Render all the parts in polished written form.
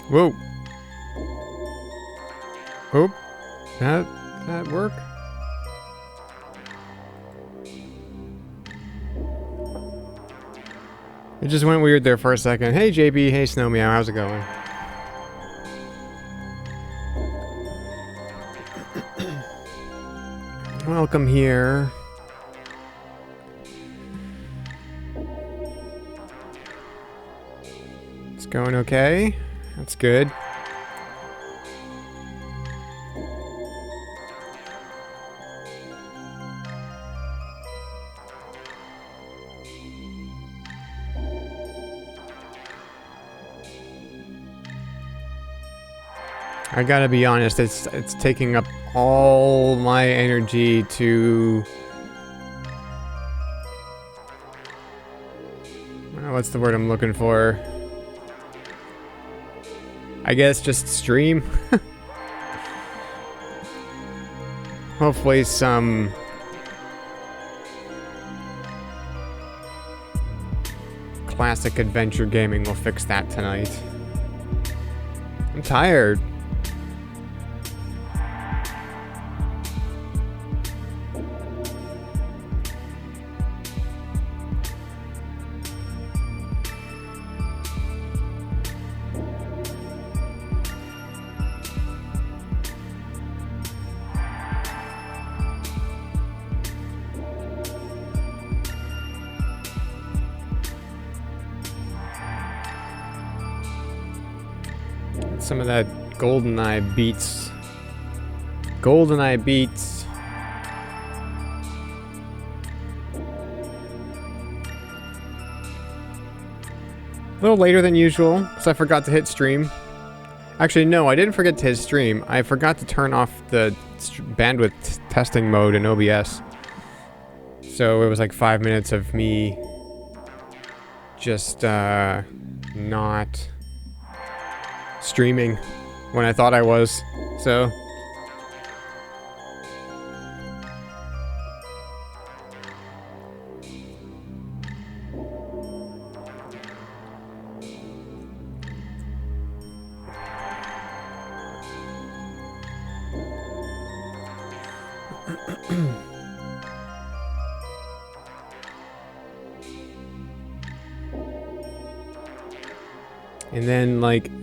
Whoa. Oh, that work? It just went weird there for a second. Hey JB, hey Snow Meow, how's it going? Welcome here. It's going okay. That's good. I gotta be honest, it's taking up all my energy to... what's the word I'm looking for? I guess just stream. Hopefully some... classic adventure gaming will fix that tonight. I'm tired. Some of that GoldenEye beats. GoldenEye beats. A little later than usual, because I forgot to hit stream. Actually, no, I didn't forget to hit stream. I forgot to turn off the bandwidth testing mode in OBS. So it was like 5 minutes of me just not streaming when I thought I was, so...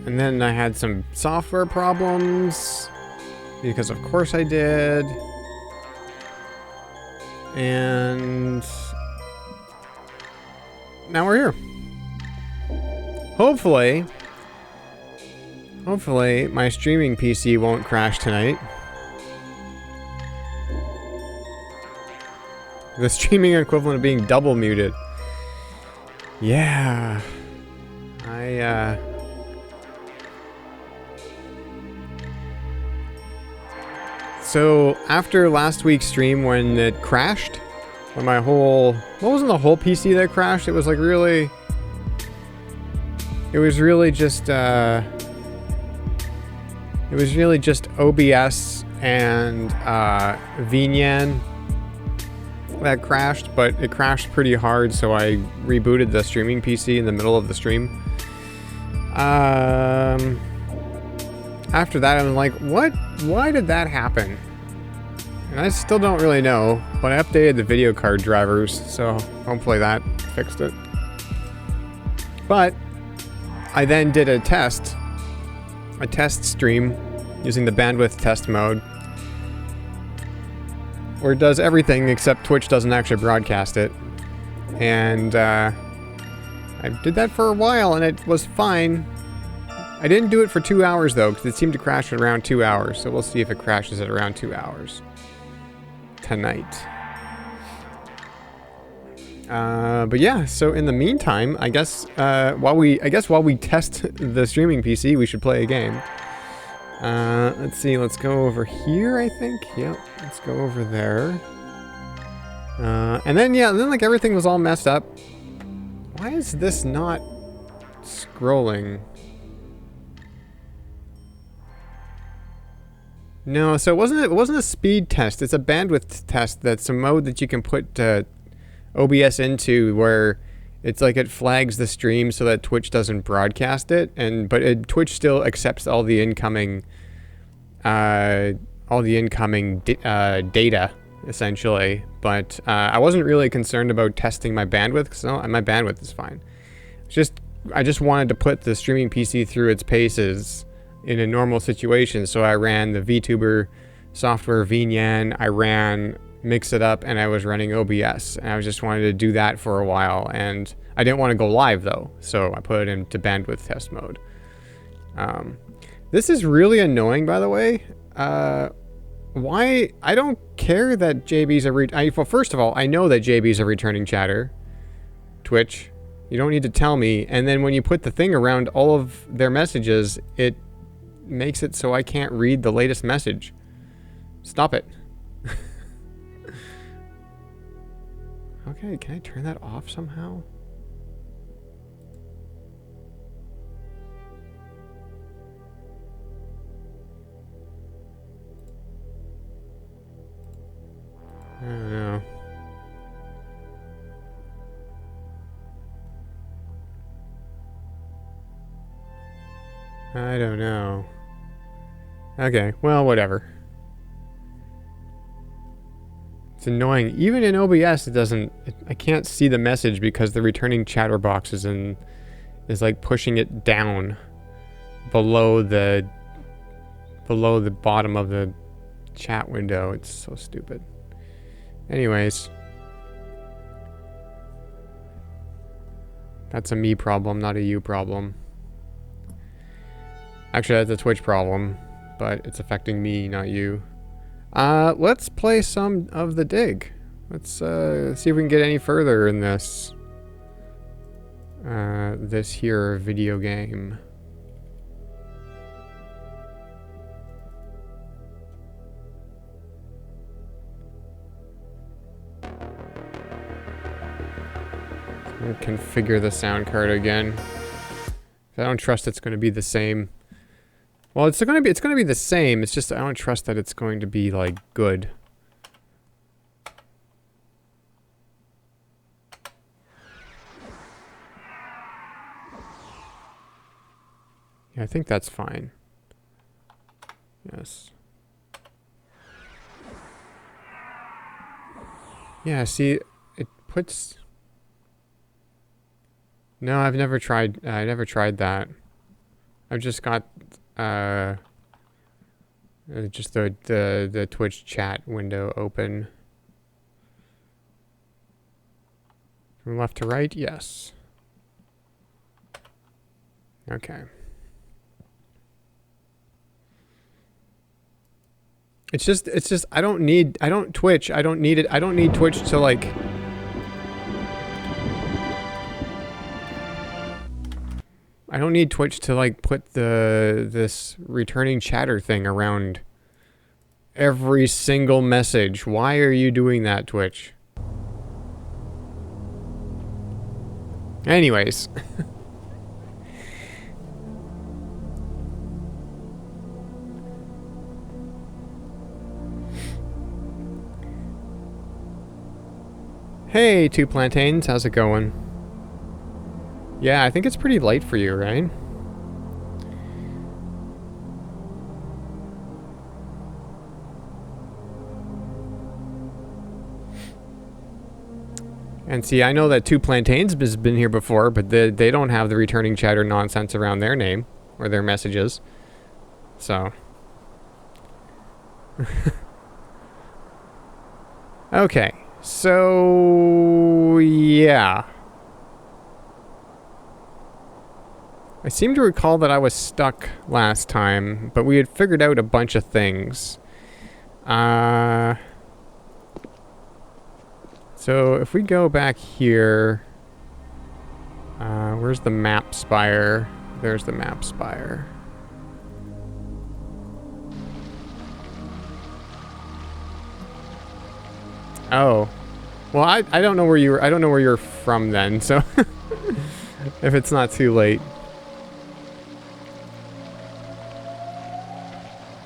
And then I had some software problems, because of course I did. And now we're here. Hopefully my streaming PC won't crash tonight. The streaming equivalent of being double muted. Yeah. So, after last week's stream when it crashed, when my whole... What wasn't the whole PC that crashed? It was like really... It was really just, It was really just OBS and, VNyan that crashed, but it crashed pretty hard, so I rebooted the streaming PC in the middle of the stream. After that, I'm like, what? Why did that happen? And I still don't really know, but I updated the video card drivers, so hopefully that fixed it. But I then did a test stream using the bandwidth test mode, where it does everything except Twitch doesn't actually broadcast it. And I did that for a while and it was fine. I didn't do it for 2 hours though, because it seemed to crash at around 2 hours. So we'll see if it crashes at around 2 hours tonight. But yeah, so in the meantime, I guess while we test the streaming PC, we should play a game. Let's see, let's go over here, I think. Yep, let's go over there. And then like everything was all messed up. Why is this not scrolling? No, so it wasn't a speed test. It's a bandwidth test. That's a mode that you can put OBS into where It's like it flags the stream so that Twitch doesn't broadcast it, but Twitch still accepts all the incoming data essentially. But I wasn't really concerned about testing my bandwidth because my bandwidth is fine. I just wanted to put the streaming PC through its paces in a normal situation, so I ran the VTuber software VNyan, I ran Mix It Up, and I was running OBS, and I just wanted to do that for a while, and I didn't want to go live though, so I put it into bandwidth test mode. This is really annoying, by the way. Why? I don't care that JB's well, first of all, I know that JB's a returning chatter. Twitch. You don't need to tell me. And then when you put the thing around all of their messages, it makes it so I can't read the latest message. Stop it. Okay, can I turn that off somehow? I don't know. I don't know. Okay, well, whatever. It's annoying. Even in OBS, I can't see the message because the returning chatterbox is like pushing it down below the bottom of the chat window. It's so stupid. Anyways. That's a me problem, not a you problem. Actually, that's a Twitch problem, but it's affecting me, not you. Let's play some of the dig. Let's see if we can get any further in this this here video game. Configure the sound card again. I don't trust it's going to be the same. Well, it's going to be the same. It's just I don't trust that it's going to be like good. Yeah, I think that's fine. Yes. Yeah, see, it puts. No, I've never tried. I never tried that. I've just got just the Twitch chat window open. From left to right, yes. Okay. It's just I don't need Twitch. I don't need it. I don't need Twitch to like. I don't need Twitch to like put this returning chatter thing around every single message. Why are you doing that, Twitch? Anyways. Hey, Two Plantains, how's it going? Yeah, I think it's pretty light for you, right? And see, I know that Two Plantains has been here before, but they don't have the returning chatter nonsense around their name or their messages. So. Okay. So, yeah. I seem to recall that I was stuck last time, but we had figured out a bunch of things. So if we go back here, where's the map spire? There's the map spire. Oh, well, I don't know where you're from then, so if it's not too late.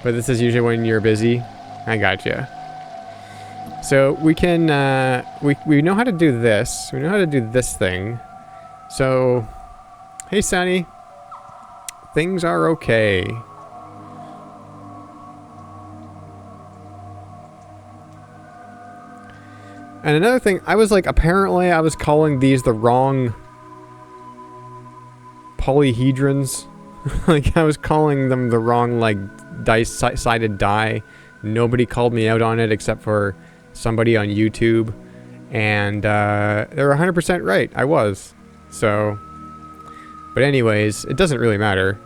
But this is usually when you're busy. I gotcha. So we can, we know how to do this. We know how to do this thing. So, hey Sunny. Things are okay. And another thing, I was like, apparently I was calling these the wrong polyhedrons. Like, I was calling them the wrong, like, dice-sided die. Nobody called me out on it except for somebody on YouTube. And they were 100% right. I was. So, but anyways, it doesn't really matter.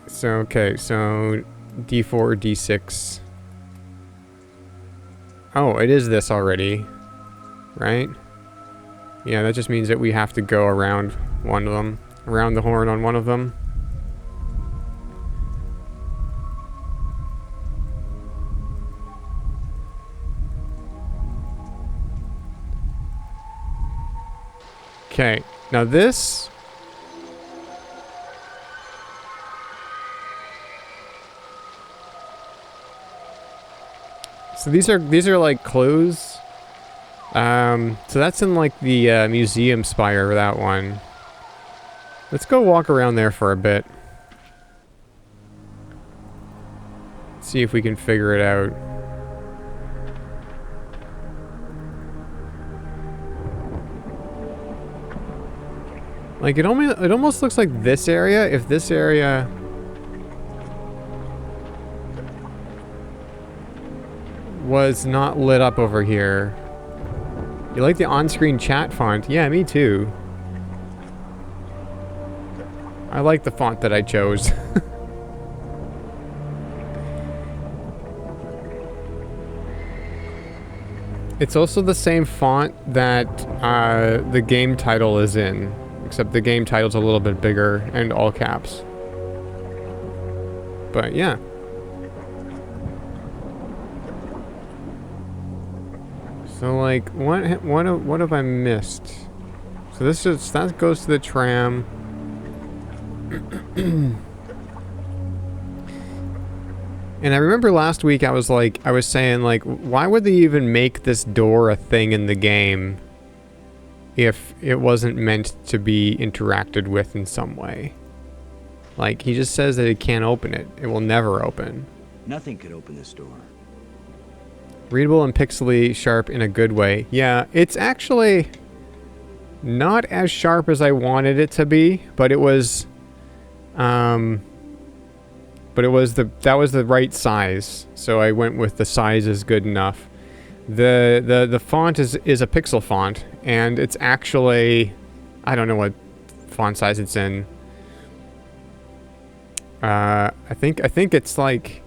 So, okay, so D4, D6. Oh, it is this already, right? Yeah, that just means that we have to go around one of them, around the horn on one of them. Okay, now this... So these are like clues. So that's in like the museum spire, that one. Let's go walk around there for a bit. See if we can figure it out. Like it almost looks like this area, if this area was not lit up over here. You like the on-screen chat font? Yeah, me too. I like the font that I chose. It's also the same font that the game title is in, except the game title's a little bit bigger and all caps. But yeah. So like, what have I missed? So that goes to the tram. And I remember last week I was saying like, why would they even make this door a thing in the game if it wasn't meant to be interacted with in some way? Like, he just says that it can't open it. It will never open. Nothing could open this door. Readable and pixely sharp in a good way. Yeah, it's actually not as sharp as I wanted it to be, but it was that was the right size. So I went with the size is good enough. The font is a pixel font, and it's actually, I don't know what font size it's in. I think it's like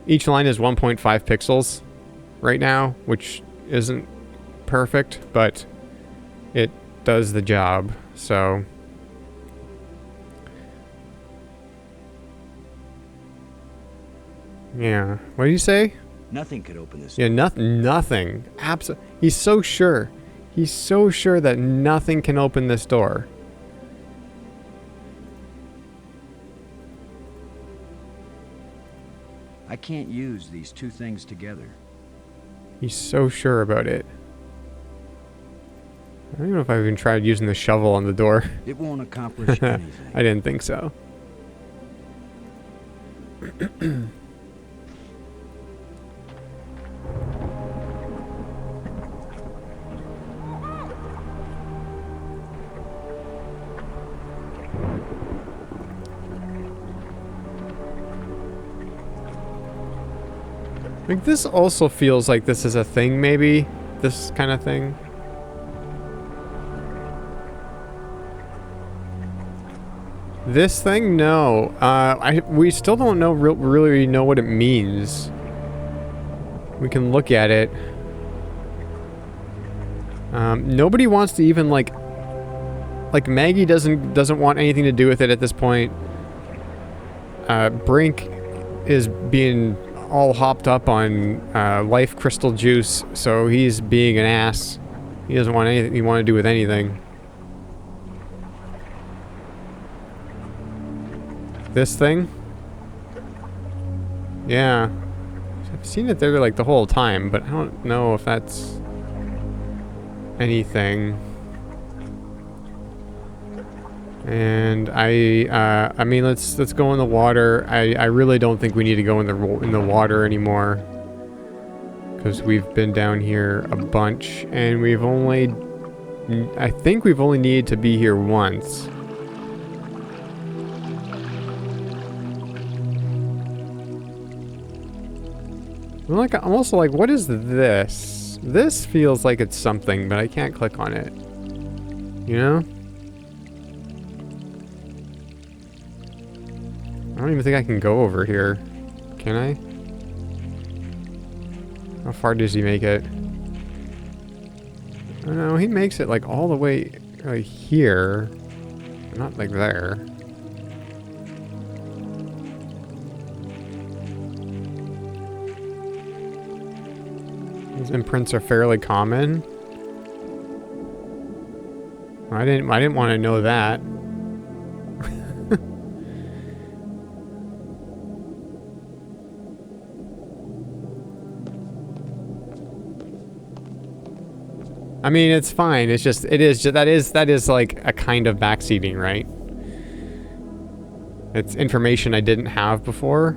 each line is 1.5 pixels right now, which isn't perfect, but it does the job. So yeah. What did you say? Nothing could open this door. Yeah, nothing. He's so sure. He's so sure that nothing can open this door. I can't use these two things together. He's so sure about it. I don't know if I've even tried using the shovel on the door. It won't accomplish anything. I didn't think so. Like, this also feels like this is a thing, maybe? This kind of thing. This thing? No. We still don't know really know what it means. We can look at it. Nobody wants to even, like Maggie doesn't want anything to do with it at this point. Brink is being all hopped up on life crystal juice, so he's being an ass. He doesn't want anything to do with anything. This thing? Yeah. seen it there like the whole time, but I don't know if that's anything. And I mean, let's go in the water. I really don't think we need to go in the water anymore, because we've been down here a bunch, and I think we've only needed to be here once. I'm also like, what is this? This feels like it's something, but I can't click on it. You know? I don't even think I can go over here. Can I? How far does he make it? Oh no, he makes it like all the way here. Not like there. These imprints are fairly common. I didn't want to know that. I mean, it's fine. It's just, that is like a kind of backseating, right? It's information I didn't have before,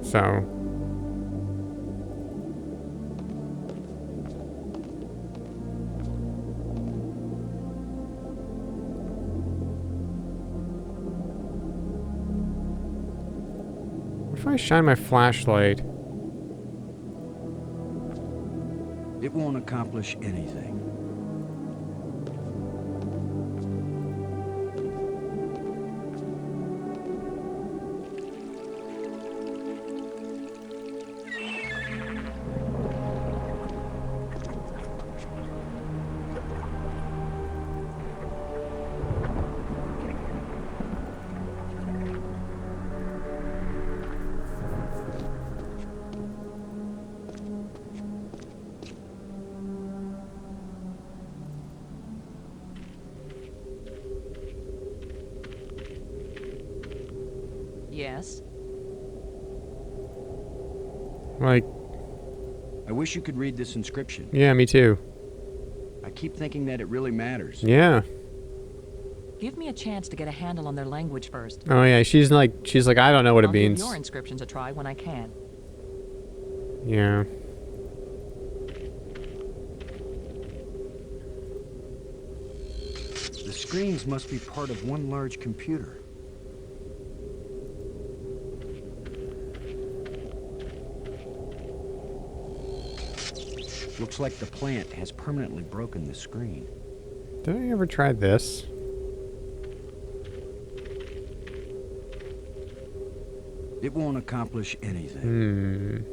so. What if I shine my flashlight? It won't accomplish anything. Yes. Like, I wish you could read this inscription. yeah, me too. I keep thinking that it really matters. Yeah. Give me a chance to get a handle on their language first. Oh yeah, she's like, I don't know what it I'll give means. your inscriptions a try when I can. Yeah. The screens must be part of one large computer. Looks like the plant has permanently broken the screen. Did I ever try this? It won't accomplish anything.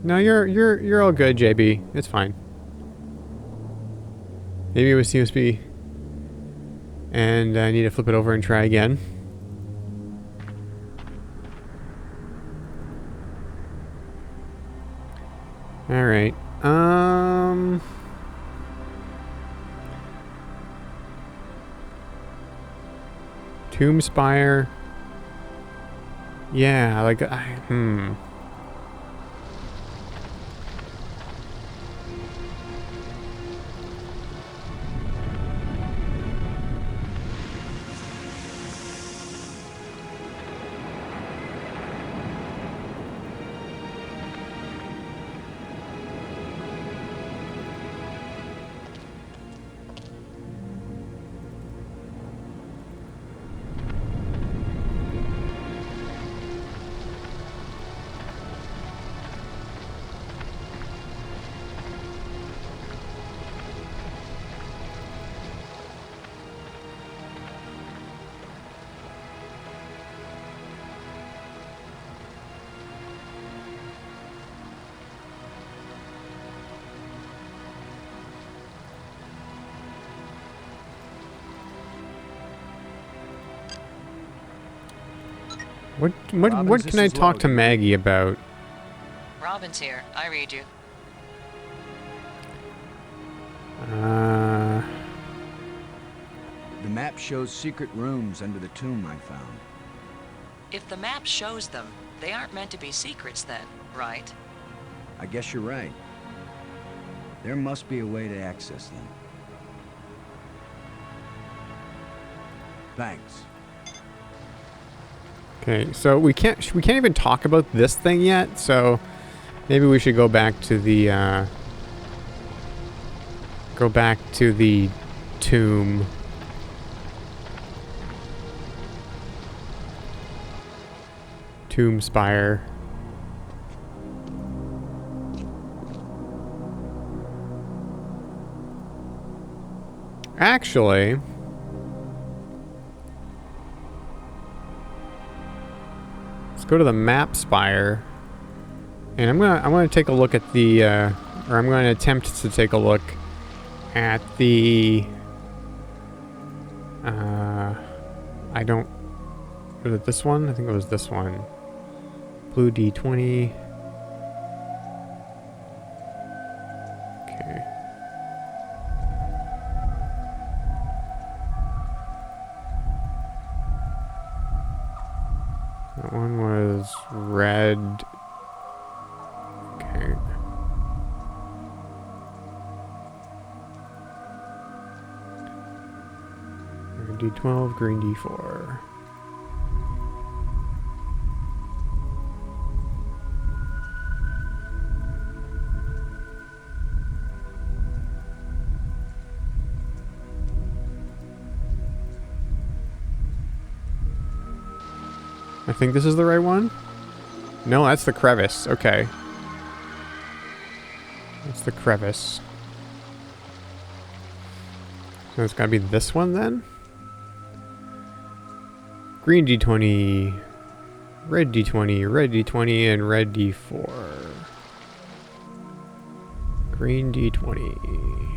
No, you're all good, JB. It's fine. Maybe it was USB. And I need to flip it over and try again. All right. Tomb Spire. Yeah, like What Robbins, can I this is talk to Logan. Maggie about? Robin's here. I read you. The map shows secret rooms under the tomb I found. If the map shows them, they aren't meant to be secrets then, right? I guess you're right. There must be a way to access them. Thanks. Okay, so we can't even talk about this thing yet. So maybe we should go back to the tomb. Tomb spire. Actually, let's go to the map spire, and I'm gonna take a look at the, or I'm going to attempt to take a look at the. I don't. Was it this one? I think it was this one. Blue D20. Okay. That one was red. Okay. Red D12, green D4. I think this is the right one. No, that's the crevice. Okay. That's the crevice. So it's gotta be this one then? Green D20, red D20, red D20, and red D4. Green D20.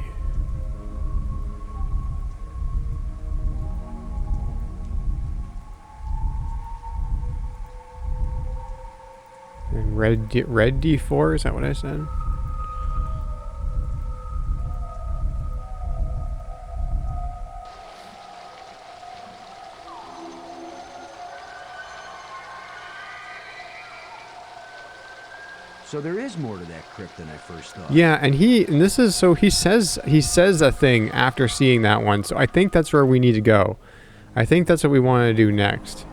And red D4, is that what I said? So there is more to that crypt than I first thought. Yeah, and this is, so he says a thing after seeing that one, so I think that's where we need to go. I think that's what we want to do next.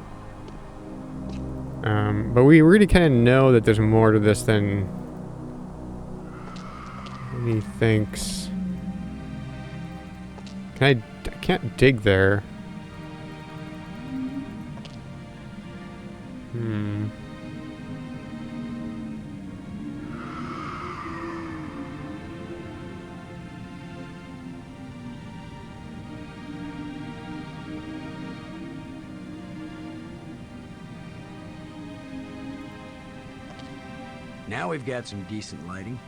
But we really kind of know that there's more to this than he thinks. I can't dig there. Now we've got some decent lighting.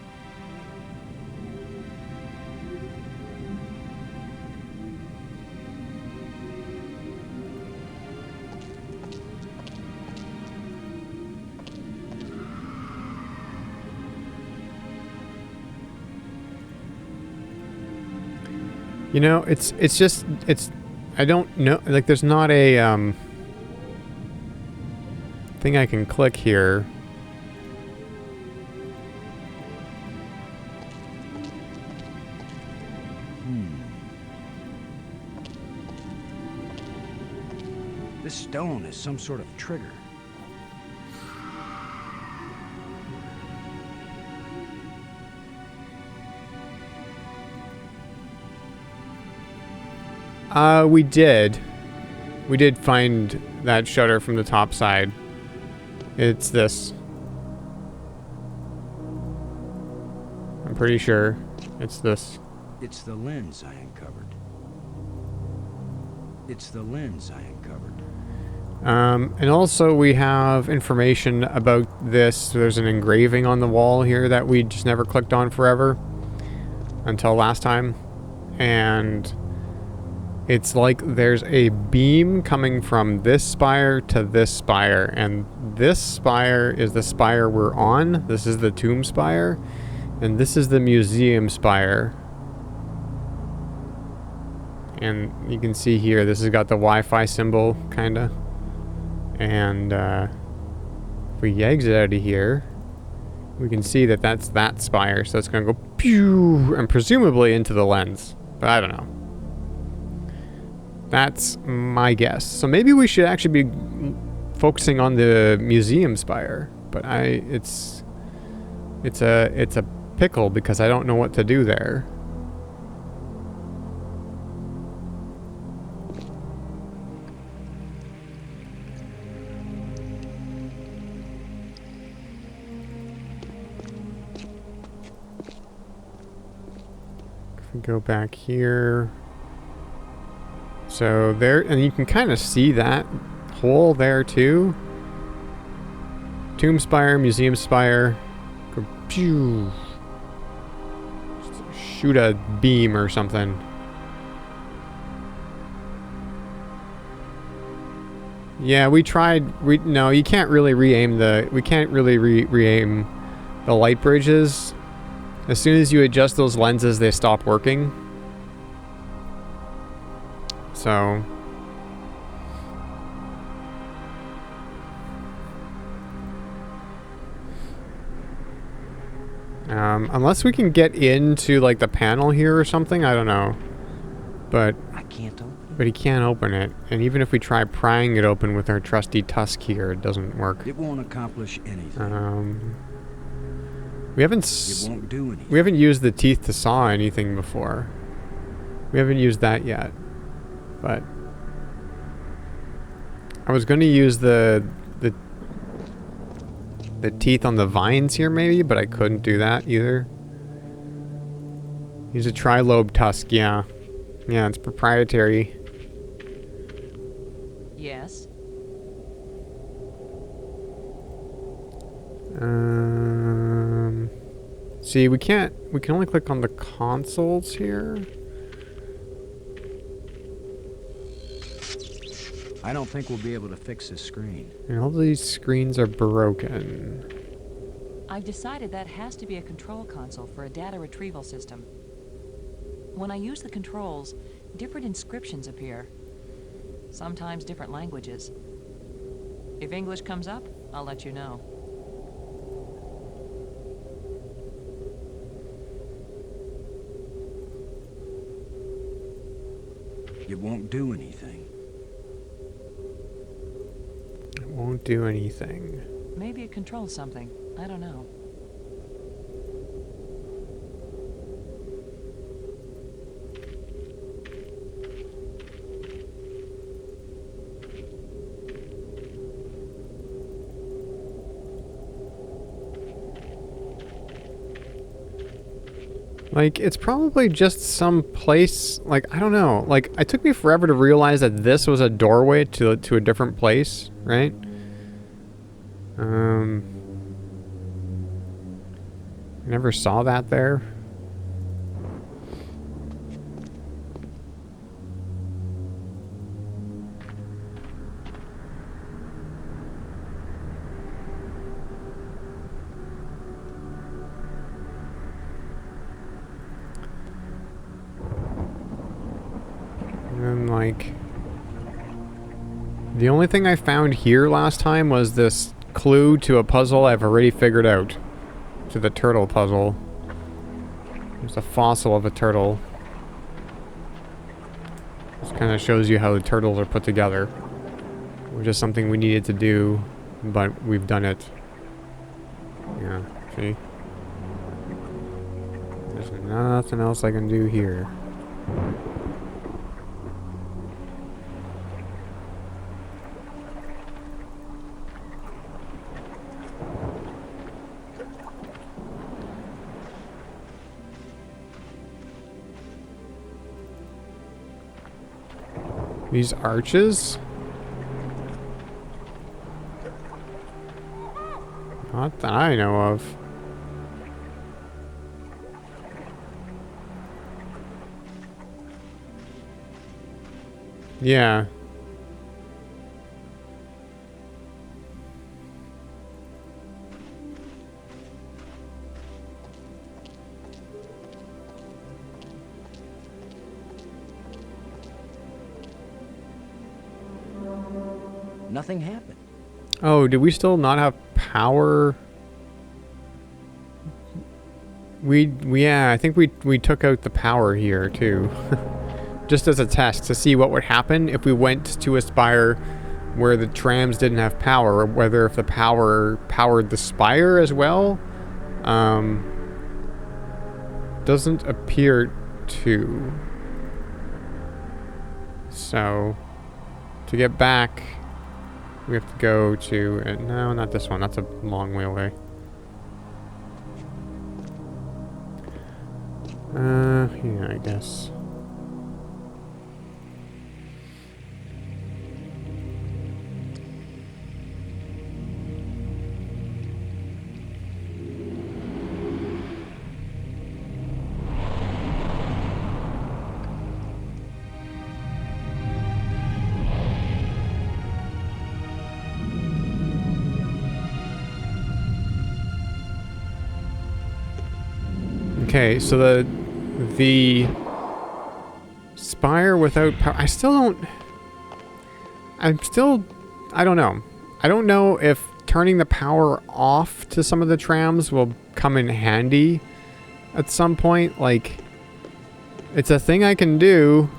You know, it's I don't know, like there's not a thing I can click here. This stone is some sort of trigger. We did find that shutter from the top side. It's this. I'm pretty sure it's this. It's the lens I uncovered. It's the lens I uncovered. And also we have information about this. There's an engraving on the wall here that we just never clicked on forever until last time. And It's like there's a beam coming from this spire to this spire, and this spire is the spire we're on. This is the tomb spire, and this is the museum spire. And you can see here, this has got the Wi-Fi symbol, kinda. And if we exit out of here, we can see that that's that spire, so it's gonna go pew, and presumably into the lens, but I don't know. That's my guess. So maybe we should actually be focusing on the museum spire, but it's a pickle because I don't know what to do there. If we go back here. So there, and you can kind of see that hole there too. Tomb spire, museum spire. Go pew. Shoot a beam or something. Yeah, we tried. No, you can't really re-aim the. We can't really re-aim the light bridges. As soon as you adjust those lenses, they stop working. So unless we can get into like the panel here or something, I don't know. But I can't open it. But he can't open it, and even if we try prying it open with our trusty tusk here, it doesn't work. It won't accomplish anything. We haven't. It won't do anything. We haven't used the teeth to saw anything before. We haven't used that yet. But I was going to use the teeth on the vines here maybe, but I couldn't do that either. Use a trilobe tusk, yeah. Yeah, it's proprietary. Yes. See, we can only click on the consoles here. I don't think we'll be able to fix this screen. And all these screens are broken. I've decided that has to be a control console for a data retrieval system. When I use the controls, different inscriptions appear. Sometimes different languages. If English comes up, I'll let you know. It won't do anything. It won't do anything. Maybe it controls something. I don't know. Like, it's probably just some place, like, I don't know. Like, it took me forever to realize that this was a doorway to a different place, right? I never saw that there. And like, the only thing I found here last time was this clue to a puzzle I've already figured out. To the turtle puzzle. There's a fossil of a turtle. This kind of shows you how the turtles are put together. Which is something we needed to do, but we've done it. Yeah, see? There's nothing else I can do here. These arches? Not that I know of. Yeah. Nothing happened. Oh, did we still not have power? Yeah, I think we took out the power here too. Just as a test to see what would happen if we went to a spire where the trams didn't have power, or whether if the power powered the spire as well. Doesn't appear to. So, to get back, we have to go to... no, not this one. That's a long way away. Yeah, I guess. Okay, so the spire without power. I don't know. I don't know if turning the power off to some of the trams will come in handy at some point. Like, it's a thing I can do,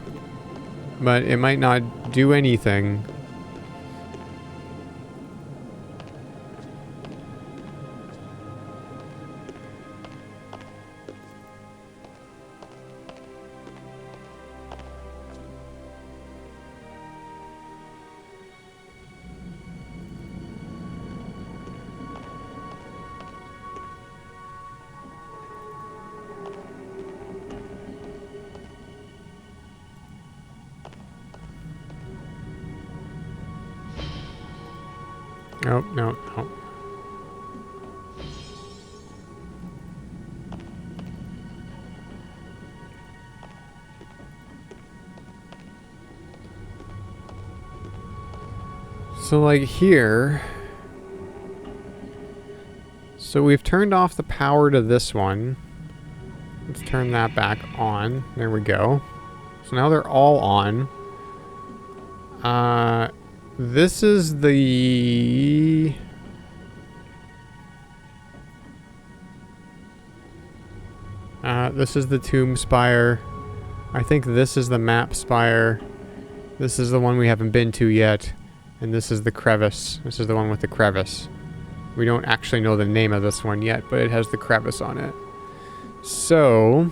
but it might not do anything. No, no, no. So like here, so we've turned off the power to this one. Let's turn that back on. There we go. So now they're all on. This is the... this is the tomb spire. I think this is the map spire. This is the one we haven't been to yet. And this is the crevice. This is the one with the crevice. We don't actually know the name of this one yet, but it has the crevice on it. So...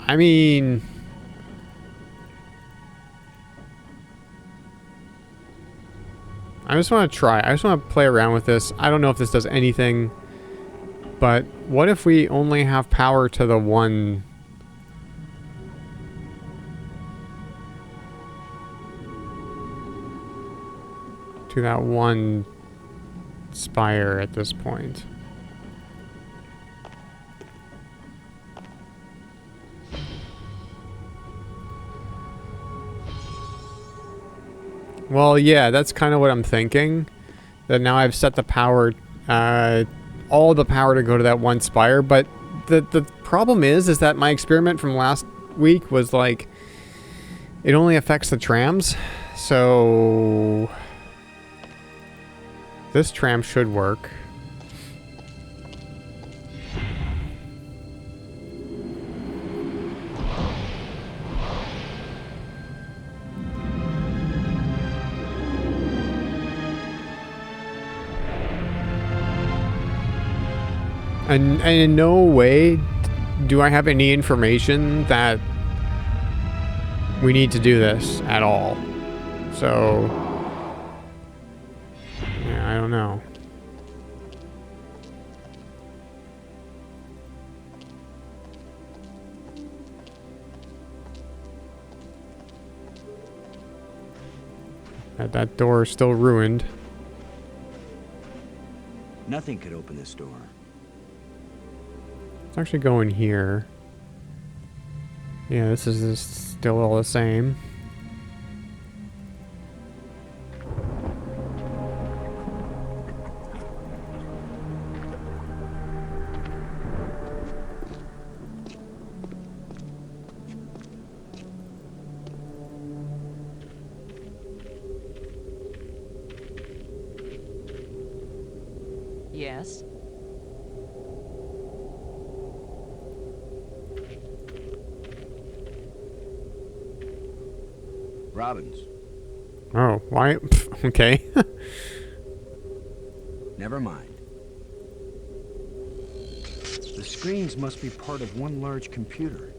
I mean... I just want to try. I just want to play around with this. I don't know if this does anything. But what if we only have power to the one... to that one spire at this point? Well, yeah, that's kind of what I'm thinking. That now I've set the power, all the power to go to that one spire, but the problem is that my experiment from last week was like, it only affects the trams, so this tram should work. And in no way do I have any information that we need to do this at all. So, yeah, I don't know. That door is still ruined. Nothing could open this door. Let's actually go in here. Yeah, this is still all the same. Yes. Robbins. Oh, why? Pff, okay. Never mind. The screens must be part of one large computer.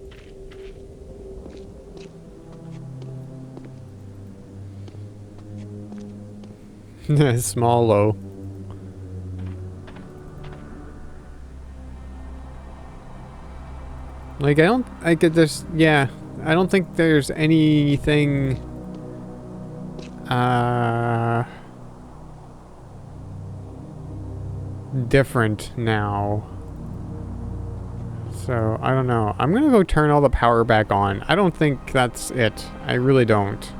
Small low. Like, I get this, yeah. I don't think there's anything, different now. So, I don't know. I'm gonna go turn all the power back on. I don't think that's it. I really don't.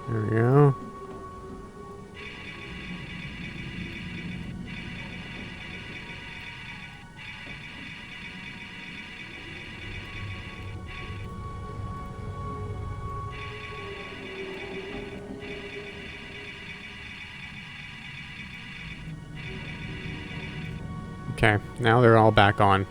There we go. Okay, now they're all back on.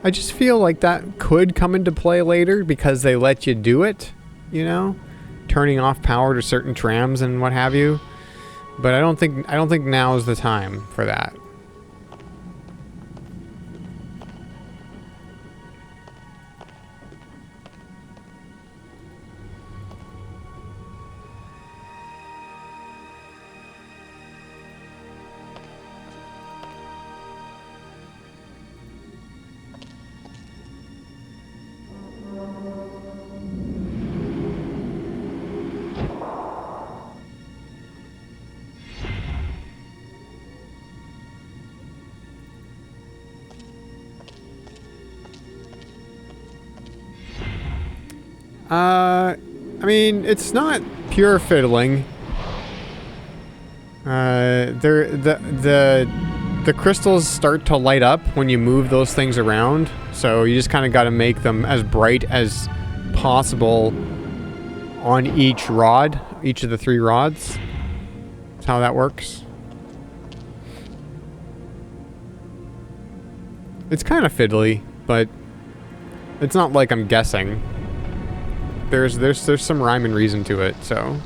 I just feel like that could come into play later because they let you do it, you know, turning off power to certain trams and what have you. But I don't think now is the time for that. I mean, it's not pure fiddling. The crystals start to light up when you move those things around, so you just kind of got to make them as bright as possible on each rod, each of the 3 rods. That's how that works. It's kind of fiddly, but it's not like I'm guessing. There's some rhyme and reason to it, so.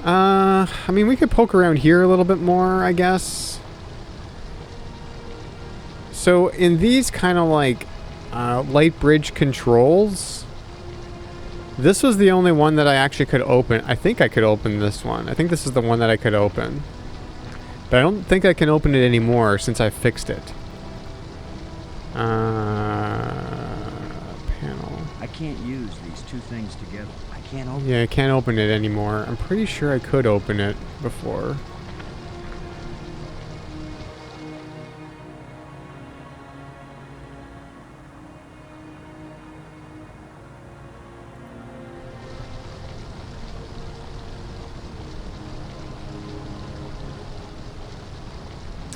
I mean, we could poke around here a little bit more, I guess. So in these kind of like light bridge controls, this was the only one that I actually could open. I think I could open this one. I think this is the one that I could open. But I don't think I can open it anymore since I fixed it. Panel. I can't use these 2 things together. I can't open Yeah, I can't open it anymore. I'm pretty sure I could open it before.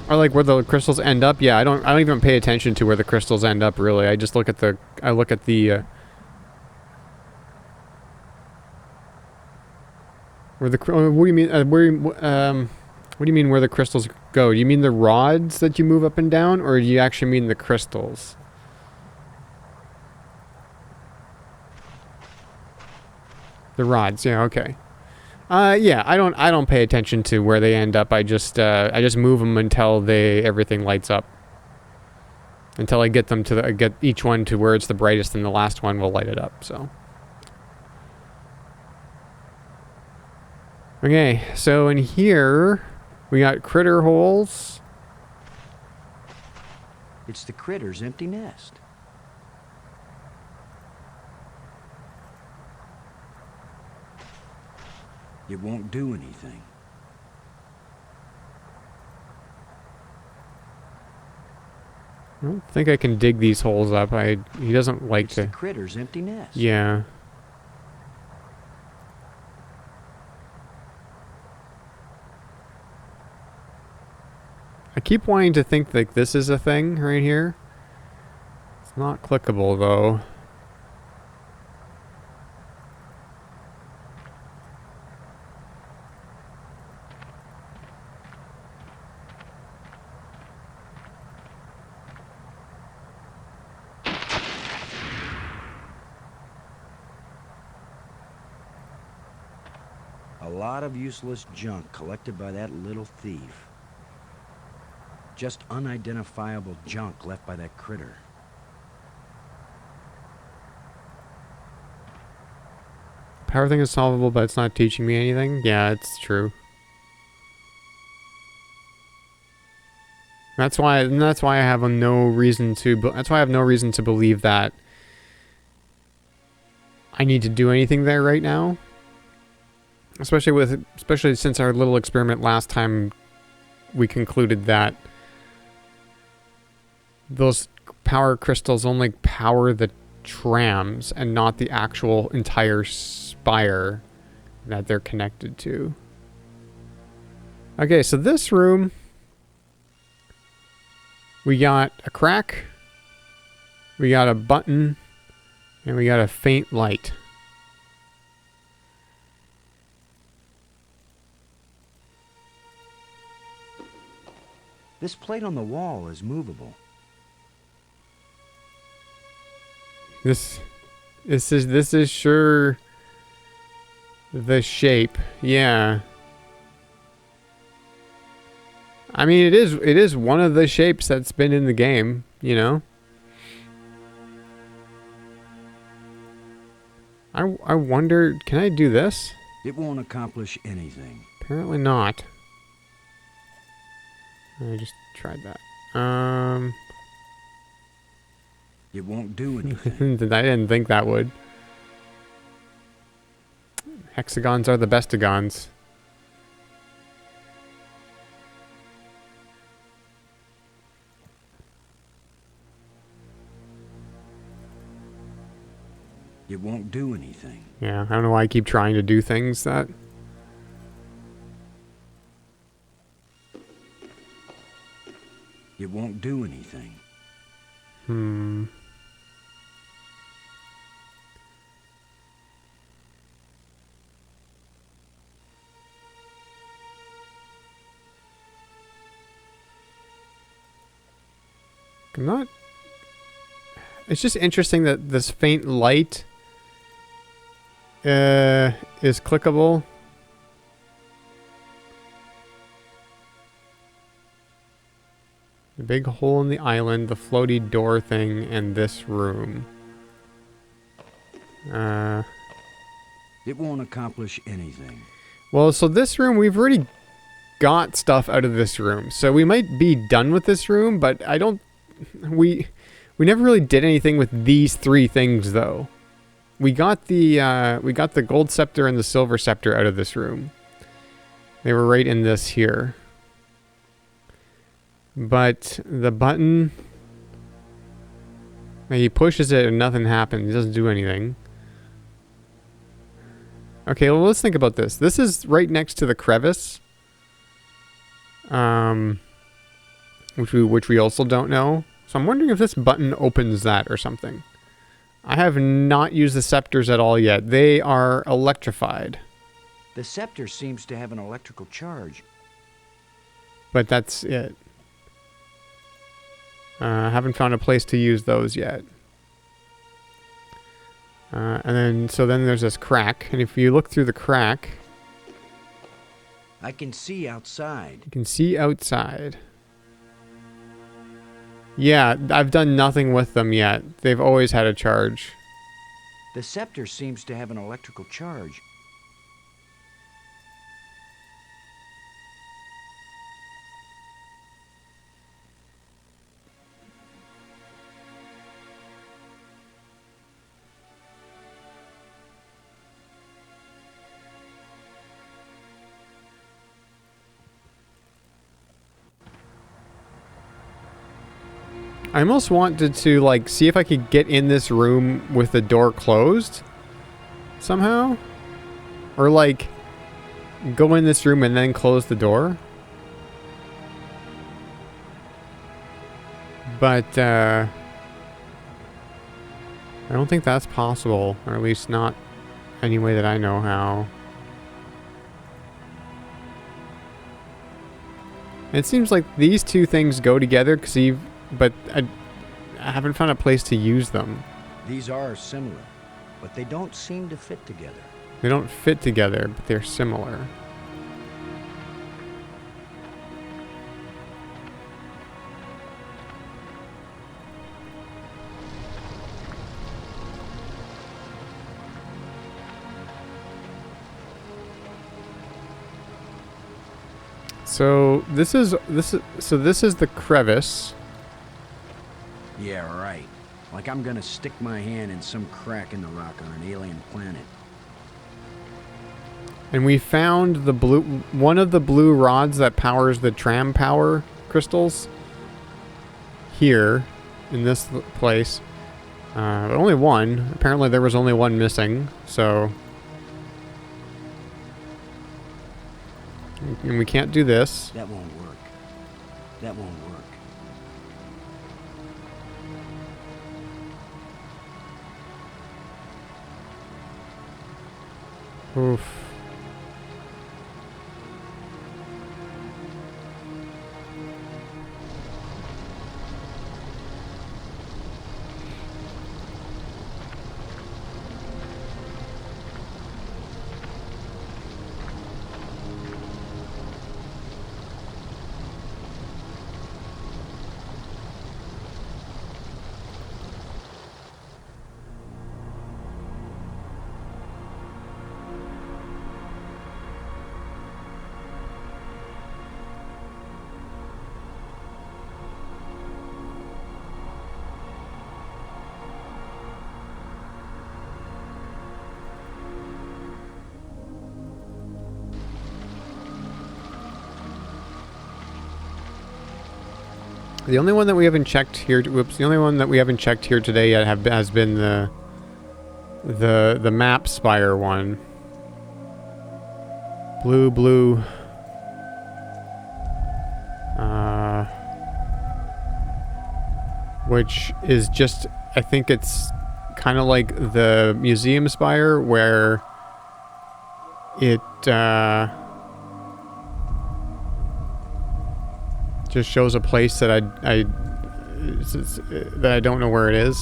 Or like where the crystals end up? Yeah, I don't even pay attention to where the crystals end up really. I just look at the where the what do you mean what do you mean where the crystals go? Do you mean the rods that you move up and down, or do you actually mean the crystals? The rods, yeah, okay. Yeah, I don't pay attention to where they end up. I just move them until everything lights up. Until I get them to get each one to where it's the brightest, and the last one will light it up. So. Okay, so in here we got critter holes. It's the critter's empty nest. It won't do anything. I don't think I can dig these holes up. He doesn't like it's to. The critter's empty nest. Yeah. I keep wanting to think like this is a thing right here. It's not clickable though. A lot of useless junk collected by that little thief. Just unidentifiable junk left by that critter. Power thing is solvable, but it's not teaching me anything. Yeah, it's true. That's why I have no reason to believe that I need to do anything there right now. Especially since our little experiment last time, we concluded that those power crystals only power the trams and not the actual entire spire that they're connected to. Okay, so this room, we got a crack, we got a button, and we got a faint light. This plate on the wall is movable. This is sure the shape. Yeah. I mean, it is one of the shapes that's been in the game, you know. I wonder, can I do this? It won't accomplish anything. Apparently not. I just tried that. It won't do anything. I didn't think that would. Hexagons are the bestigons. It won't do anything. Yeah, I don't know why I keep trying to do things that... It won't do anything. Hmm. I'm not... It's just interesting that this faint light is clickable. The big hole in the island, the floaty door thing, and this room. It won't accomplish anything. Well, so this room, we've already got stuff out of this room. So we might be done with this room, but I don't... We never really did anything with these three things, though. We got the gold scepter and the silver scepter out of this room. They were right in this here. But the button, he pushes it and nothing happens. He doesn't do anything. Okay, well, let's think about this. This is right next to the crevice. which we also don't know. So I'm wondering if this button opens that or something. I have not used the scepters at all yet. They are electrified. The scepter seems to have an electrical charge. But that's it. I haven't found a place to use those yet. And then there's this crack. And if you look through the crack, I can see outside. you can see outside. Yeah, I've done nothing with them yet. They've always had a charge. The scepter seems to have an electrical charge. I almost wanted to, like, see if I could get in this room with the door closed somehow. Or, like, go in this room and then close the door. But, I don't think that's possible. Or at least not any way that I know how. It seems like these two things go together, but I haven't found a place to use them. These are similar, but they don't seem to fit together. They don't fit together, but they're similar. So this is the crevice. Yeah, right. Like I'm gonna stick my hand in some crack in the rock on an alien planet. And we found one of the blue rods that powers the tram power crystals here in this place. But only one. Apparently there was only one missing, so... And we can't do this. That won't work. That won't work. Oof. The only one that we haven't checked here, the only one that we haven't checked here today yet has been the map spire one. Blue. Which is just, I think it's kind of like the museum spire where it, just shows a place that that I don't know where it is.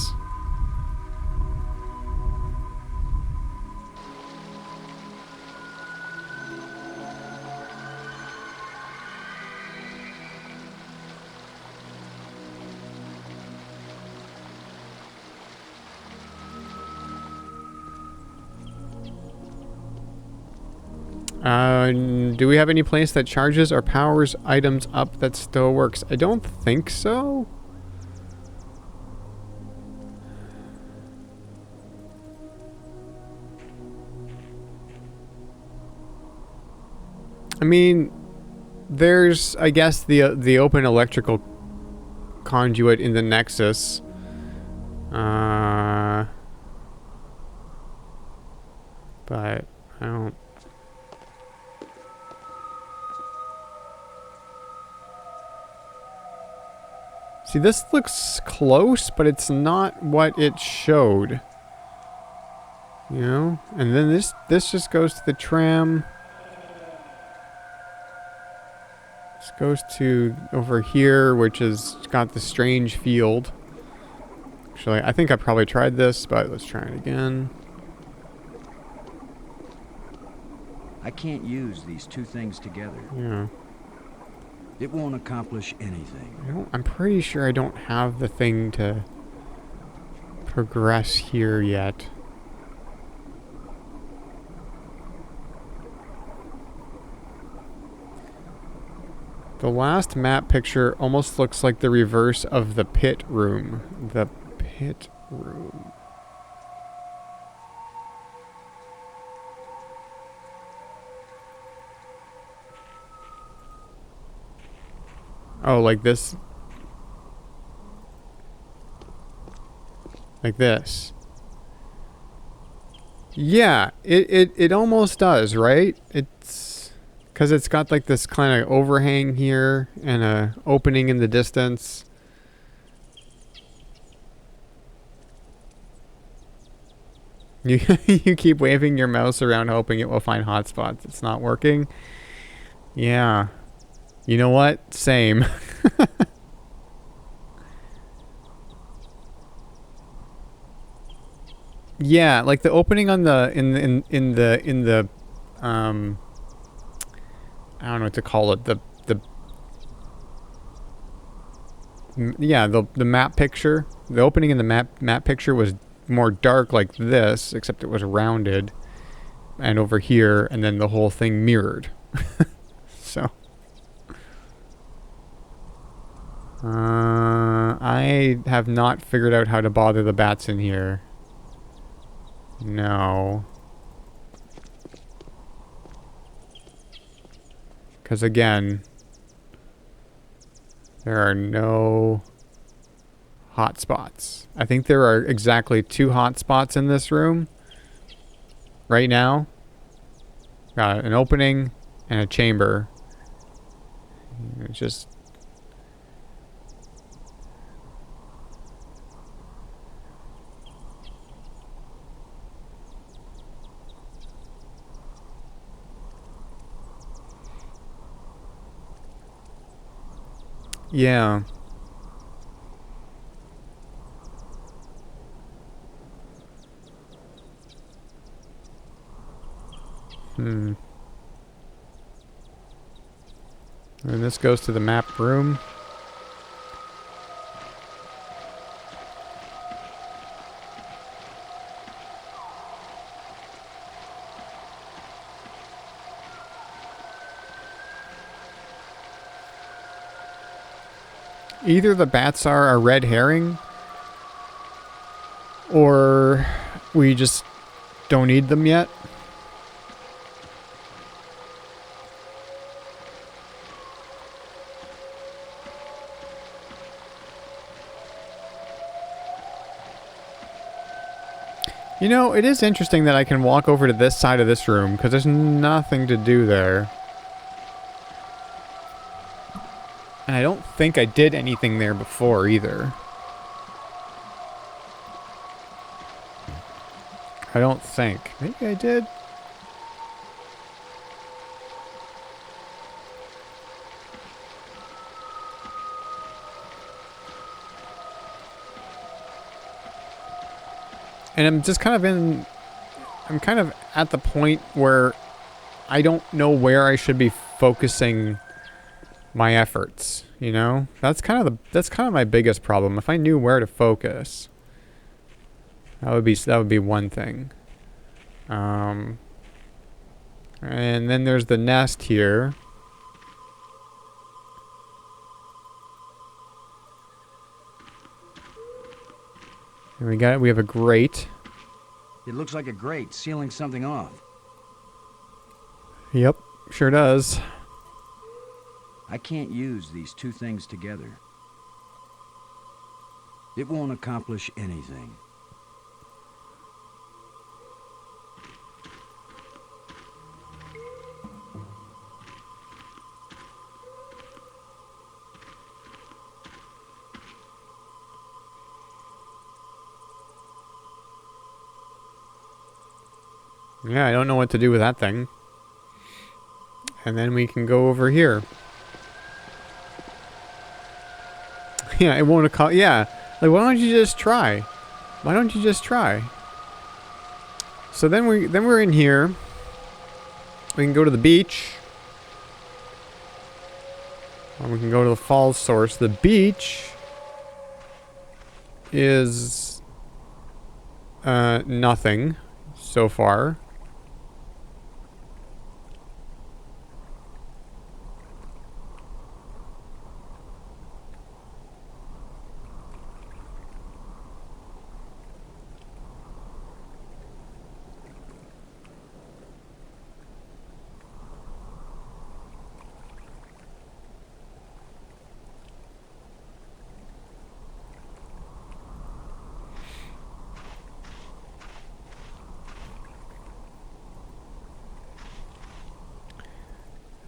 Do we have any place that charges or powers items up that still works? I don't think so. I mean, there's, I guess, the open electrical conduit in the Nexus. But I don't... See, this looks close, but it's not what it showed. You know? And then this just goes to the tram. This goes to over here, which has got the strange field. Actually, I think I probably tried this, but let's try it again. I can't use these two things together. Yeah. It won't accomplish anything. I'm pretty sure I don't have the thing to progress here yet. The last map picture almost looks like the reverse of the pit room. The pit room. Oh, like this? Like this? Yeah, it almost does, right? It's because it's got like this kind of overhang here and a opening in the distance. You you keep waving your mouse around hoping it will find hotspots. It's not working. Yeah. You know what? Same. Yeah, like the opening on the in the I don't know what to call it. The map picture. The opening in the map picture was more dark like this, except it was rounded, and over here, and then the whole thing mirrored. So. I have not figured out how to bother the bats in here. No. Because again, there are no hotspots. I think there are exactly 2 hotspots in this room right now. Got an opening and a chamber. It's just... Yeah. And this goes to the map room. Either the bats are a red herring, or we just don't need them yet. You know, it is interesting that I can walk over to this side of this room, because there's nothing to do there. And I don't think I did anything there before either. I don't think. Maybe I did. And I'm just kind of I'm kind of at the point where I don't know where I should be focusing my efforts, you know? That's kind of my biggest problem. If I knew where to focus, that would be one thing. And then there's the nest here. And we have a grate. It looks like a grate sealing something off. Yep, sure does. I can't use these two things together. It won't accomplish anything. Yeah, I don't know what to do with that thing. And then we can go over here. Yeah, it won't call. Yeah, like why don't you just try? Why don't you just try? So then we're in here. We can go to the beach. Or we can go to the falls source. The beach is nothing so far.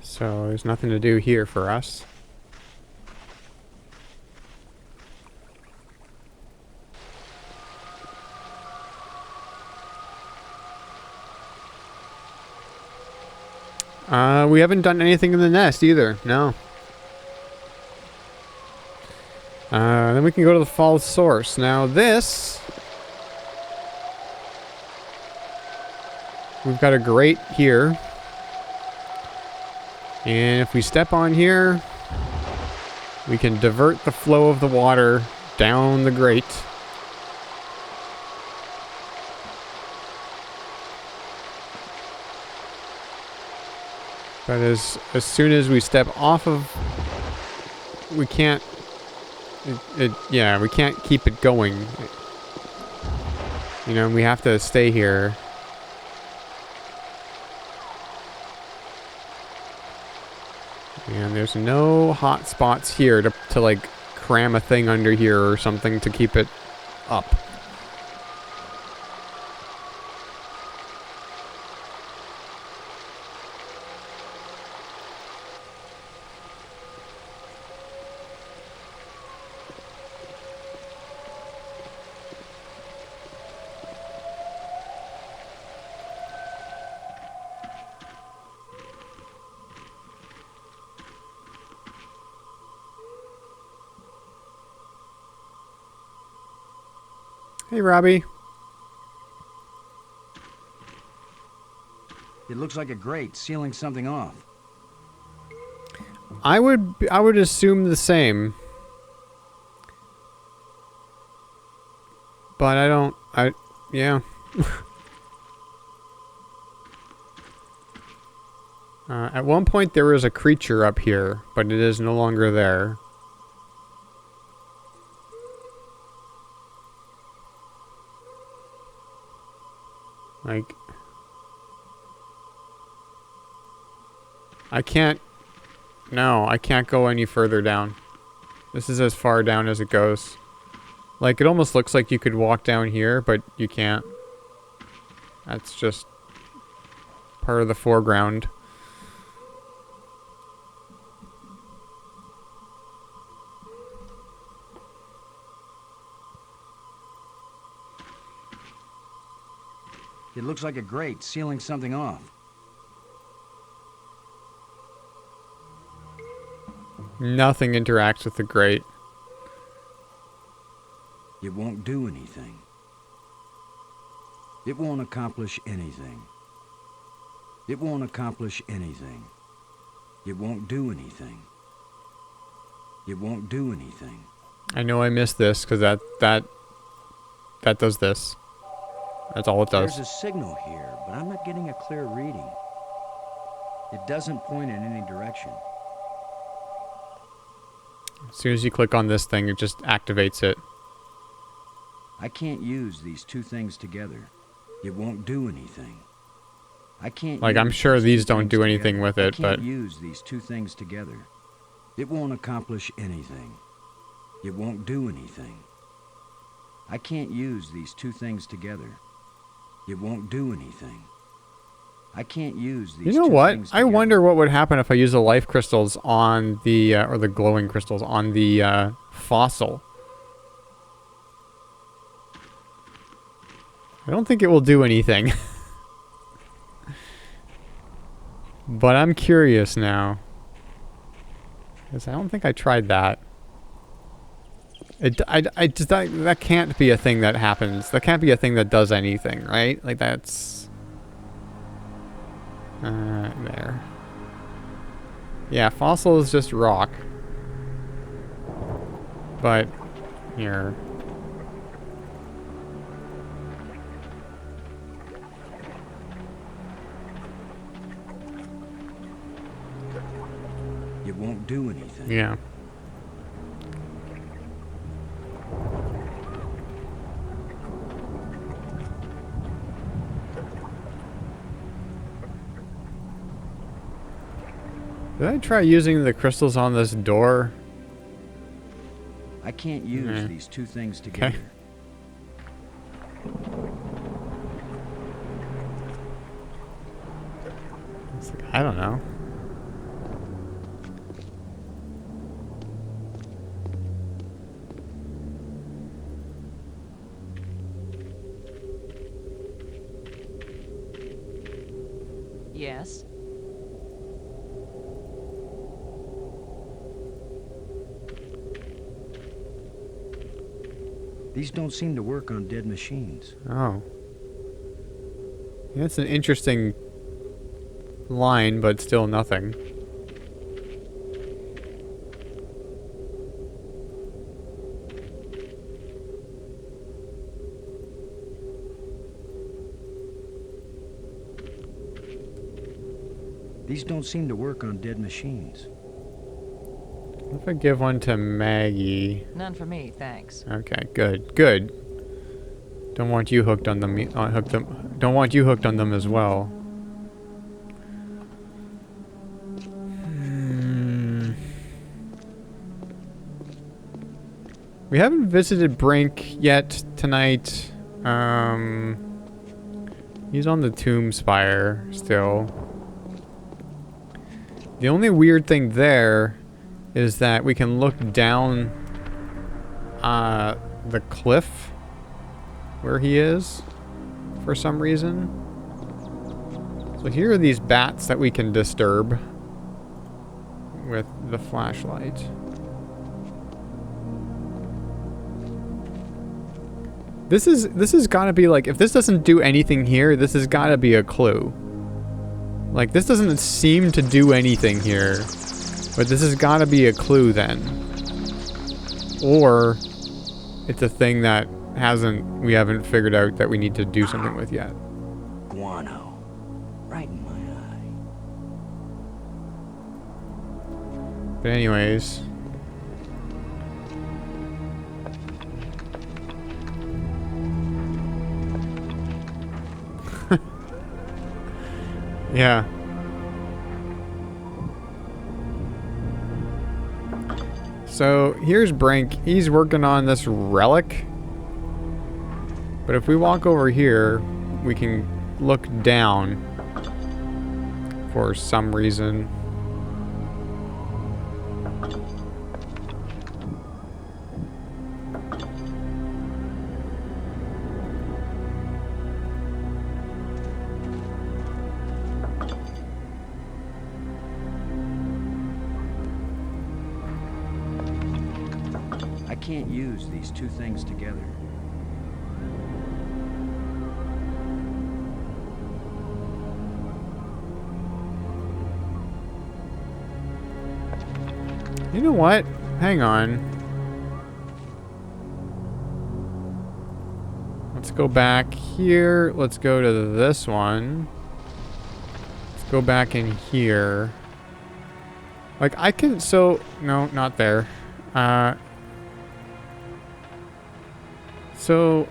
So there's nothing to do here for us. We haven't done anything in the nest either. No. Then we can go to the falls source. Now this... We've got a grate here. And if we step on here, we can divert the flow of the water down the grate. But as soon as we step off of, we can't. Yeah, we can't keep it going. You know, we have to stay here. And there's no hot spots here to like cram a thing under here or something to keep it up. Hey, Robbie. It looks like a grate sealing something off. I would assume the same. But yeah. At one point there was a creature up here, but it is no longer there. Like, I can't go any further down. This is as far down as it goes. Like, it almost looks like you could walk down here, but you can't. That's just part of the foreground. It looks like a grate sealing something off. Nothing interacts with the grate. It won't do anything. It won't accomplish anything. It won't accomplish anything. It won't do anything. It won't do anything. I know I missed this because that does this. That's all it does. There's a signal here, but I'm not getting a clear reading. It doesn't point in any direction. As soon as you click on this thing, it just activates it. I can't use these two things together. It won't do anything. I can't. Like, I'm sure these don't do anything with it, but I can't use these two things together. It won't accomplish anything. It won't do anything. I can't use these two things together. It won't do anything. I can't use these. You know what? I wonder what would happen if I use the life crystals on the or the glowing crystals on the fossil. I don't think it will do anything. But I'm curious now. Because I don't think I tried that. I just, that can't be a thing that happens. That can't be a thing that does anything, right? Like that's... there. Yeah, fossil is just rock. But, here. It won't do anything. Yeah. Did I try using the crystals on this door? I can't use Mm. these two things together. It's like, I don't know. Yes? These don't seem to work on dead machines. Oh. Yeah, it's an interesting line, but still nothing. These don't seem to work on dead machines. What if I give one to Maggie? None for me, thanks. Okay, good, good. Don't want you hooked on them. Don't want you hooked on them as well. We haven't visited Brink yet tonight. He's on the tomb spire still. The only weird thing there is that we can look down the cliff where he is for some reason. So here are these bats that we can disturb with the flashlight. This has got to be like, if this doesn't do anything here, this has got to be a clue. Like, this doesn't seem to do anything here, but this has got to be a clue then. Or it's a thing that we haven't figured out that we need to do something with yet. Guano. Right in my eye. But anyways. Yeah. So here's Brink. He's working on this relic. But if we walk over here, we can look down for some reason. I can't use these two things together. You know what? Hang on. Let's go back here. Let's go to this one. Let's go back in here. Like, I can... So... No, not there. So...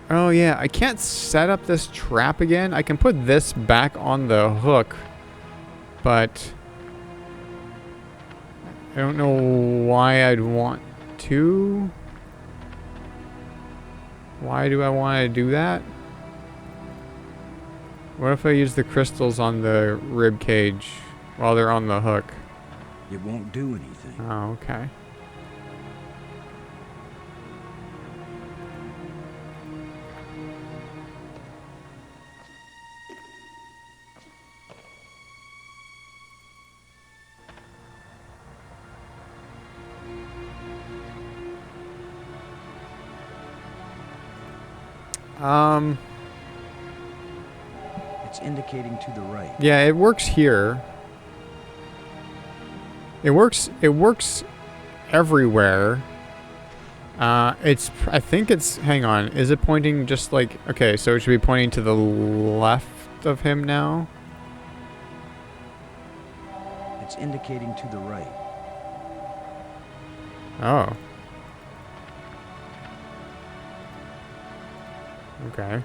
Oh, yeah. I can't set up this trap again. I can put this back on the hook. But... I don't know why I'd want to. Why do I want to do that? What if I use the crystals on the rib cage while they're on the hook? It won't do anything. Oh, okay. It's indicating to the right. Yeah, it works here. It works everywhere. I think it's, hang on, is it pointing just like, okay, so it should be pointing to the left of him now? It's indicating to the right. Oh. Okay.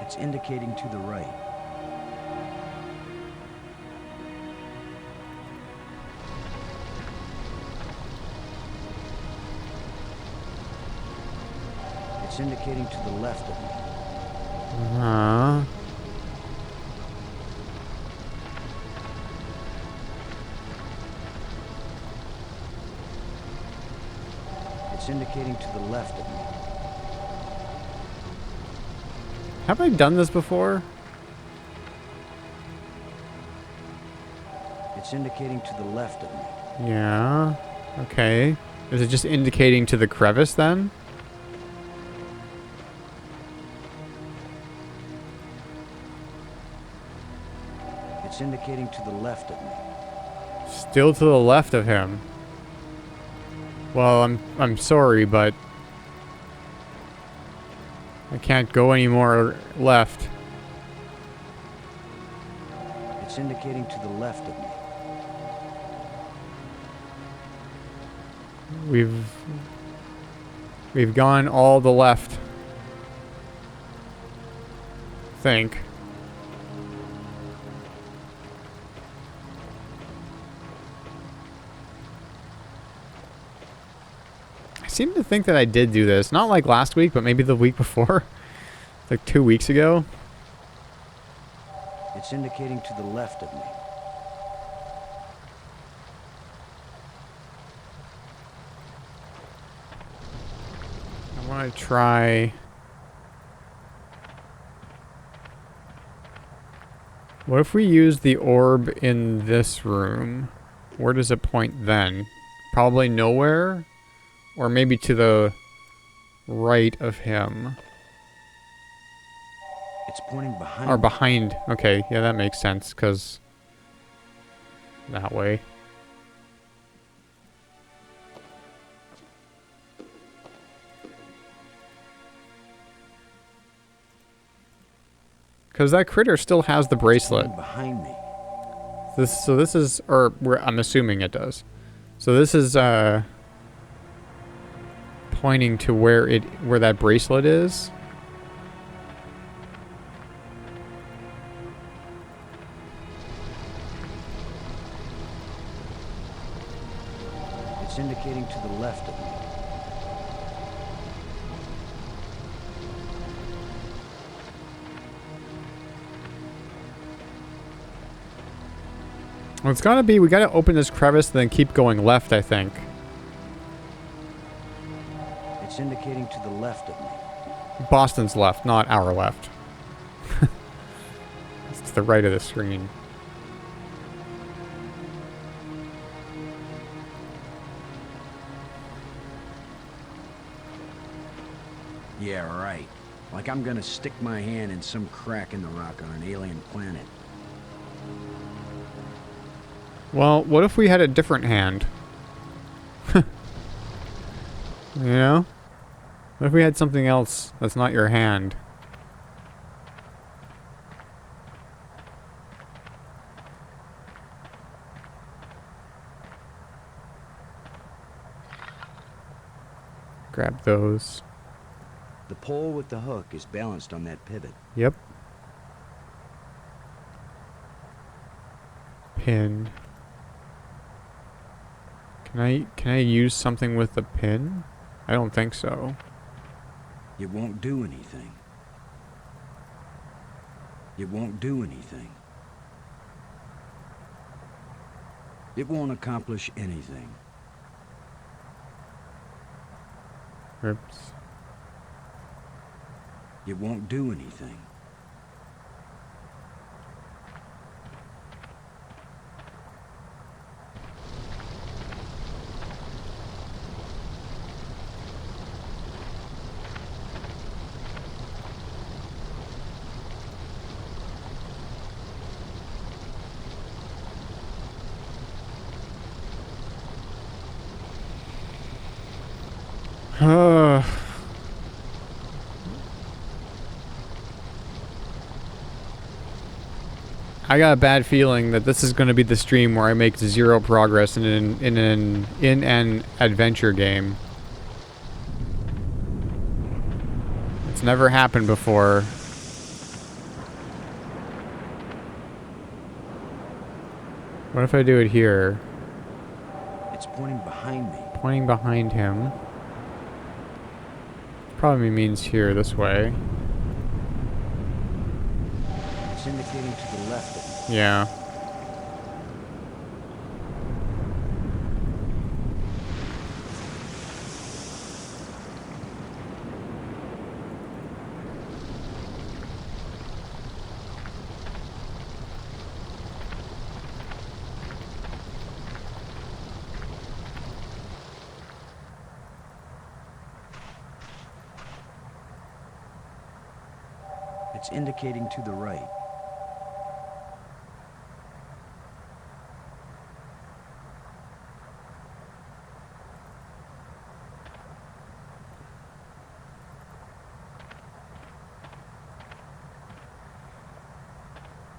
It's indicating to the right. It's indicating to the left of me. It's indicating to the left of me. Have I done this before? It's indicating to the left of me. Yeah. Okay. Is it just indicating to the crevice then? It's indicating to the left of me. Still to the left of him. Well, I'm sorry, but I can't go any more left. It's indicating to the left of me. We've gone all the left. Think. I seem to think that I did do this. Not like last week, but maybe the week before. Like 2 weeks ago. It's indicating to the left of me. I want to try... What if we use the orb in this room? Where does it point then? Probably nowhere? Or maybe to the right of him. It's pointing behind Or me. behind. Okay, yeah, that makes sense, because... that way. Because that critter still has the bracelet. Pointing behind me. So this is, or I'm assuming it does. So this is pointing to where that bracelet is. It's indicating to the left of me. Well, it's gotta be, we gotta open this crevice and then keep going left, I think. It's indicating to the left of me. Boston's left, not our left. It's to the right of the screen. Yeah, right. Like I'm gonna stick my hand in some crack in the rock on an alien planet. Well, what if we had a different hand? You know? What if we had something else that's not your hand? Grab those. The pole with the hook is balanced on that pivot. Yep. Pin. Can I use something with the pin? I don't think so. It won't do anything. It won't do anything. It won't accomplish anything. Oops. It won't do anything. I got a bad feeling that this is going to be the stream where I make zero progress in an adventure game. It's never happened before. What if I do it here? It's pointing behind me. Pointing behind him. Probably means here, this way. It's indicating to the left of me. Yeah. It's indicating to the right.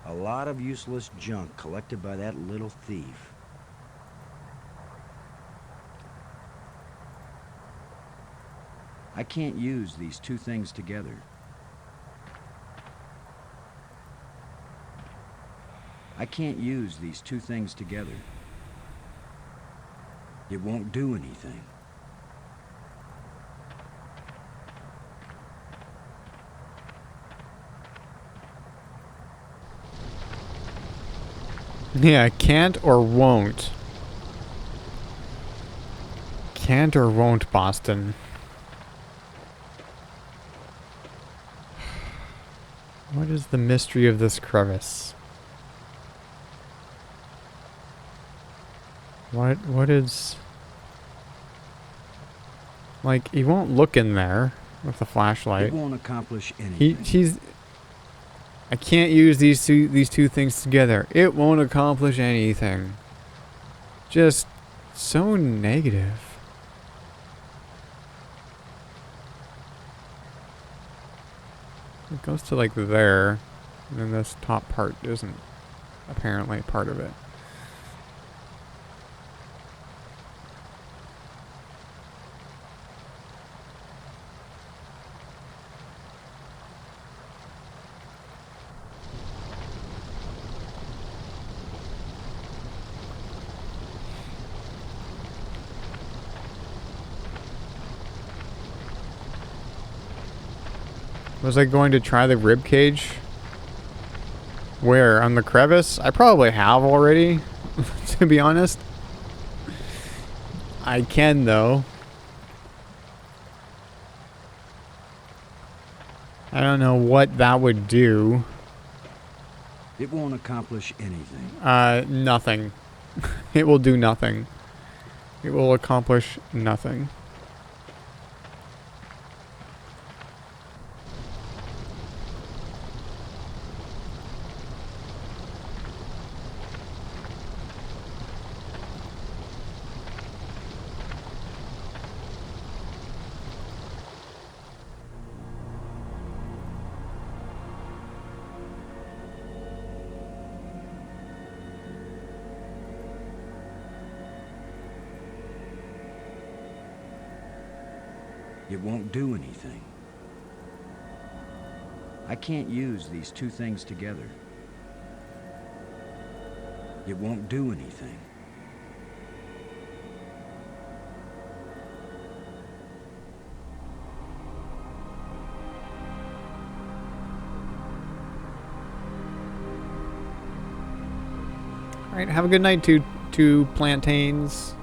A lot of useless junk collected by that little thief. I can't use these two things together. I can't use these two things together. It won't do anything. Yeah, can't or won't. Can't or won't, Boston. What is the mystery of this crevice? What is... Like, he won't look in there with the flashlight. It won't accomplish anything. He's... I can't use these two things together. It won't accomplish anything. Just so negative. It goes to like there, and then this top part isn't apparently part of it. Was I going to try the rib cage? Where? On the crevice? I probably have already, to be honest. I can, though. I don't know what that would do. It won't accomplish anything. Nothing. It will do nothing. It will accomplish nothing. It won't do anything. I can't use these two things together. It won't do anything. All right, have a good night, two plantains.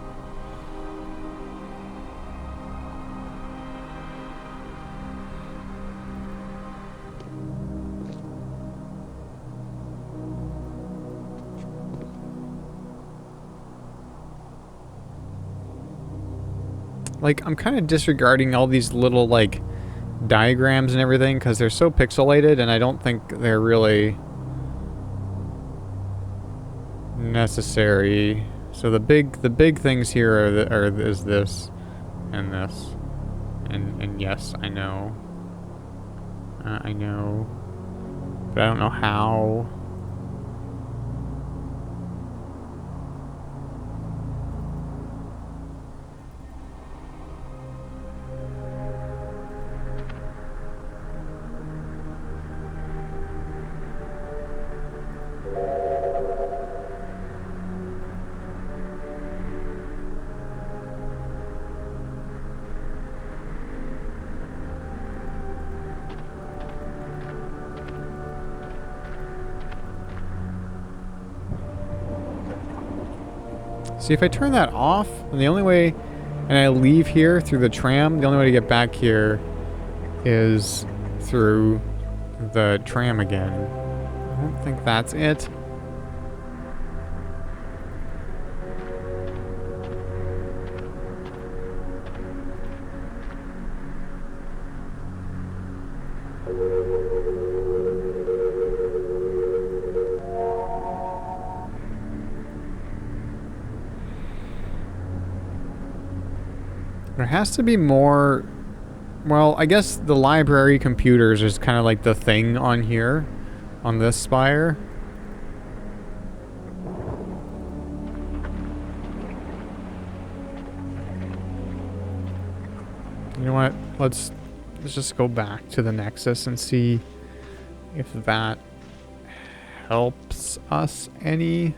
Like, I'm kind of disregarding all these little, like, diagrams and everything because they're so pixelated and I don't think they're really necessary. So the big things here is this and this. and yes, I know. I know. But I don't know how. See, if I turn that off, and the only way, and I leave here through the tram, the only way to get back here is through the tram again. I don't think that's it. There has to be more. Well, I guess the library computers is kind of like the thing on here, on this spire. You know what? Let's just go back to the Nexus and see if that helps us any.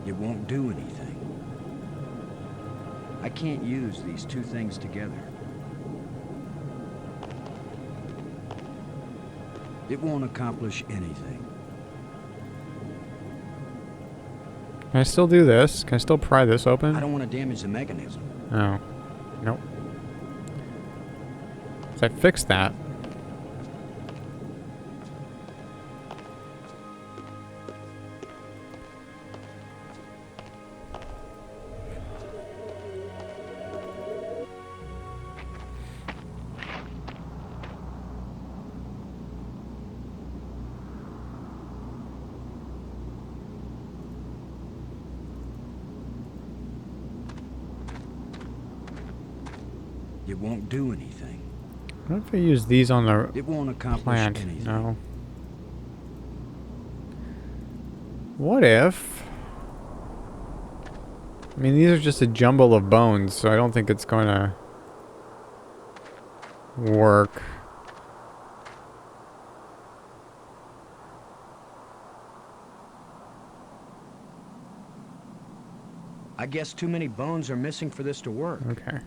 It won't do anything. I can't use these two things together. It won't accomplish anything. Can I still do this? Can I still pry this open? I don't want to damage the mechanism. Oh. Nope. So I fixed that. It won't do anything. What if I use these on the It won't accomplish plant? anything. No. What if... I mean, these are just a jumble of bones, so I don't think it's going to work. I guess too many bones are missing for this to work. Okay.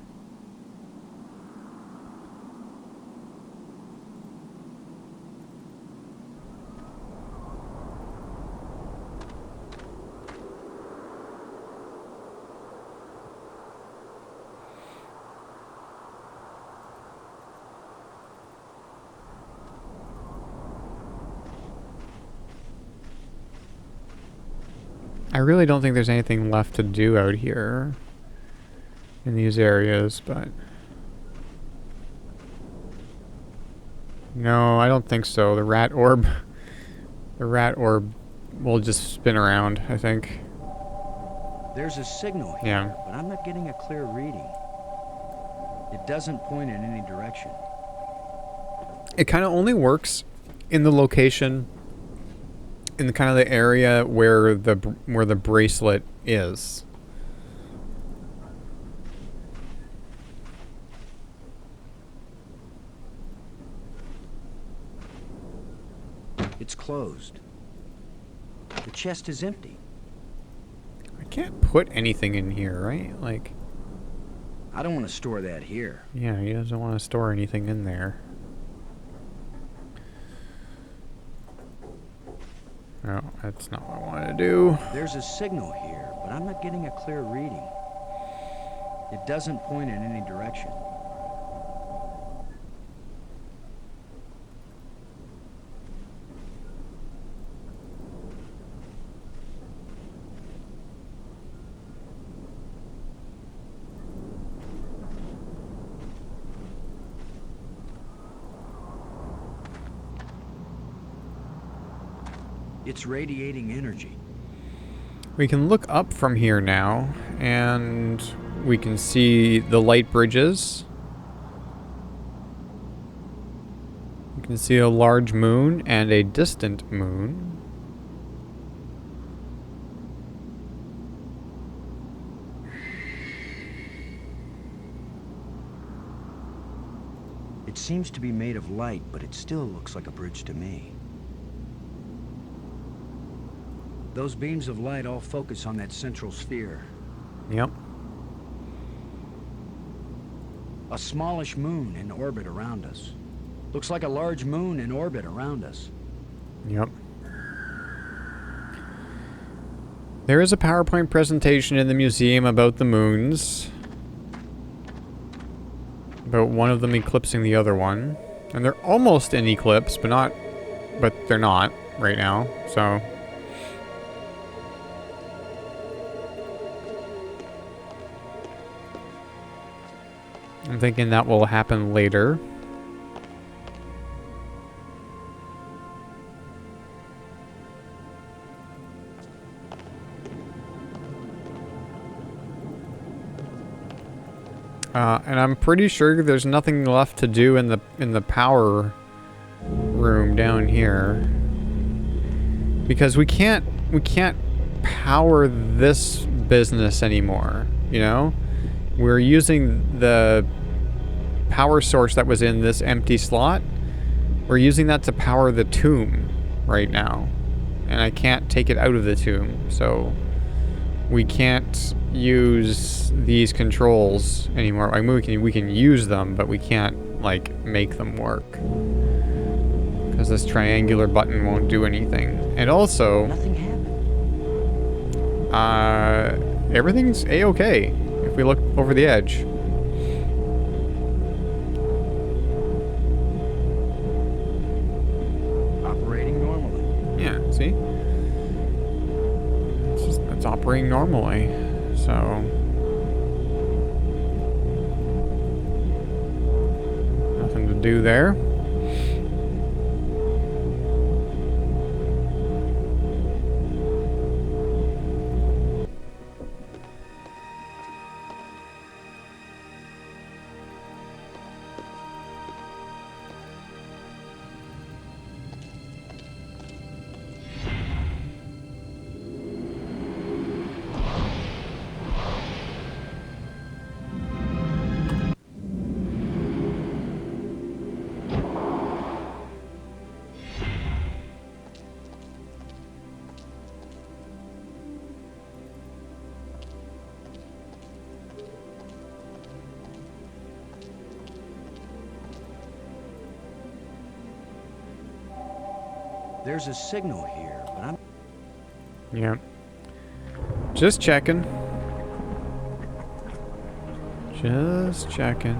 I really don't think there's anything left to do out here in these areas, but no, I don't think so. The rat orb will just spin around, I think. There's a signal here, Yeah. but I'm not getting a clear reading. It doesn't point in any direction. It kind of only works in the location, in the kind of the area where the bracelet is. closed. The chest is empty. I can't put anything in here, right? Like, I don't want to store that here. yeah, he doesn't want to store anything in there. No, that's not what I want to do. There's a signal here, but I'm not getting a clear reading. It doesn't point in any direction. It's radiating energy. We can look up from here now, and we can see the light bridges. We can see a large moon and a distant moon. It seems to be made of light, but it still looks like a bridge to me. Those beams of light all focus on that central sphere. Yep. A smallish moon in orbit around us. Looks like a large moon in orbit around us. Yep. There is a PowerPoint presentation in the museum about the moons. About one of them eclipsing the other one. And they're almost in eclipse, but they're not right now, so. I'm thinking that will happen later. And I'm pretty sure there's nothing left to do in the power room down here, because we can't power this business anymore. You know, we're using the power source that was in this empty slot. We're using that to power the tomb right now, and I can't take it out of the tomb, so we can't use these controls anymore. I mean, we can use them, but we can't like make them work because this triangular button won't do anything. And also, Nothing happened. Everything's a-okay if we look over the edge. Operating normally. Yeah, see? It's operating normally, so nothing to do there. There's a signal here, but I'm... Yeah. Just checking. Just checking.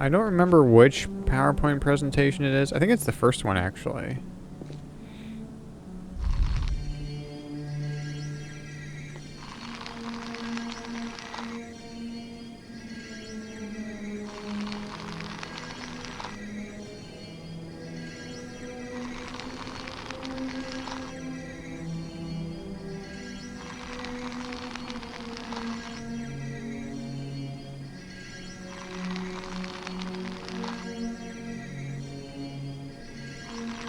I don't remember which PowerPoint presentation it is. I think it's the first one, actually.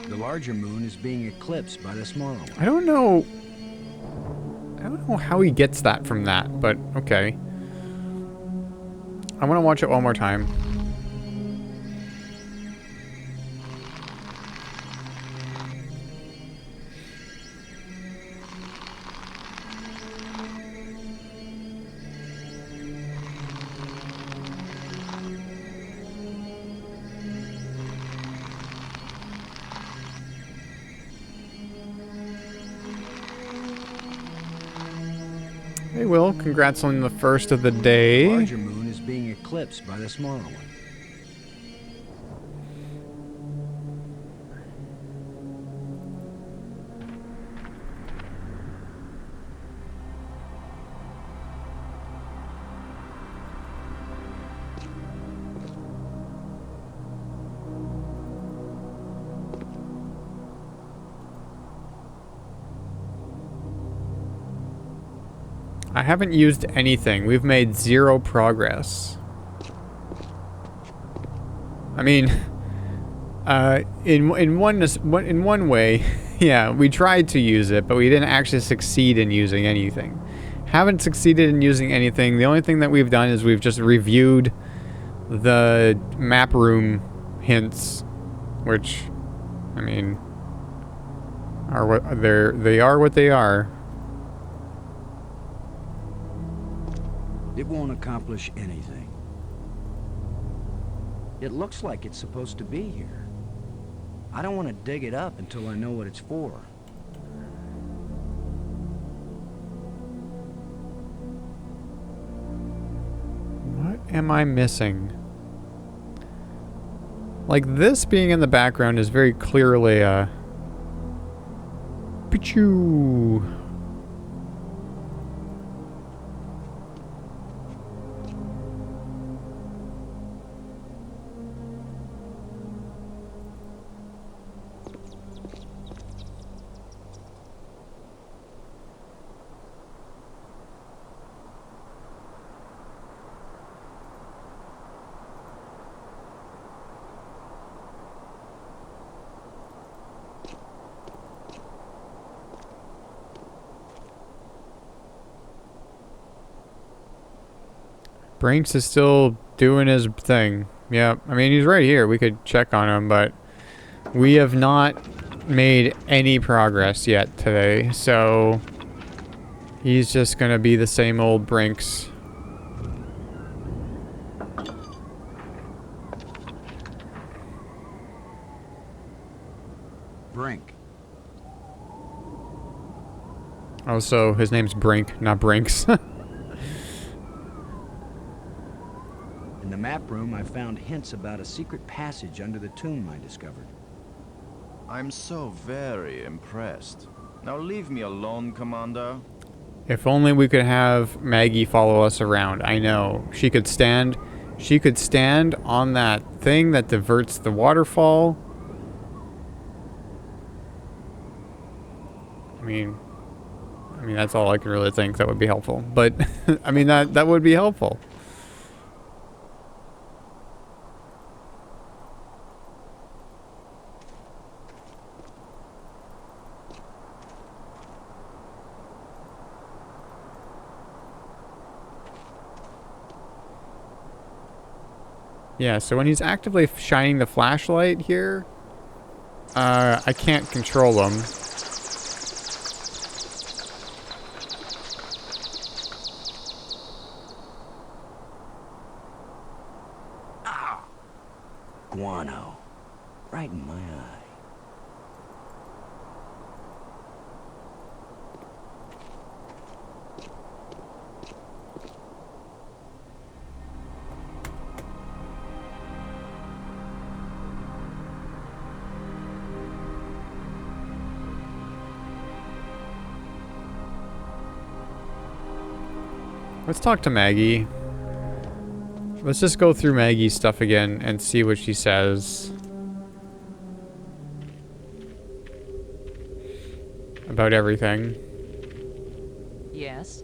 The larger moon is being eclipsed by the smaller one. I don't know don't know how he gets that from that, but okay. I want to watch it one more time. Hey Will, congrats on the first of the The day. larger moon is being eclipsed by the smaller one. I haven't used anything. We've made 0 progress. I mean, in one way, yeah, we tried to use it, but we didn't actually succeed in using anything. Haven't succeeded in using anything. The only thing that we've done is we've just reviewed the map room hints, which, I mean, are what they are what they are. It won't accomplish anything. It looks like it's supposed to be here. I don't want to dig it up until I know what it's for. What am I missing? Like, this being in the background is very clearly a... Pichu! Brinks is still doing his thing. Yeah, I mean, he's right here. We could check on him, but we have not made any progress yet today, so he's just gonna be the same old Brinks. Brink. Oh, so his name's Brink, not Brinks. In the map room, I found hints about a secret passage under the tomb I discovered. I'm so very impressed. Now leave me alone, Commander. If only we could have Maggie follow us around. I know. She could stand on that thing that diverts the waterfall. I mean, that's all I can really think that would be helpful. But, I mean, that would be helpful. Yeah, so when he's actively shining the flashlight here, I can't control him. Guano. Right in my eye. Let's talk to Maggie. Let's just go through Maggie's stuff again and see what she says about everything. Yes?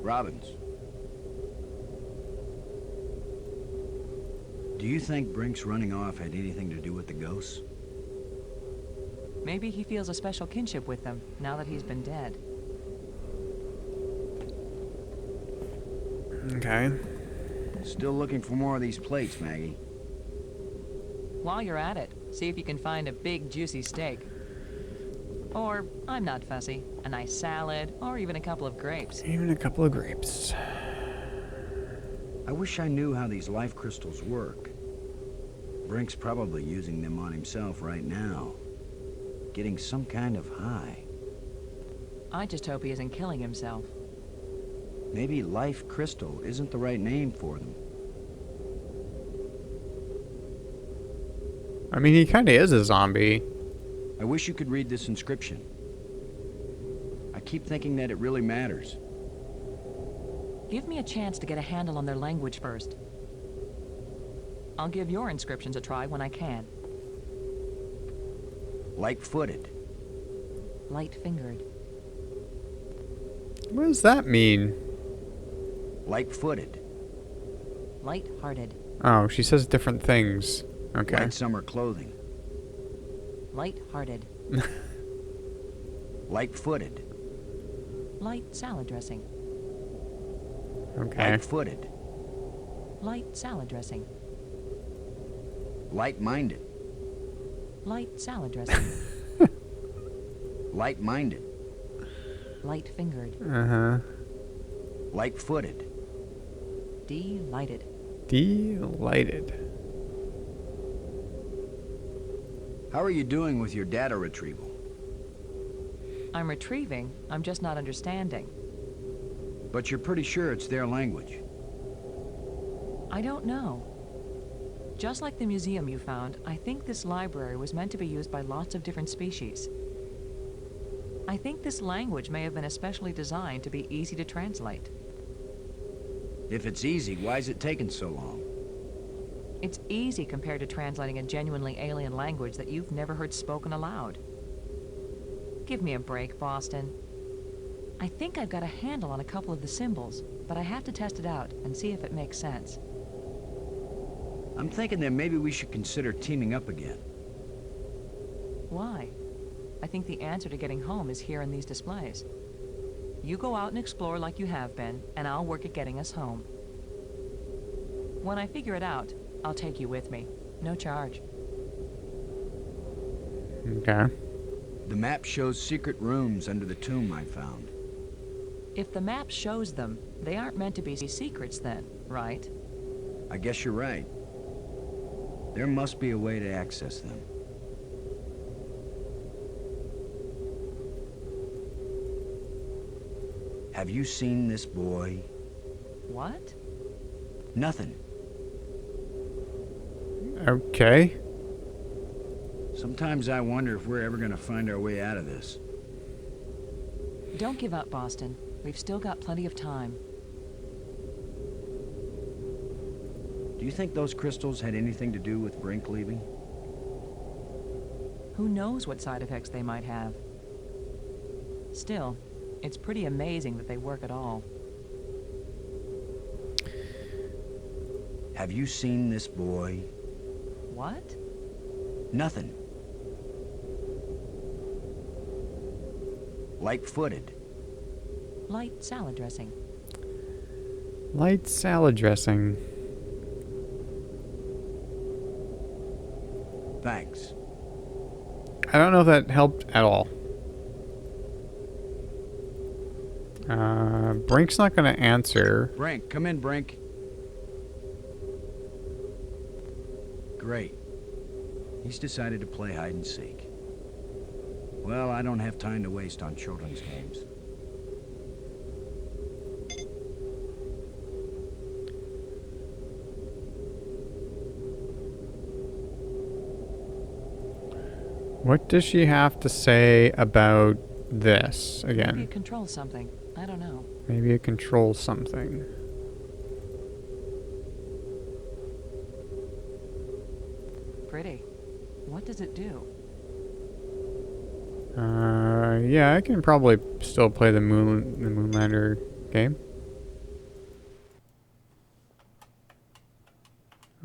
Robbins. Do you think Brink's running off had anything to do with the ghosts? Maybe he feels a special kinship with them, now that he's been dead. Okay. Still looking for more of these plates, Maggie. While you're at it, see if you can find a big, juicy steak. Or, I'm not fussy, a nice salad, or even a couple of grapes. Even a couple of grapes. I wish I knew how these life crystals work. Brink's probably using them on himself right now. Getting some kind of high. I just hope he isn't killing himself. Maybe life crystal isn't the right name for them. I mean, he kind of is a zombie. I wish you could read this inscription. I keep thinking that it really matters. Give me a chance to get a handle on their language first. I'll give your inscriptions a try when I can. Light-footed. Light-fingered. What does that mean? Light-footed. Light-hearted. Oh, she says different things. Okay. Light summer clothing. Light-hearted. Light-footed. Light salad dressing. Okay. Light-footed. Light salad dressing. Light-minded. Light salad dressing. Light-minded. Light-fingered. Uh-huh. Light-footed. Delighted. Delighted. How are you doing with your data retrieval? I'm retrieving, I'm just not understanding. But you're pretty sure it's their language. I don't know. Just like the museum you found, I think this library was meant to be used by lots of different species. I think this language may have been especially designed to be easy to translate. If it's easy, why is it taking so long? It's easy compared to translating a genuinely alien language that you've never heard spoken aloud. Give me a break, Boston. I think I've got a handle on a couple of the symbols, but I have to test it out and see if it makes sense. I'm thinking that maybe we should consider teaming up again. Why? I think the answer to getting home is here in these displays. You go out and explore like you have been, and I'll work at getting us home. When I figure it out, I'll take you with me. No charge. Okay. The map shows secret rooms under the tomb I found. If the map shows them, they aren't meant to be secrets then, right? I guess you're right. There must be a way to access them. Have you seen this boy? What? Nothing. Okay. Sometimes I wonder if we're ever gonna find our way out of this. Don't give up, Boston. We've still got plenty of time. Do you think those crystals had anything to do with Brink leaving? Who knows what side effects they might have? Still, it's pretty amazing that they work at all. Have you seen this boy? What? Nothing. Light-footed. Light salad dressing. Light salad dressing. Thanks. I don't know if that helped at all. Brink's not going to answer. Brink, come in, Brink. Great. He's decided to play hide and seek. Well, I don't have time to waste on children's games. What does she have to say about this Maybe again? it controls something. I don't know. Maybe it controls something. Pretty. What does it do? Yeah, I can probably still play the Moonlander game.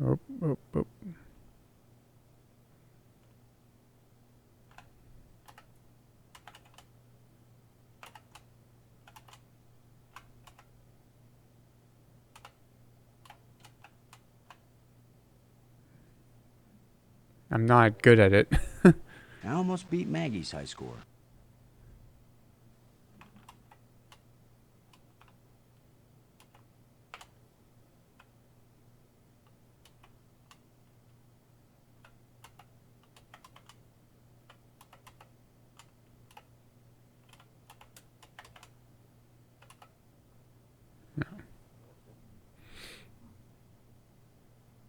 Oh, oh, oh. I'm not good at it. I almost beat Maggie's high score.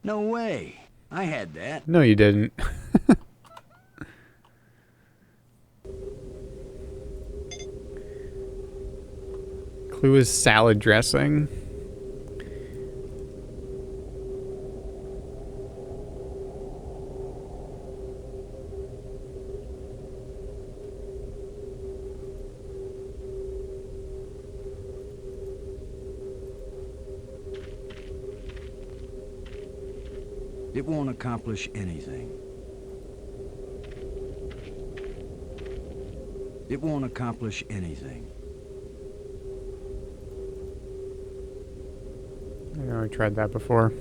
No way. I had that. No, you didn't. Clue is salad dressing. It won't accomplish anything. It won't accomplish anything. I know I tried that before.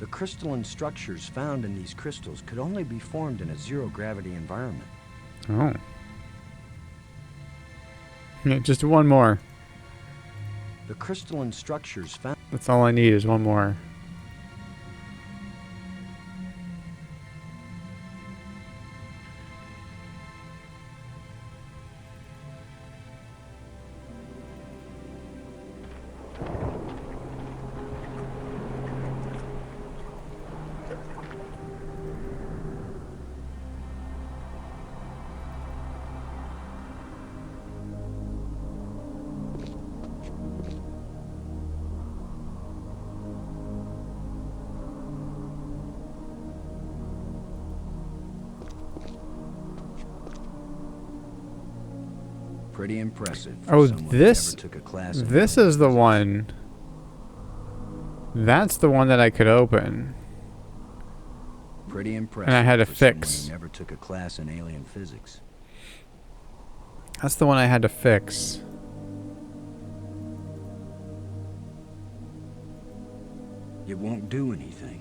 The crystalline structures found in these crystals could only be formed in a zero-gravity environment. Oh. Yeah, just one more. The crystalline structures found... That's all I need is one more. Pretty impressive. For Oh, someone who this... never took a class in This is the one... That's the one that I could open. Pretty impressive. And I had to for someone fix. who never took a class in alien physics. That's the one I had to fix. It won't do anything.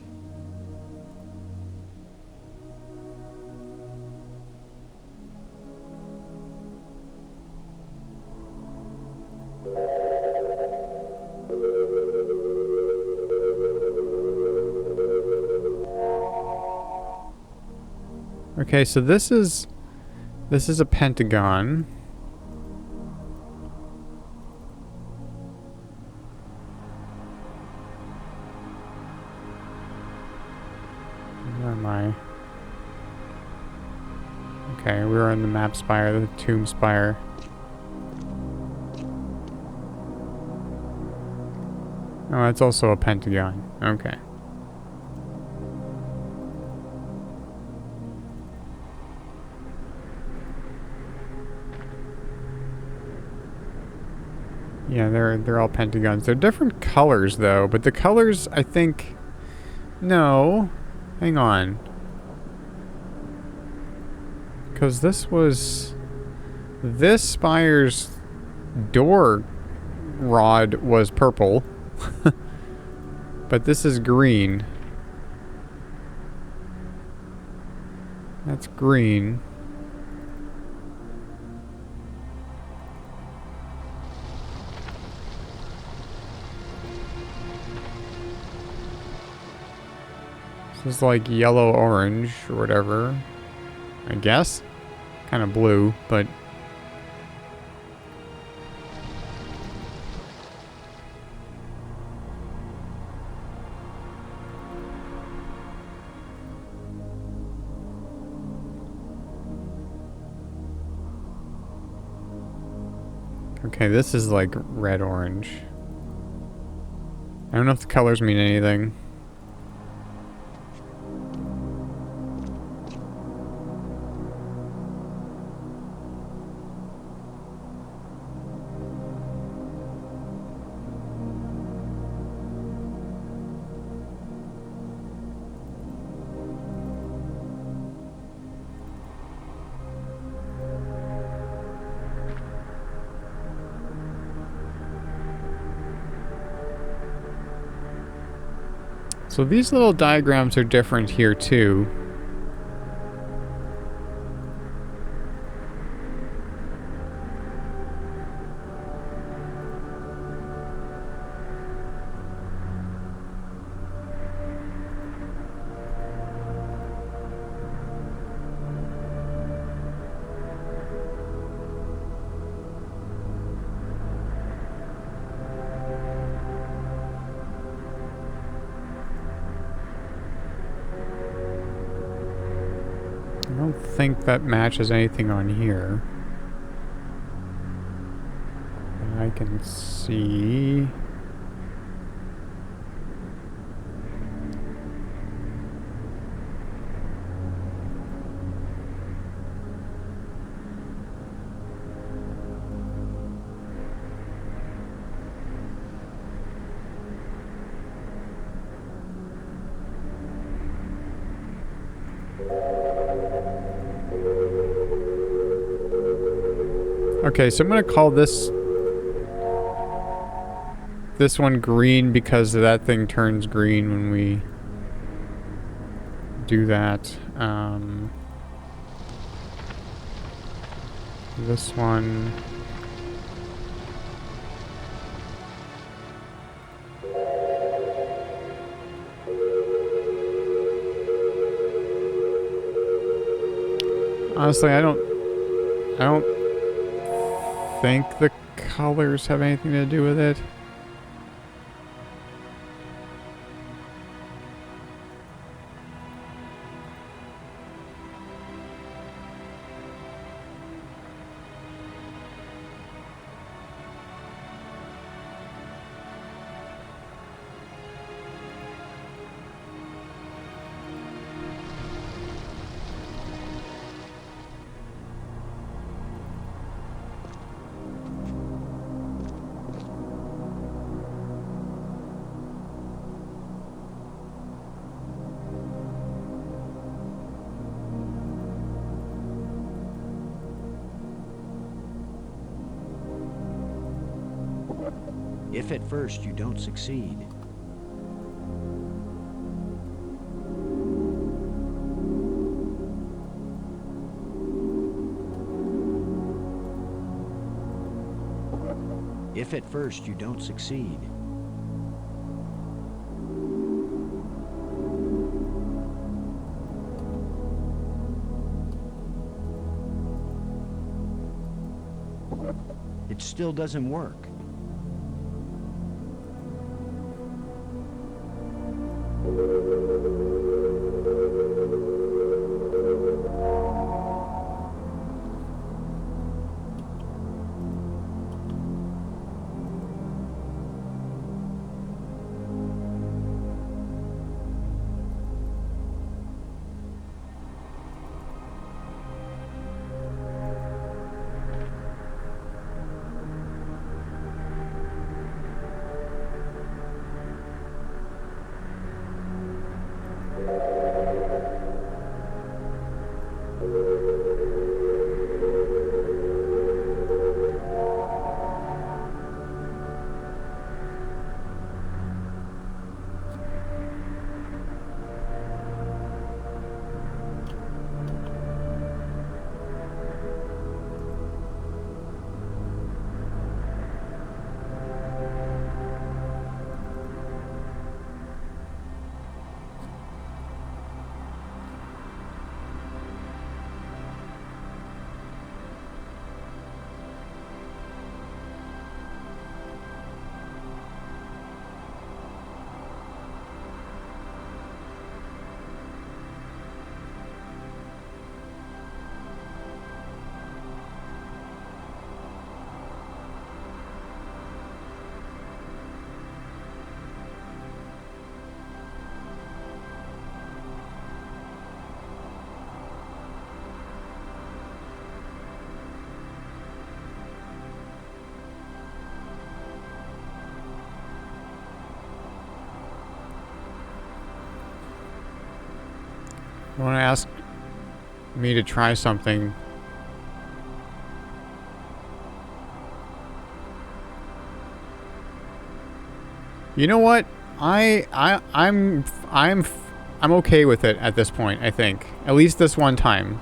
Okay, so this is a pentagon. Where am I? Okay, we were in the map spire, the tomb spire. Oh, that's also a pentagon. Okay. Yeah, they're all pentagons. They're different colors though, but the colors I think no. Hang on. Cuz this spire's door rod was purple. But this is green. That's green. This is like yellow orange or whatever. I guess. Kind of blue, but Okay, this is like red-orange. I don't know if the colors mean anything. So these little diagrams are different here too. I don't think that matches anything on here. I can see... Okay, so I'm gonna call this one green because that thing turns green when we do that. This one. Honestly, I don't think the colors have anything to do with it. If at first you don't succeed, if at first you don't succeed, it still doesn't work. want to ask me to try something. You know what? I'm okay with it at this point, I think. At least this one time.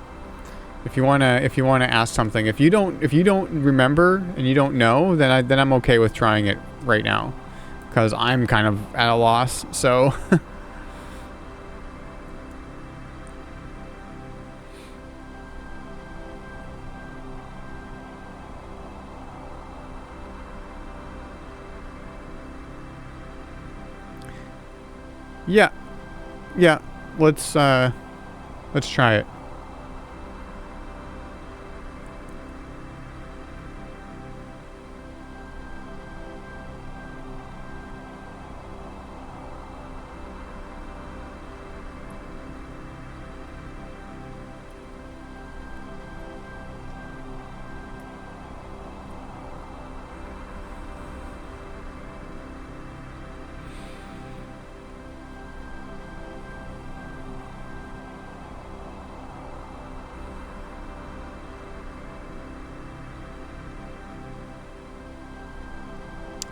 If you wanna ask something, if you don't remember and you don't know, then I'm okay with trying it right now, because I'm kind of at a loss. So. Yeah. Yeah. Let's try it.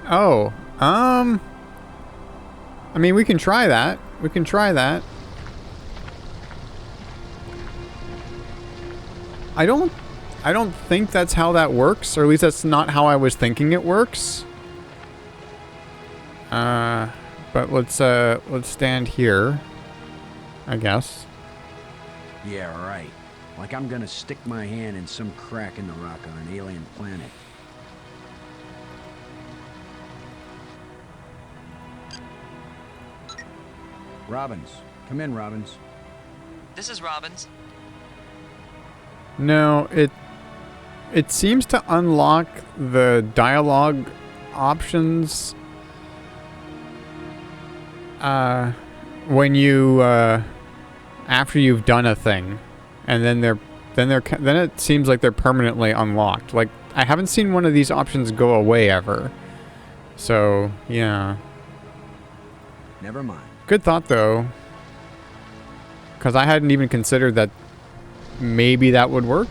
Oh, I mean, we can try that. We can try that. I don't think that's how that works, or at least that's not how I was thinking it works. But let's stand here, I guess. Yeah, right. Like I'm gonna stick my hand in some crack in the rock on an alien planet. Robbins. Come in, Robbins. This is Robbins. No, it seems to unlock the dialogue options when you after you've done a thing, and then it seems like they're permanently unlocked. Like, I haven't seen one of these options go away ever. So, yeah. Never mind. Good thought, though. Because I hadn't even considered that maybe that would work.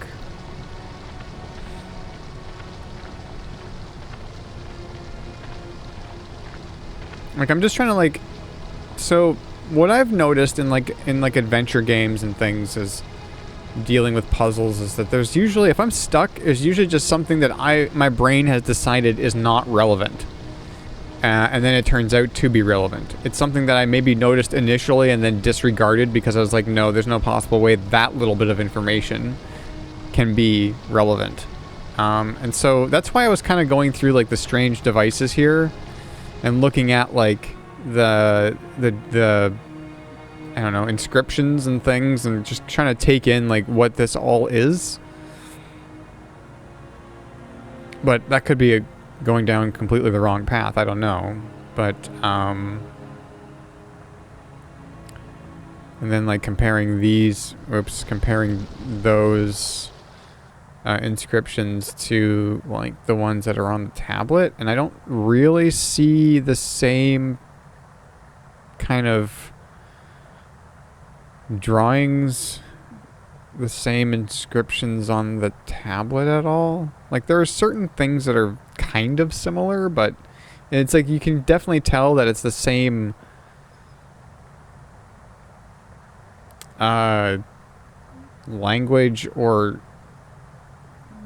Like, I'm just trying to, like... So, what I've noticed in adventure games and things is dealing with puzzles is that there's usually... If I'm stuck, there's usually just something that my brain has decided is not relevant. And then it turns out to be relevant. It's something that I maybe noticed initially and then disregarded because I was like, no, there's no possible way that little bit of information can be relevant. And so that's why I was kind of going through like the strange devices here and looking at like the I don't know, inscriptions and things, and just trying to take in like what this all is. But that could be going down completely the wrong path. I don't know. But, and then like comparing those inscriptions to like the ones that are on the tablet, and I don't really see the same kind of drawings, the same inscriptions on the tablet at all. Like, there are certain things that are kind of similar, but it's like you can definitely tell that it's the same language or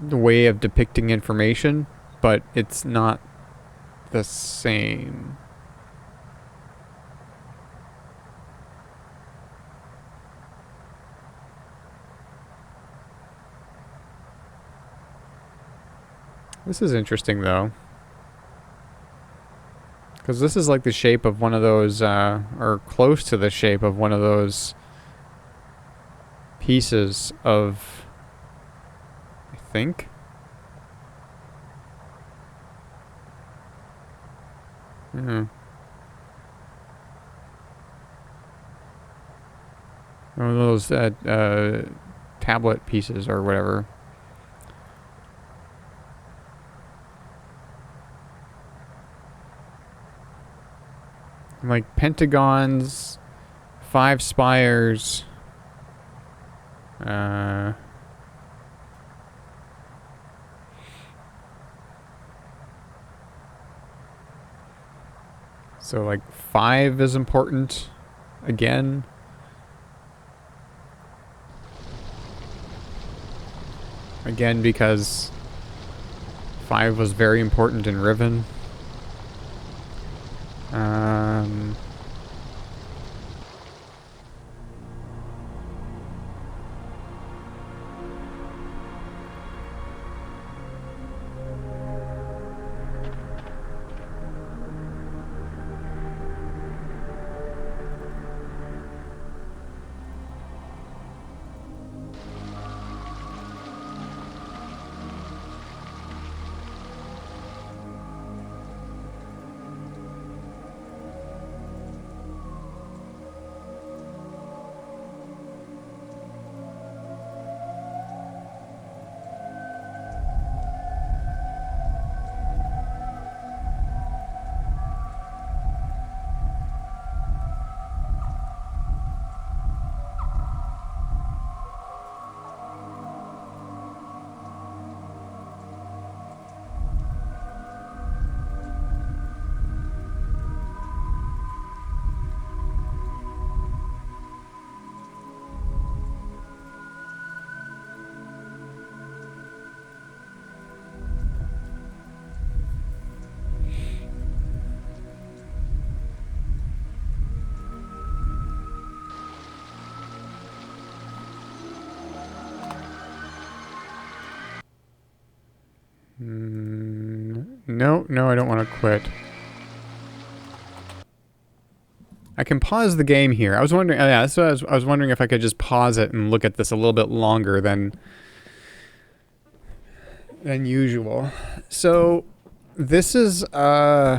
the way of depicting information, but it's not the same. This is interesting, though. Because this is like the shape of one of those, or close to the shape of one of those pieces of, I think. Yeah. One of those tablet pieces or whatever. Like pentagons, 5 spires, So like 5 is important again. Again, because 5 was very important in Riven. No, I don't want to quit. I can pause the game here. I was wondering, yeah, that's what I was wondering if I could just pause it and look at this a little bit longer than usual. So, this is, this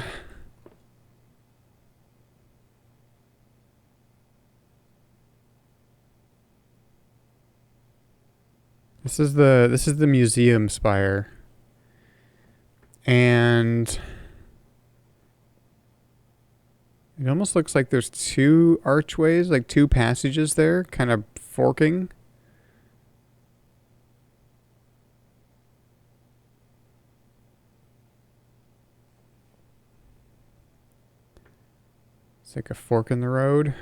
is the museum spire. And it almost looks like there's 2 archways, like 2 passages there, kind of forking. It's like a fork in the road.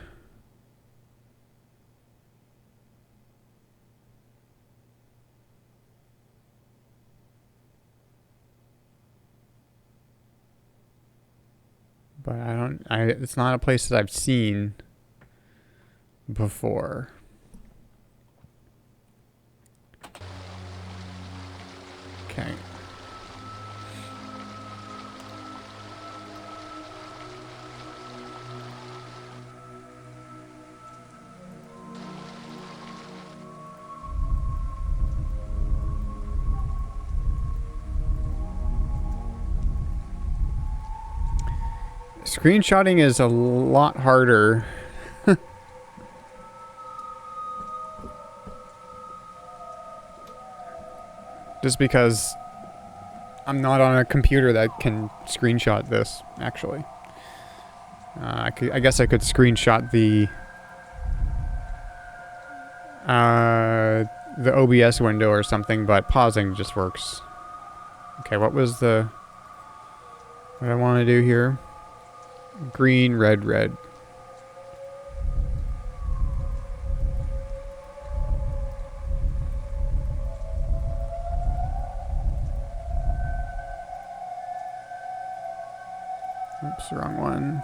But it's not a place that I've seen before. Okay. Screenshotting is a lot harder. Just because I'm not on a computer that can screenshot this, actually. I guess I could screenshot the OBS window or something, but pausing just works. Okay, what I want to do here? Green, red, red. Oops, wrong one.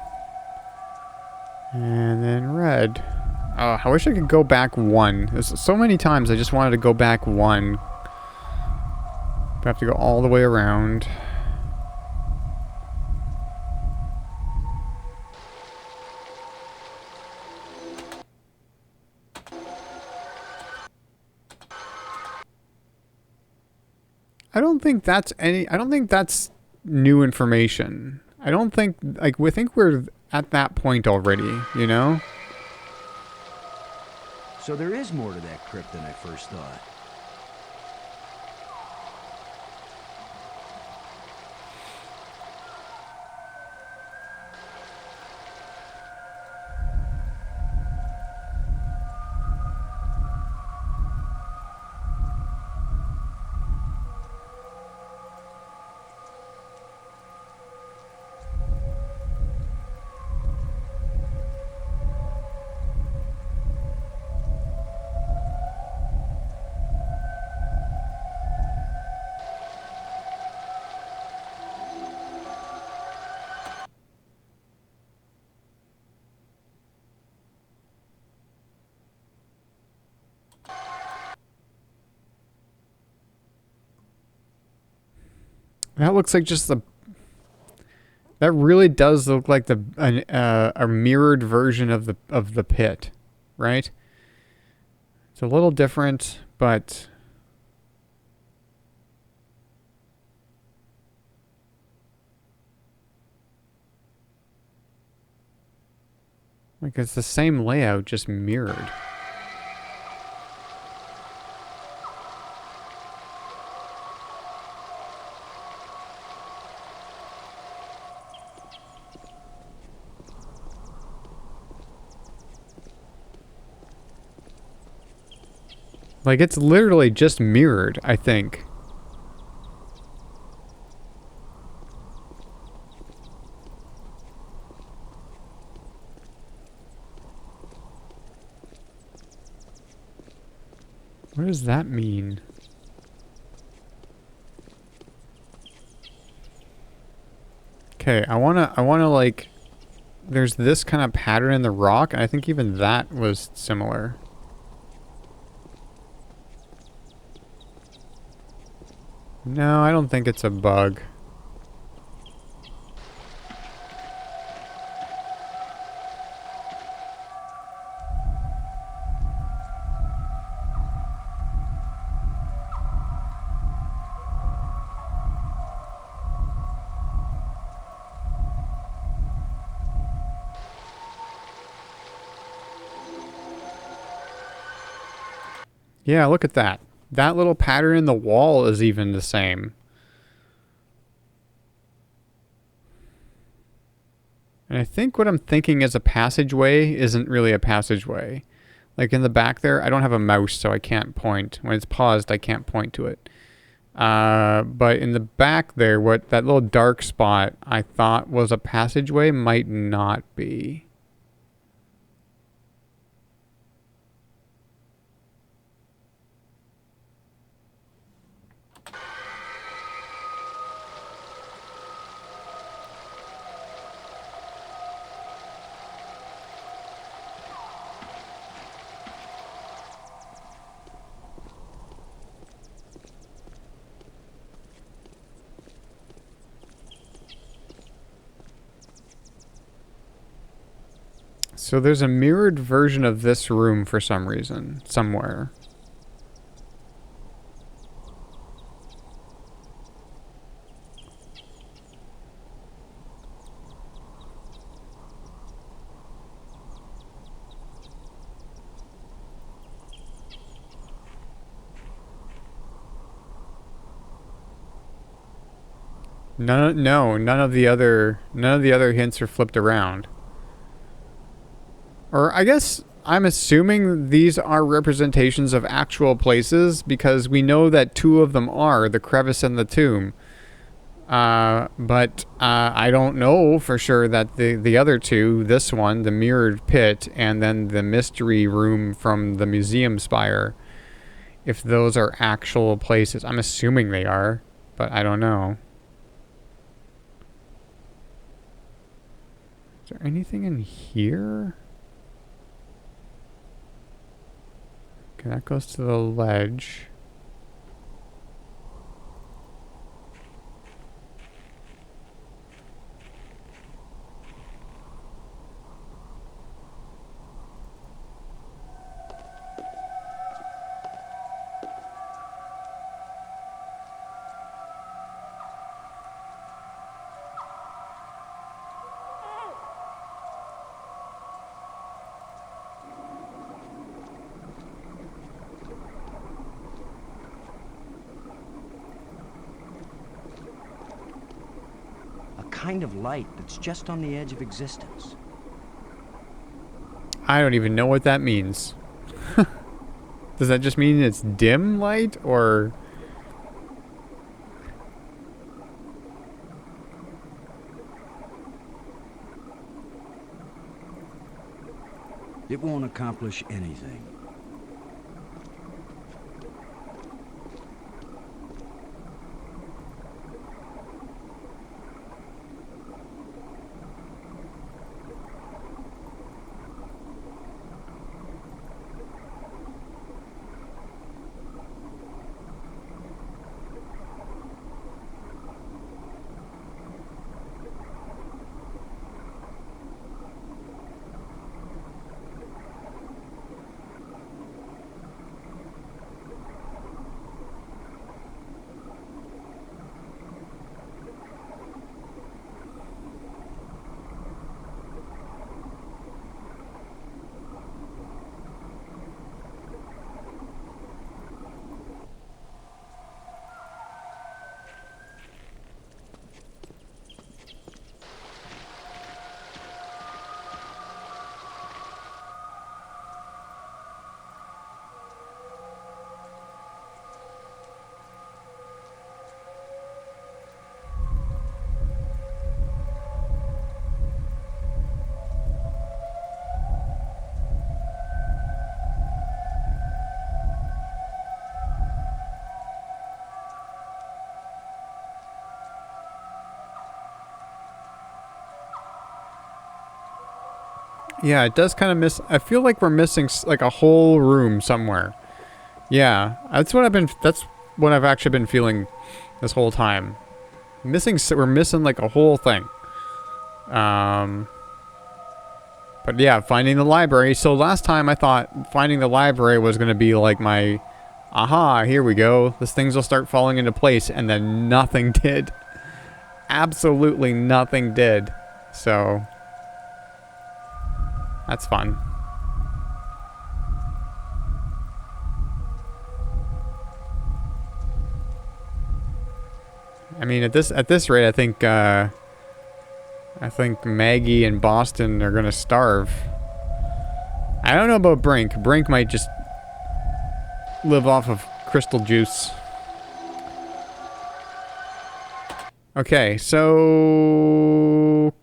And then red. Oh, I wish I could go back 1. There's so many times I just wanted to go back 1. But I have to go all the way around. I don't think that's new information. I don't think, like, we think we're at that point already, you know? So there is more to that crypt than I first thought. That looks like just the... That really does look like a mirrored version of the pit, right? It's a little different, but... Like, it's the same layout, just mirrored. Like, it's literally just mirrored, I think. What does that mean? Okay, I wanna like, there's this kind of pattern in the rock, and I think even that was similar. No, I don't think it's a bug. Yeah, look at that. That little pattern in the wall is even the same. And I think what I'm thinking is a passageway isn't really a passageway. Like in the back there, I don't have a mouse, so I can't point. When it's paused, I can't point to it. But in the back there, what that little dark spot I thought was a passageway might not be. So there's a mirrored version of this room for some reason, somewhere. None of the other hints are flipped around. Or I guess I'm assuming these are representations of actual places because we know that two of them are, the crevice and the tomb. But I don't know for sure that the other two, this one, the mirrored pit, and then the mystery room from the museum spire, if those are actual places. I'm assuming they are, but I don't know. Is there anything in here? Okay, that goes to the ledge. Kind of light that's just on the edge of existence. I don't even know what that means. Does that just mean it's dim light, or... It won't accomplish anything. Yeah, it does kind of miss... I feel like we're missing like a whole room somewhere. Yeah, that's what I've actually been feeling this whole time. We're missing like a whole thing. But yeah, finding the library. So last time I thought finding the library was going to be like my... Aha, here we go. These things will start falling into place, and then nothing did. Absolutely nothing did. So... that's fun. I mean, at this rate, I think Maggie and Boston are gonna starve. I don't know about Brink. Brink might just live off of crystal juice. Okay, so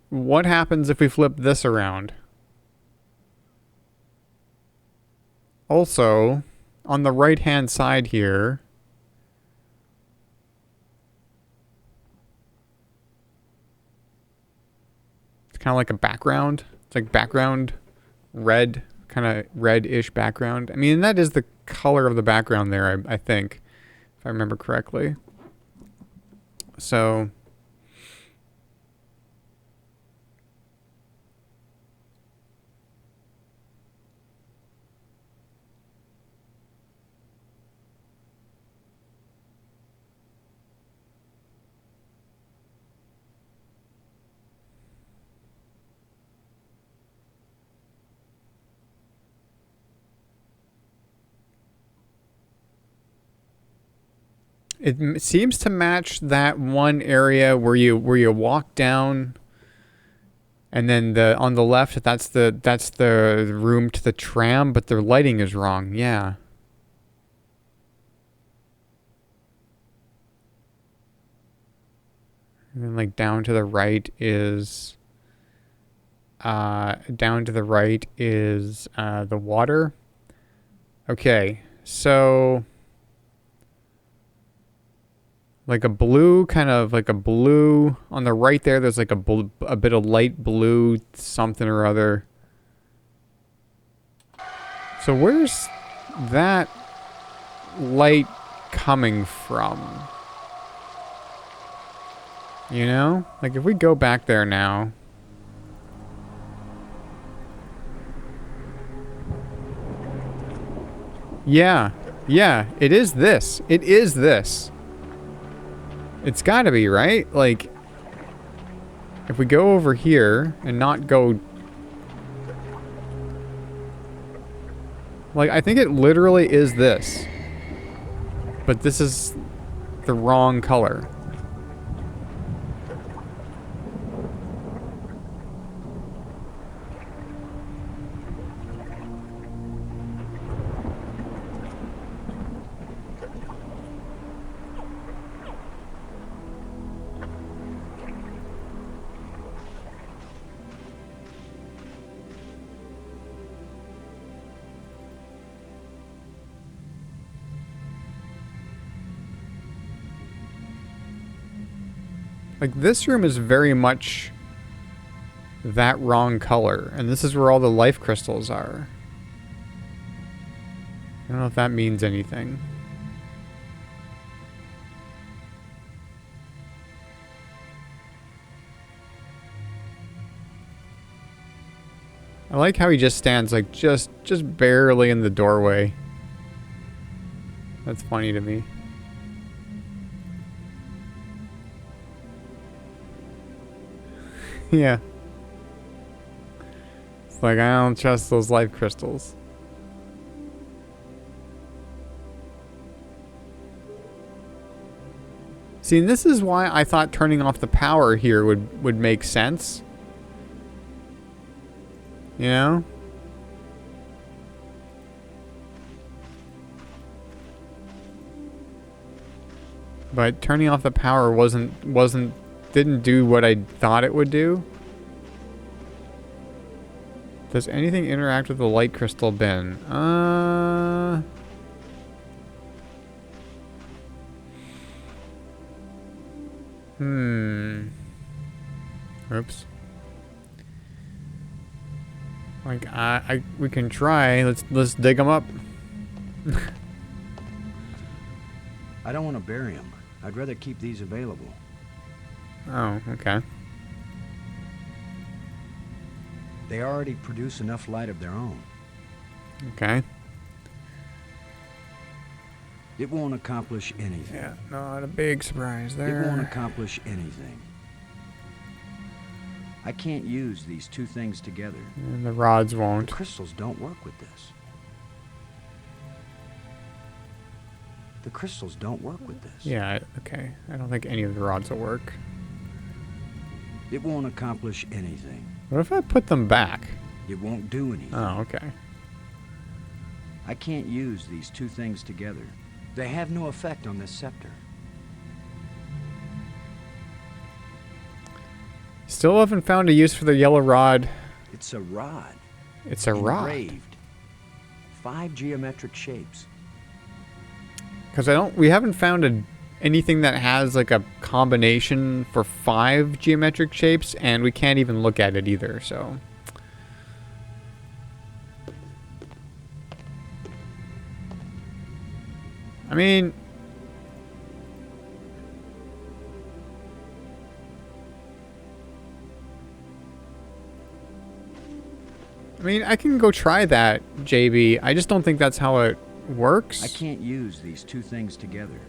what happens if we flip this around? Also, on the right-hand side here, it's kind of like a background. It's like background red, kind of red-ish background. I mean, that is the color of the background there, I think, if I remember correctly. So... it seems to match that one area where you walk down, and then on the left that's the room to the tram, but the lighting is wrong. Yeah. And then like down to the right is the water. Okay, so like a blue, kind of like a blue on the right there. There's like a bit of light blue something or other. So where's that light coming from? You know? Like if we go back there now. Yeah. Yeah, it is this. It is this. It's gotta be, right? Like, if we go over here and not go... Like, I think it literally is this. But this is the wrong color. Like, this room is very much that wrong color. And this is where all the life crystals are. I don't know if that means anything. I like how he just stands, like, just barely in the doorway. That's funny to me. Yeah. It's like, I don't trust those life crystals. See, and this is why I thought turning off the power here would make sense. You know? But turning off the power didn't do what I thought it would do. Does anything interact with the light crystal bin? Oops. Like, we can try. Let's dig them up. I don't want to bury them. I'd rather keep these available. Oh, okay. They already produce enough light of their own. Okay. It won't accomplish anything. Yeah, not a big surprise It won't there. accomplish anything. I can't use these two things together. And the rods The won't. crystals don't work with this. The crystals don't work with this. Yeah, okay. I don't think any of the rods will work. It won't accomplish anything. What if I put them back? It won't do anything. Oh, okay. I can't use these two things together. They have no effect on this scepter. Still haven't found a use for the yellow rod. It's a rod. It's a rod. Engraved. 5 geometric shapes. Because we haven't found anything that has like a combination for 5 geometric shapes, and we can't even look at it either, so. I mean, I can go try that, JB. I just don't think that's how it works. I can't use these two things together.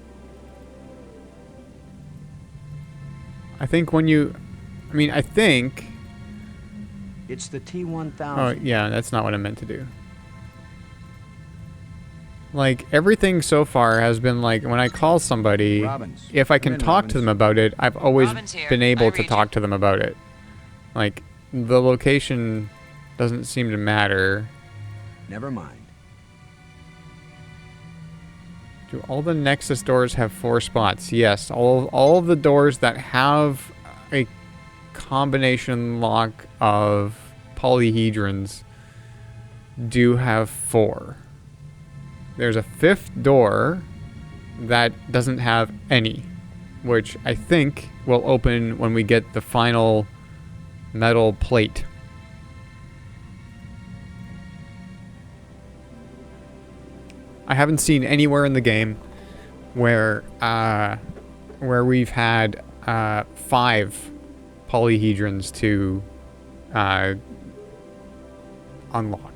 I think when you... I think... It's the T-1000. Oh, yeah, that's not what I meant to do. Like, everything so far has been like, when I call somebody, Robbins. if I Come can in, talk to them about it, I've always Robbins here. been able I to read talk you. to them about it. Like, the location doesn't seem to matter. Never mind. Do all the Nexus doors have 4 spots? Yes, all of the doors that have a combination lock of polyhedrons do have 4. There's a 5th door that doesn't have any, which I think will open when we get the final metal plate. I haven't seen anywhere in the game where we've had 5 polyhedrons to unlock.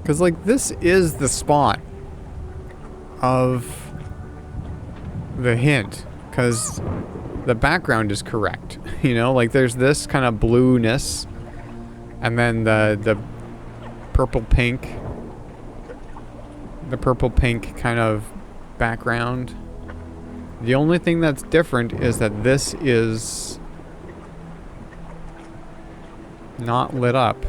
Because, like, this is the spot of the hint. Because the background is correct. You know, like, there's this kind of blueness. And then the purple-pink. The purple-pink kind of background. The only thing that's different is that this is not lit up.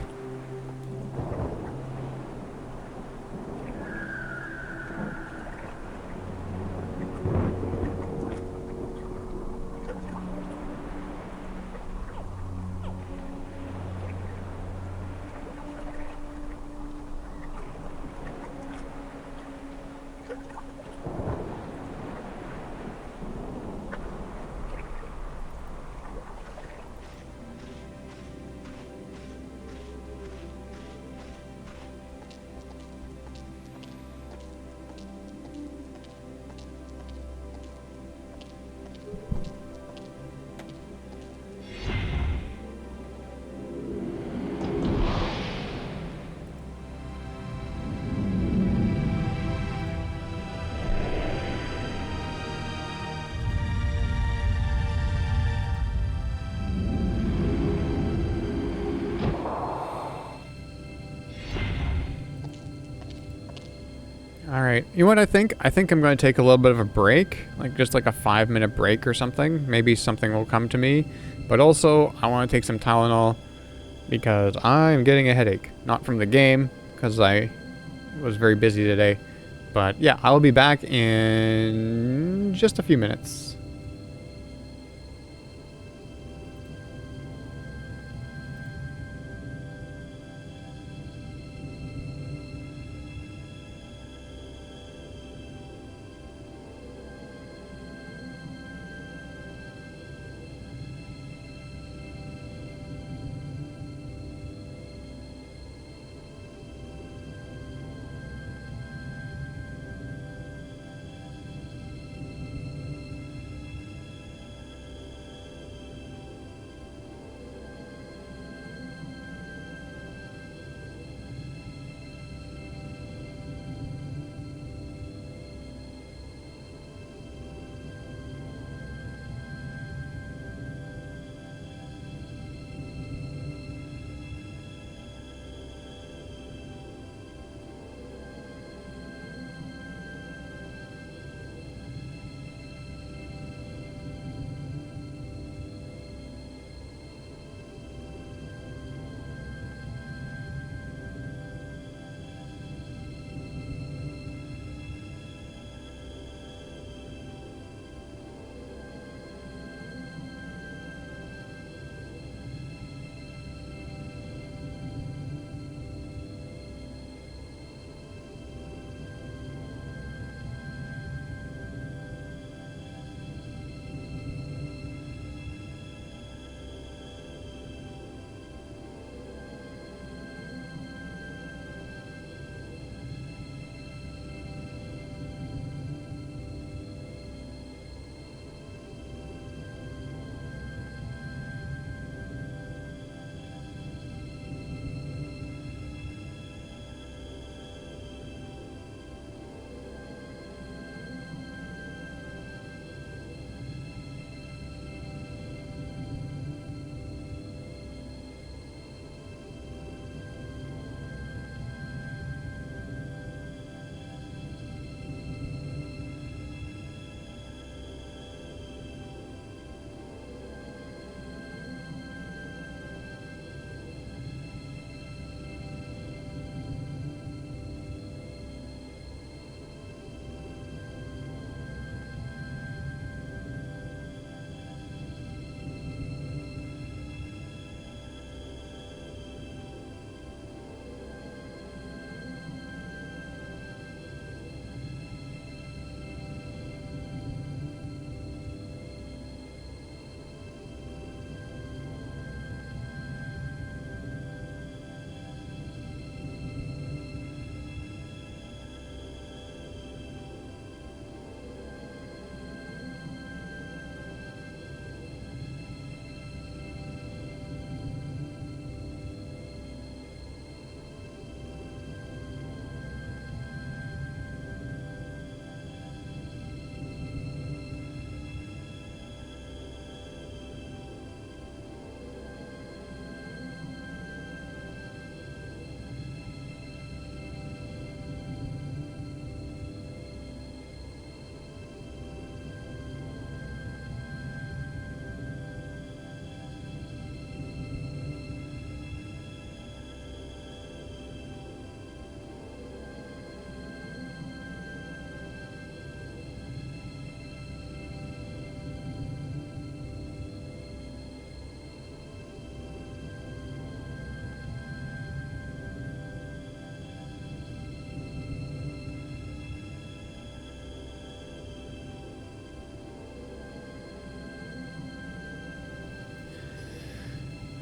Alright, you know what I think? I think I'm going to take a little bit of a break, like just like a 5-minute break or something. Maybe something will come to me. But also, I want to take some Tylenol because I'm getting a headache. Not from the game, because I was very busy today. But yeah, I'll be back in just a few minutes.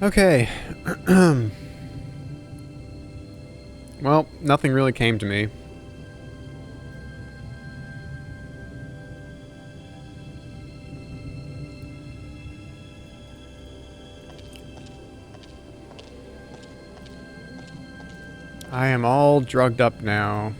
Okay. Well, nothing really came to me. I am all drugged up now.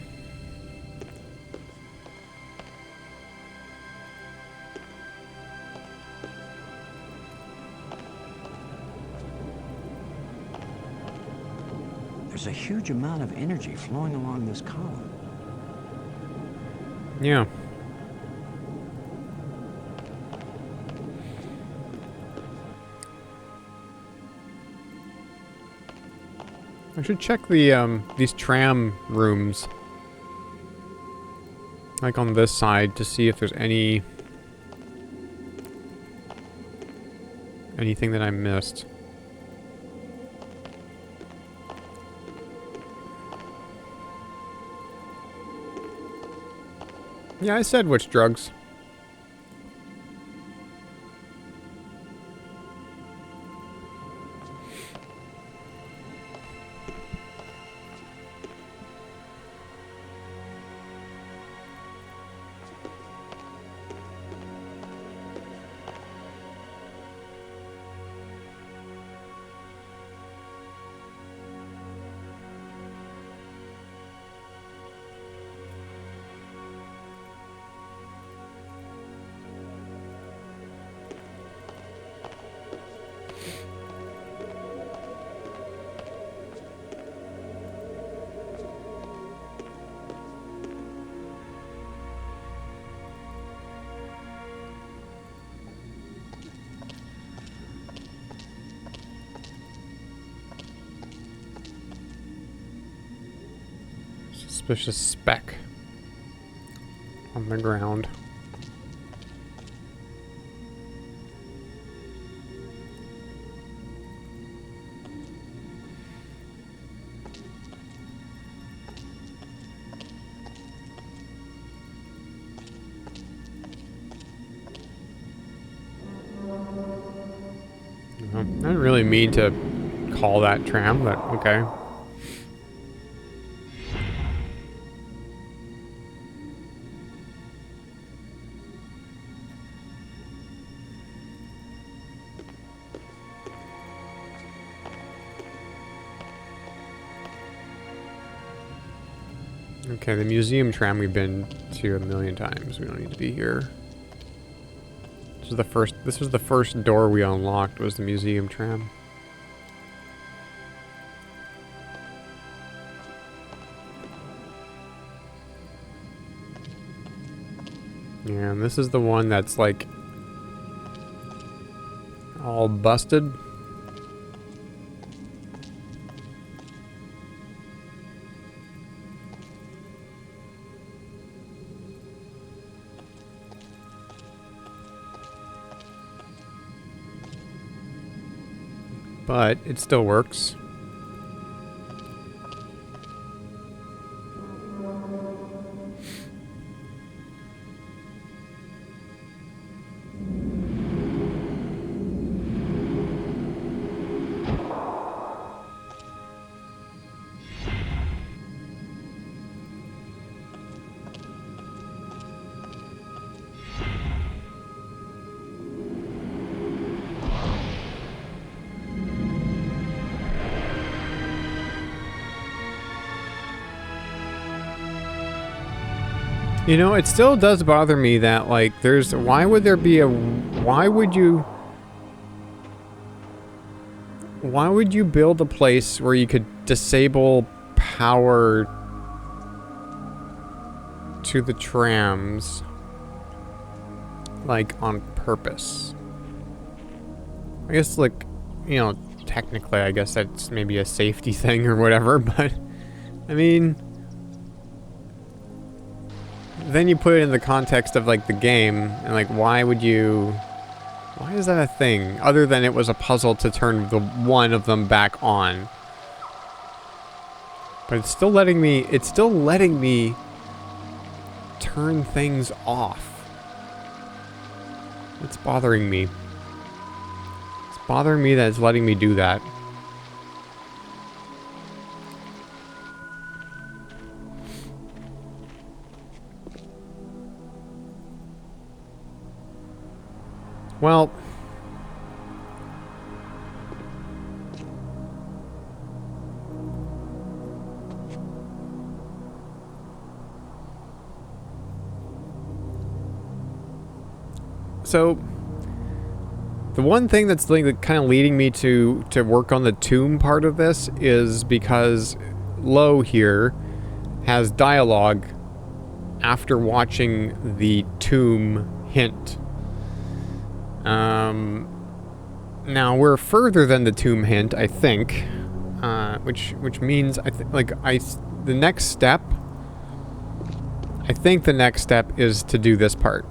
There's a huge amount of energy flowing along this column. Yeah. I should check the these tram rooms, like on this side, to see if there's anything that I missed. Yeah, I said which drugs. Suspicious speck on the ground. I didn't really mean to call that tram, but okay. Okay, the museum tram we've been to a million times. We don't need to be here. This was the first door we unlocked, was the museum tram. Yeah, and this is the one that's like all busted. But it still works. You know, it still does bother me that, like, why would you build a place where you could disable power to the trams, like, on purpose? I guess, like, you know, technically, I guess that's maybe a safety thing or whatever, but, I mean, then you put it in the context of, like, the game, and, like, why is that a thing? Other than it was a puzzle to turn the one of them back on. But it's still letting me turn things off. It's bothering me. It's bothering me that it's letting me do that. Well, so the one thing that's like kind of leading me to work on the tomb part of this is because Lo here has dialogue after watching the tomb hint. Now we're further than the tomb hint, I think. which means the next step. I think the next step is to do this part.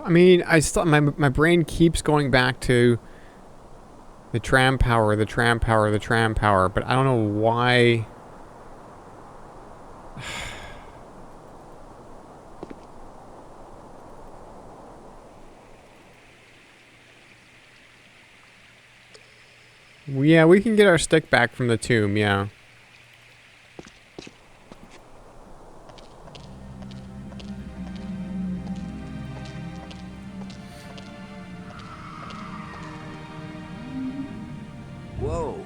I mean, I still my brain keeps going back to the tram power, the tram power, the tram power, but I don't know why. Yeah, we can get our stick back from the tomb, yeah. Whoa.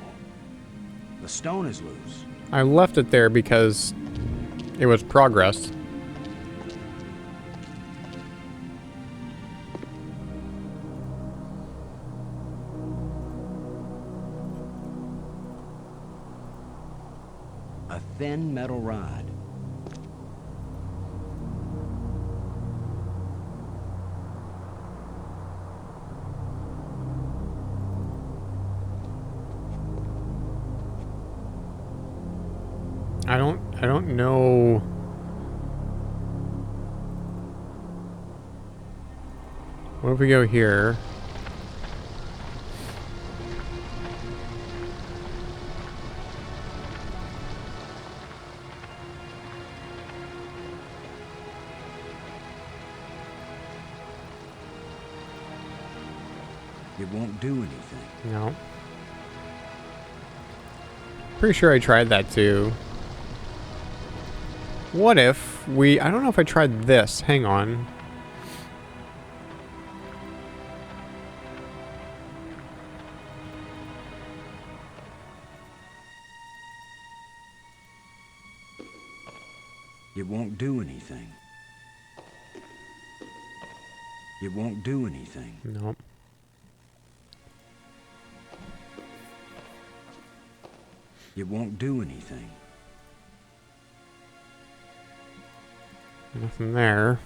The stone is loose. I left it there because it was progress. A thin metal rod. I don't know. What if we go here? It won't do anything. No. Pretty sure I tried that too. What if we... I don't know if I tried this. Hang on. It won't do anything. It won't do anything. Nope. It won't do anything. Nothing there.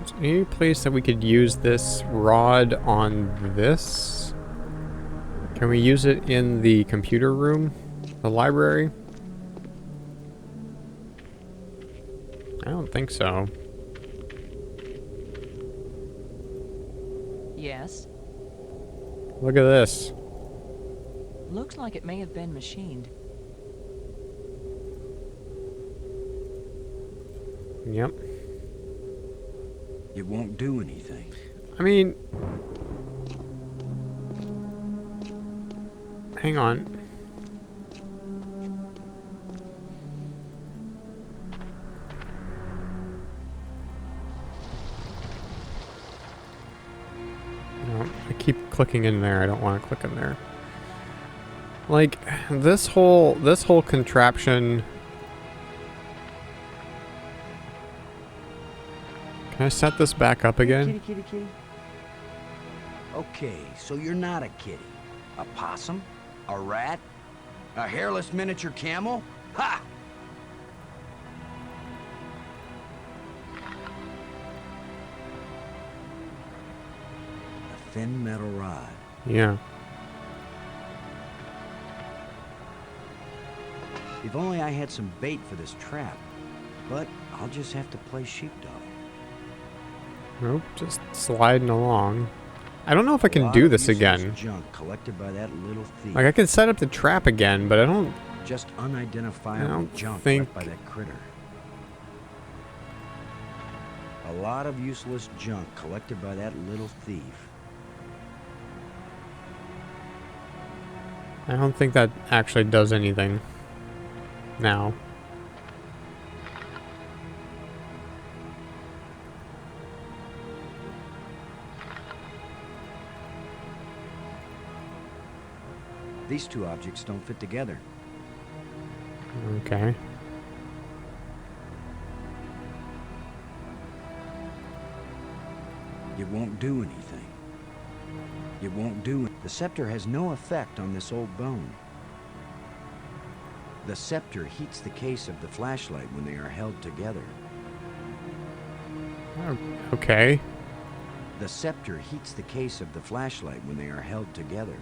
Is there any place that we could use this rod on this? Can we use it in the computer room? The library? I don't think so. Yes. Look at this. Looks like it may have been machined. Yep. It won't do anything. I mean... Hang on. No, I keep clicking in there. I don't want to click in there. Like, this whole contraption... Can I set this back up again? Kitty, kitty, kitty. Okay, so you're not a kitty. A possum? A rat? A hairless miniature camel? Ha! A thin metal rod. Yeah. If only I had some bait for this trap. But I'll just have to play sheepdog. Nope, just sliding along. I don't know if I A can lot do of this useless again. Junk collected by that little thief. Like, I can set up the trap again, but I don't... Just unidentifiable I don't junk think- left by that critter. A lot of useless junk collected by that little thief. I don't think that actually does anything. Now. These two objects don't fit together. Okay. It won't do anything. It won't do it. The scepter has no effect on this old bone. The scepter heats the case of the flashlight when they are held together. Okay. The scepter heats the case of the flashlight when they are held together.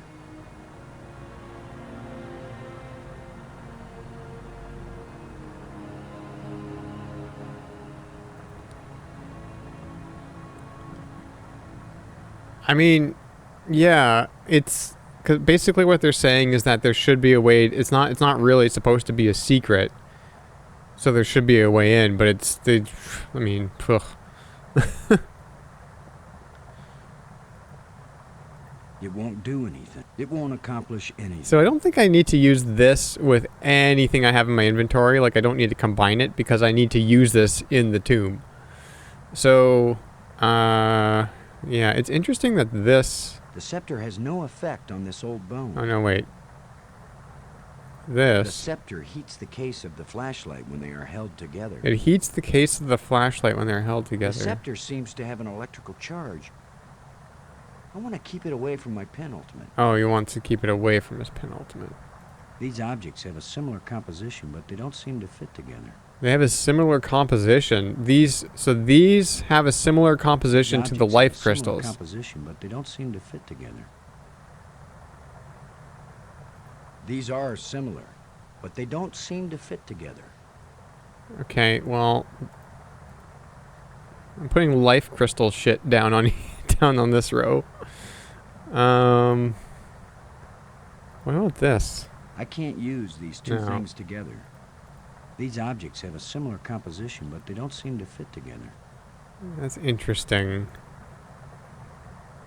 I mean, yeah, it's... Cause basically what they're saying is that there should be a way... It's not really supposed to be a secret. So there should be a way in, but it's... I mean, ugh. It won't do anything. It won't accomplish anything. So I don't think I need to use this with anything I have in my inventory. Like, I don't need to combine it because I need to use this in the tomb. So, yeah, it's interesting that this... The scepter has no effect on this old bone. Oh, no, wait. The This. scepter heats the case of the flashlight when they are held together. It heats the case of the flashlight when they're held The together. scepter seems to have an electrical charge. I want to keep it away from my penultimate. Oh, you want to keep it away from his penultimate. These objects have a similar composition, but they don't seem to fit together. They have a similar composition. These have a similar composition to the Objects have a life similar crystals. composition, but they don't seem to fit together. These are similar, but they don't seem to fit together. Okay, well, I'm putting life crystal shit down on down on this row. What about this? I can't use these two No. things together. These objects have a similar composition, but they don't seem to fit together. That's interesting.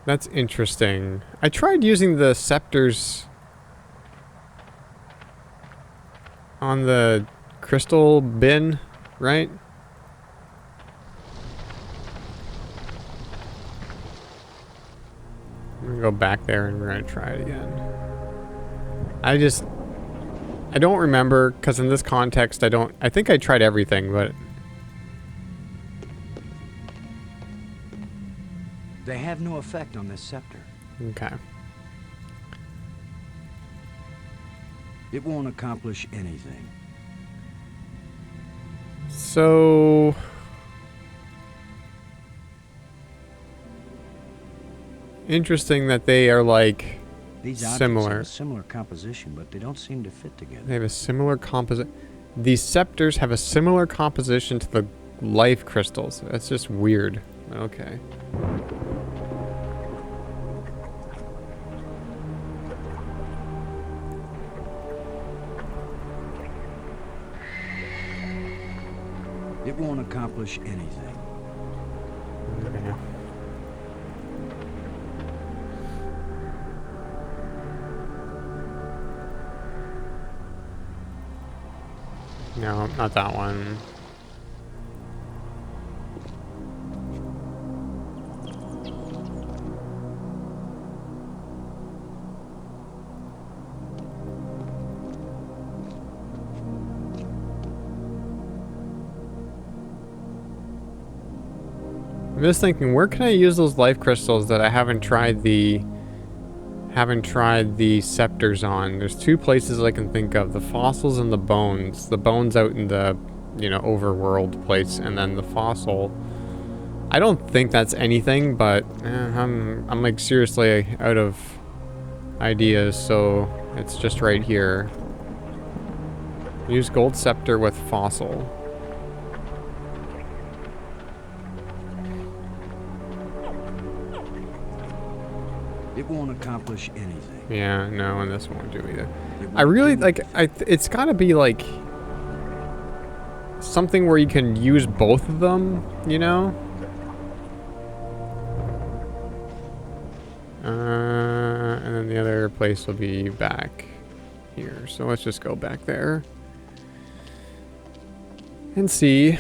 That's interesting. I tried using the scepters on the crystal bin, right? I'm gonna go back there and we're gonna try it again. I don't remember, because in this context I think I tried everything, but They have no effect on this scepter. okay. It won't accomplish anything. So interesting that they are like These objects similar. have a similar composition, but they don't seem to fit together. They have a similar composite. These scepters have a similar composition to the life crystals. That's just weird. Okay. It won't accomplish anything. Okay. No, not that one. I'm just thinking, where can I use those life crystals that I haven't tried the scepters on? There's two places I can think of: the fossils and the bones. The bones out in the, overworld place, and then the fossil. I don't think that's anything, but I'm like seriously out of ideas, so it's just right here. Use gold scepter with fossil. It won't accomplish anything. Yeah, no, and this won't do either. It I won't really do like. It's got to be like something where you can use both of them. You know. And then the other place will be back here. So let's just go back there and see.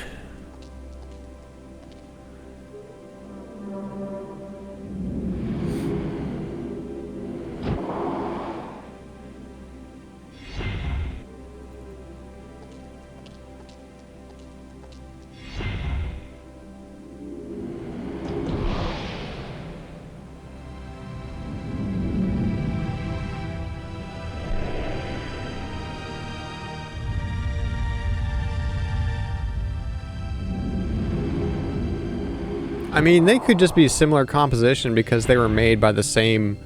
I mean, they could just be similar composition because they were made by the same,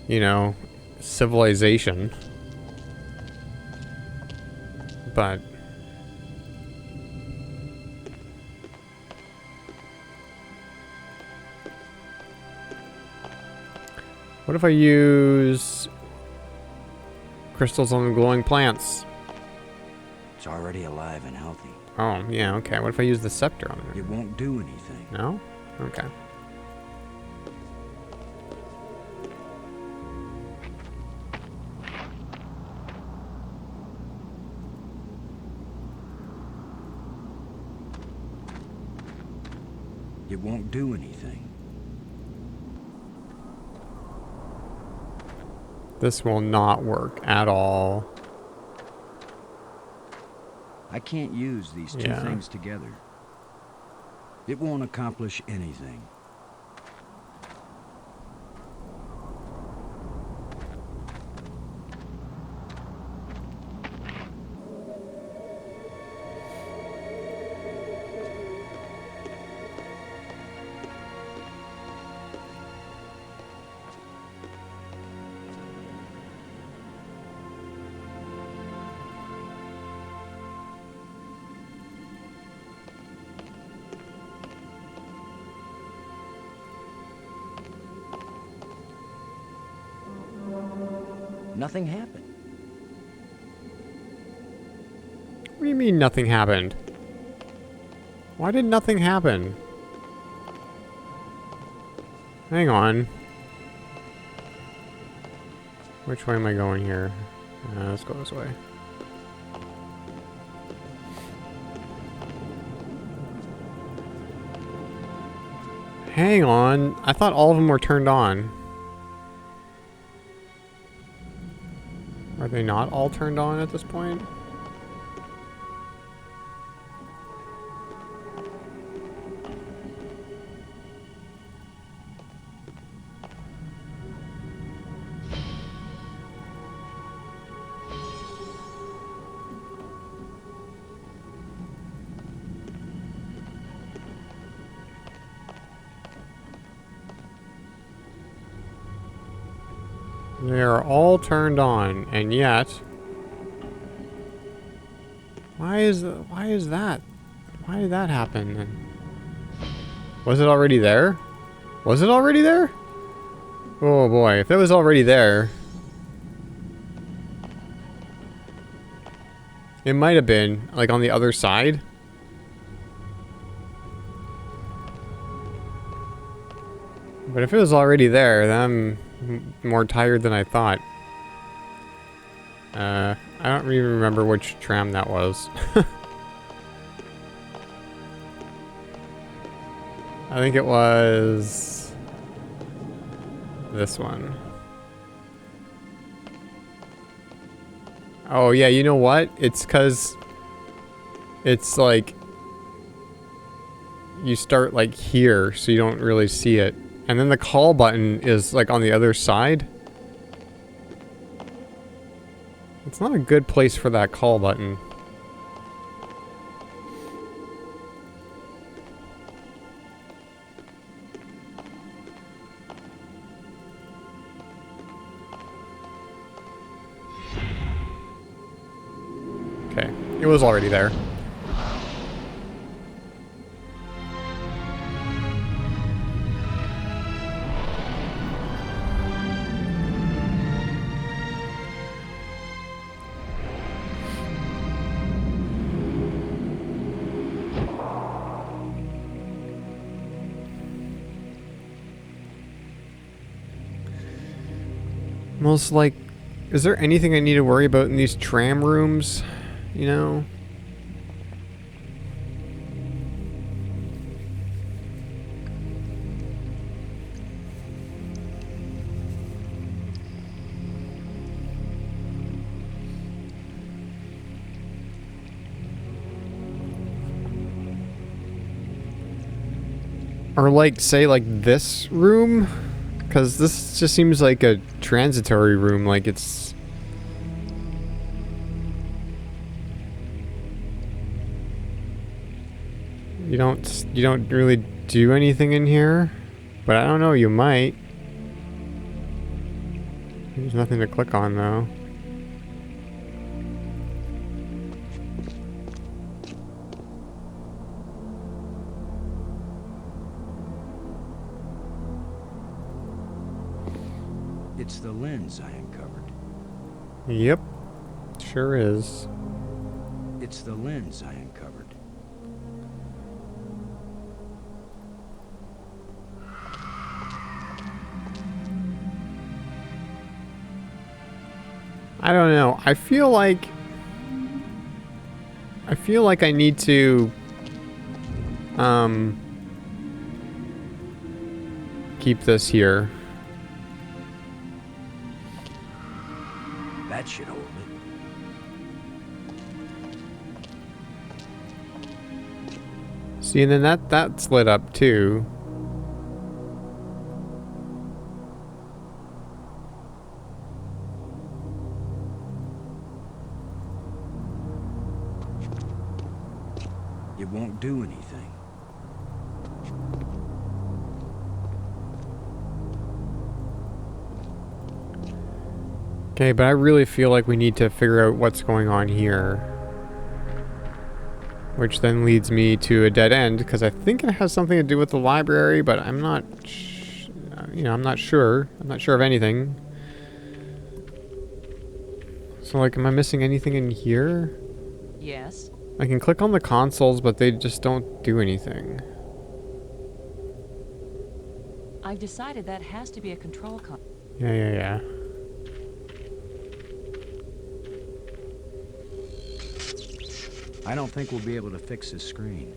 you know, civilization. But what if I use crystals on the glowing plants? It's already alive and healthy. Oh, yeah, okay. What if I use the scepter on it? It won't do anything. No? Okay. It won't do anything. This will not work at all. I can't use these two Yeah. things together. It won't accomplish anything. Nothing happened. What do you mean nothing happened? Why did nothing happen? Hang on. Which way am I going here? Let's go this way. Hang on. I thought all of them were turned on. Are they not all turned on at this point? They are all turned on, and yet... Why is that? Why did that happen then? Was it already there? Was it already there? Oh boy, if it was already there... It might have been, like, on the other side. But if it was already there, then I'm more tired than I thought. I don't even remember which tram that was. I think it was this one. Oh yeah, you know what? It's 'cause it's like you start like here, so you don't really see it. And then the call button is like on the other side. It's not a good place for that call button. Okay, it was already there. Most like, is there anything I need to worry about in these tram rooms? You know? Or like, say like this room? Because this just seems like a transitory room, like it's... You don't really do anything in here? But I don't know, you might. There's nothing to click on though. It's the lens I uncovered. Yep, sure is. It's the lens I uncovered. I don't know. I feel like I need to keep this here. That should hold it. See, and then that's lit up too. It won't do anything. Okay, but I really feel like we need to figure out what's going on here. Which then leads me to a dead end, because I think it has something to do with the library, but I'm not, I'm not sure. I'm not sure of anything. So, like, am I missing anything in here? Yes. I can click on the consoles, but they just don't do anything. I've decided that has to be a control console. Yeah. I don't think we'll be able to fix this screen.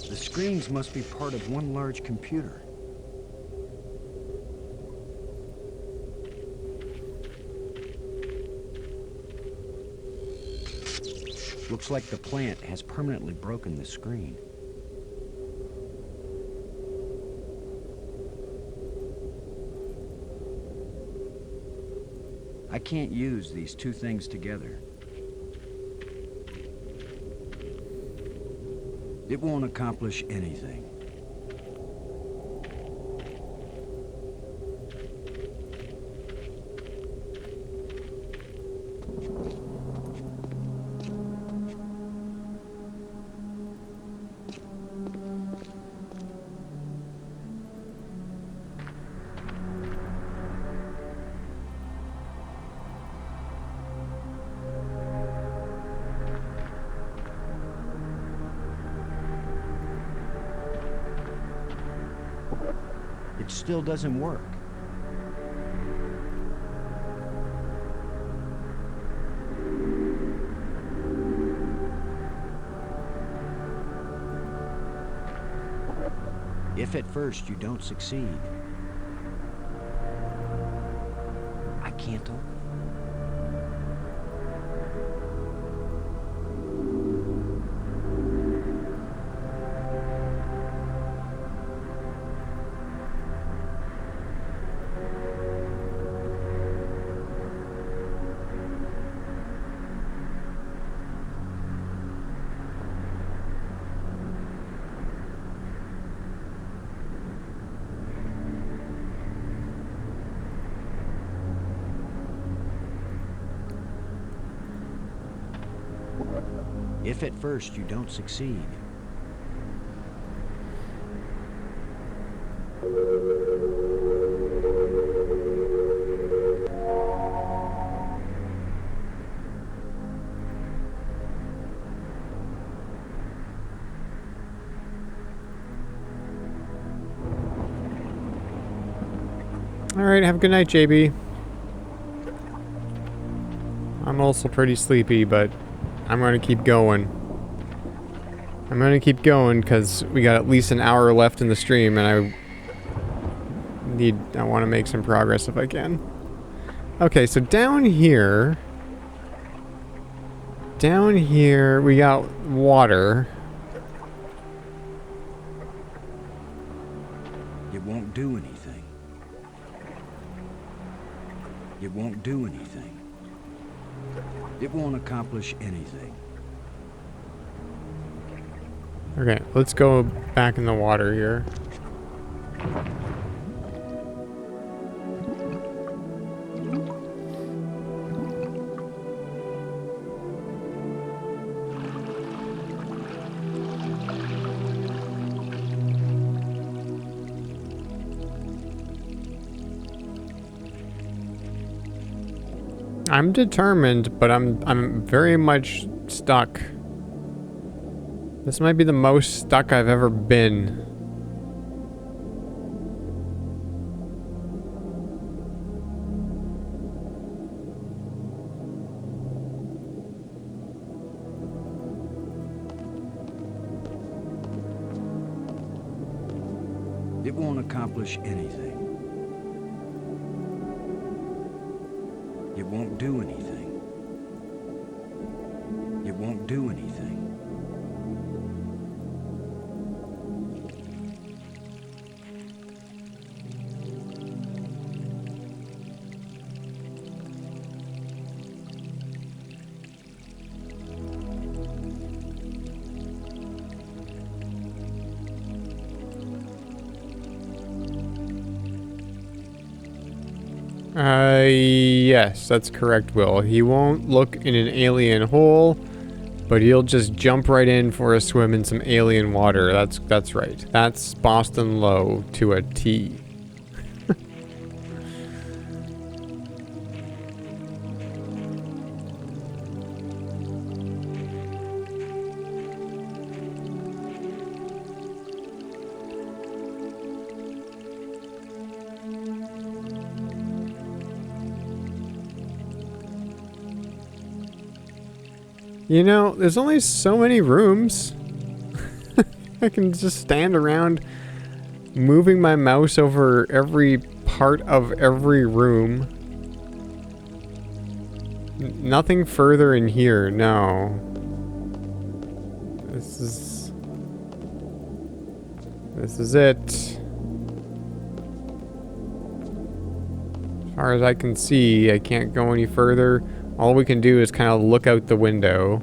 The screens must be part of one large computer. Looks like the plant has permanently broken the screen. I can't use these two things together. It won't accomplish anything. It still doesn't work. If at first you don't succeed, I can't open it. If at first you don't succeed, Alright, have a good night, JB. I'm also pretty sleepy, but I'm gonna keep going. I'm gonna keep going because we got at least an hour left in the stream and I want to make some progress if I can. Okay, so down here we got water. It won't do anything. It won't do anything. It won't accomplish anything. Okay, let's go back in the water here. I'm determined, but I'm very much stuck. This might be the most stuck I've ever been. It won't accomplish anything. It won't do anything. It won't do anything. Yes, that's correct, Will. He won't look in an alien hole, but he'll just jump right in for a swim in some alien water. That's right. That's Boston Low to a T. You know, there's only so many rooms. I can just stand around moving my mouse over every part of every room. Nothing further in here, no. This is it. As far as I can see, I can't go any further. All we can do is kind of look out the window.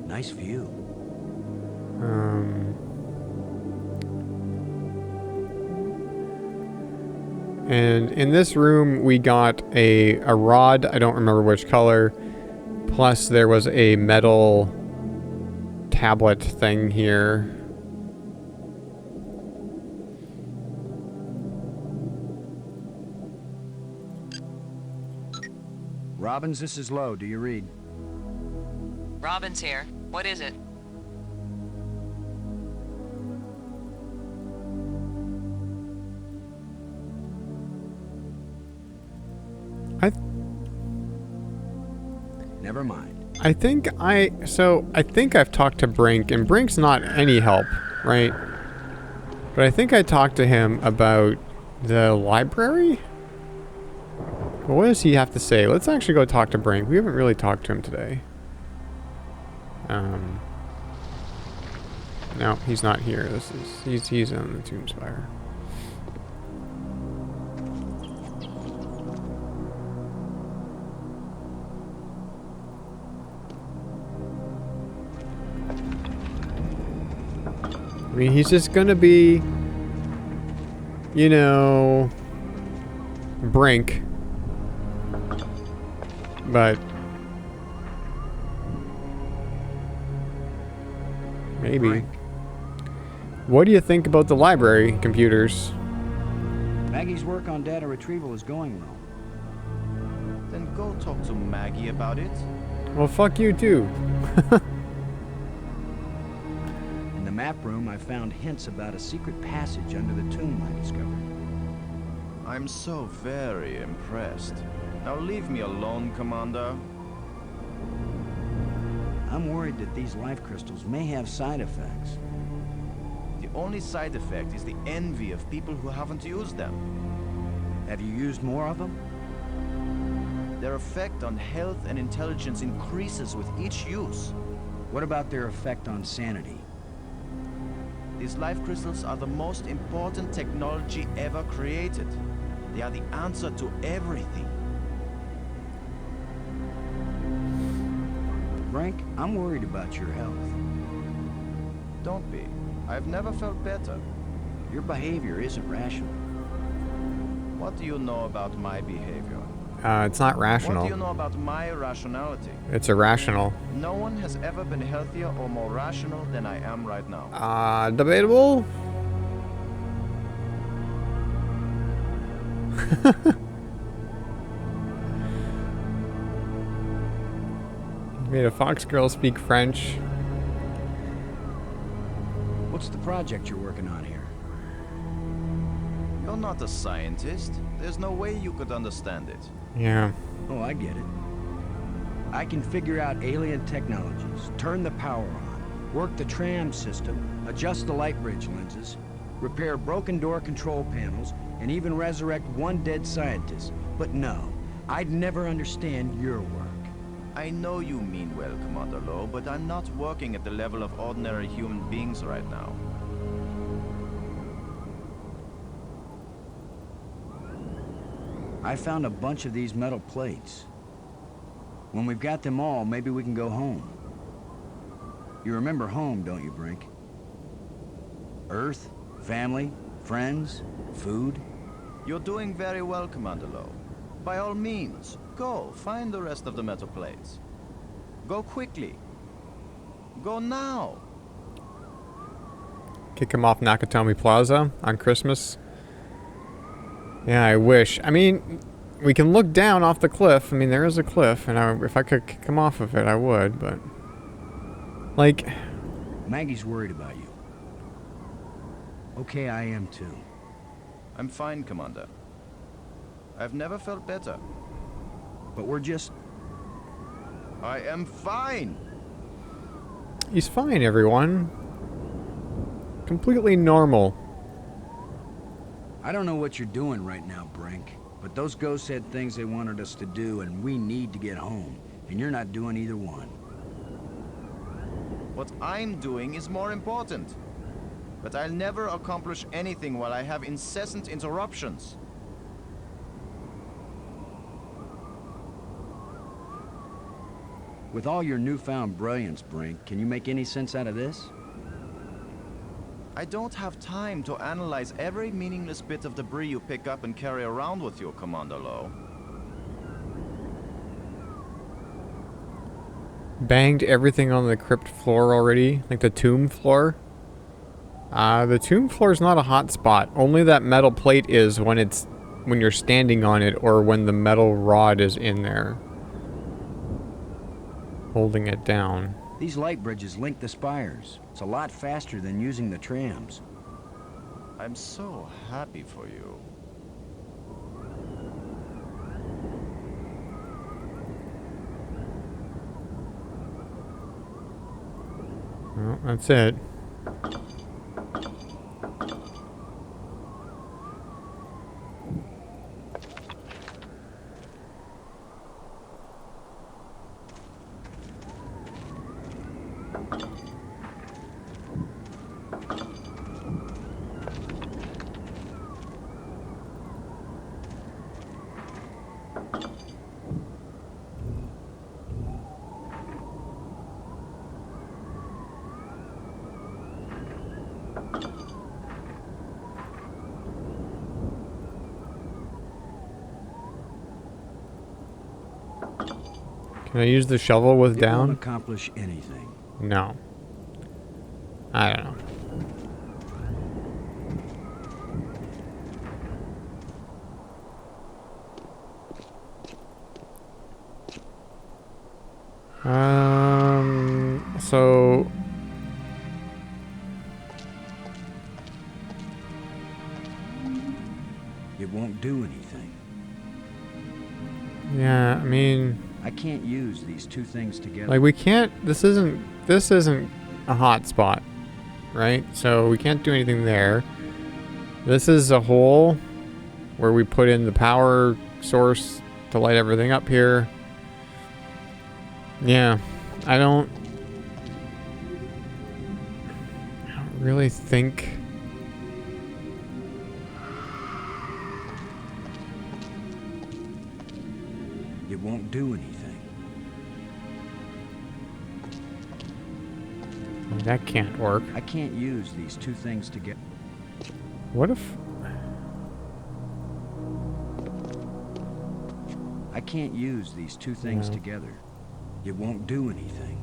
Nice view. And in this room, we got a rod. I don't remember which color. Plus, there was a metal tablet thing here. Robbins, this is Lowe. Do you read? Robin's here. What is it? Never mind. I think I've talked to Brink, and Brink's not any help, right? But I think I talked to him about the library? What does he have to say? Let's actually go talk to Brink. We haven't really talked to him today. No, he's not here. He's on the Tombspire. I mean, he's just gonna be, you know, Brink. But maybe. Brink. What do you think about the library computers? Maggie's work on data retrieval is going well. Then go talk to Maggie about it. Well, fuck you too. And the map room, I found hints about a secret passage under the tomb I discovered. I'm so very impressed. Now leave me alone, Commander. I'm worried that these life crystals may have side effects. The only side effect is the envy of people who haven't used them. Have you used more of them? Their effect on health and intelligence increases with each use. What about their effect on sanity? These life crystals are the most important technology ever created. They are the answer to everything. Frank, I'm worried about your health. Don't be. I've never felt better. Your behavior isn't rational. What do you know about my behavior? It's not What do you rational. know about my rationality? It's irrational. No one has ever been healthier or more rational than I am right now. Debatable? Made a fox girl speak French. What's the project you're working on here? You're not a scientist. There's no way you could understand it. Yeah. Oh, I get it. I can figure out alien technologies, turn the power on, work the tram system, adjust the light bridge lenses, repair broken door control panels, and even resurrect one dead scientist. But no, I'd never understand your work. I know you mean well, Commander Lowe, but I'm not working at the level of ordinary human beings right now. I found a bunch of these metal plates. When we've got them all, maybe we can go home. You remember home, don't you, Brink? Earth, family, friends, food. You're doing very well, Commander Lowe. By all means, go find the rest of the metal plates. Go quickly. Go now. Kick him off Nakatomi Plaza on Christmas. Yeah, I wish. I mean, we can look down off the cliff. I mean, there is a cliff, and if I could kick him off of it, I would, but... Like... Maggie's worried about you. Okay, I am too. I'm fine, Commander. I've never felt better. But we're just... I am fine! He's fine, everyone. Completely normal. I don't know what you're doing right now, Brink, but those ghosts had things they wanted us to do, and we need to get home, and you're not doing either one. What I'm doing is more important. But I'll never accomplish anything while I have incessant interruptions. With all your newfound brilliance, Brink, can you make any sense out of this? I don't have time to analyze every meaningless bit of debris you pick up and carry around with you, Commander Lowe. Banged everything on the crypt floor already, like the tomb floor. The tomb floor is not a hot spot. Only that metal plate is when you're standing on it or when the metal rod is in there, holding it down. These light bridges link the spires. It's a lot faster than using the trams. I'm so happy for you. Well, that's it. Can I use the shovel with It won't down? accomplish anything. No. I don't know. So won't do anything. Yeah, I mean, I can't use these two things together. like we can't. This isn't a hot spot, right? So we can't do anything there. This is a hole where we put in the power source to light everything up here. Yeah, I don't really think. It won't do anything. That can't work. I can't use these two things together. What if... I can't use these two things No. together. It won't do anything.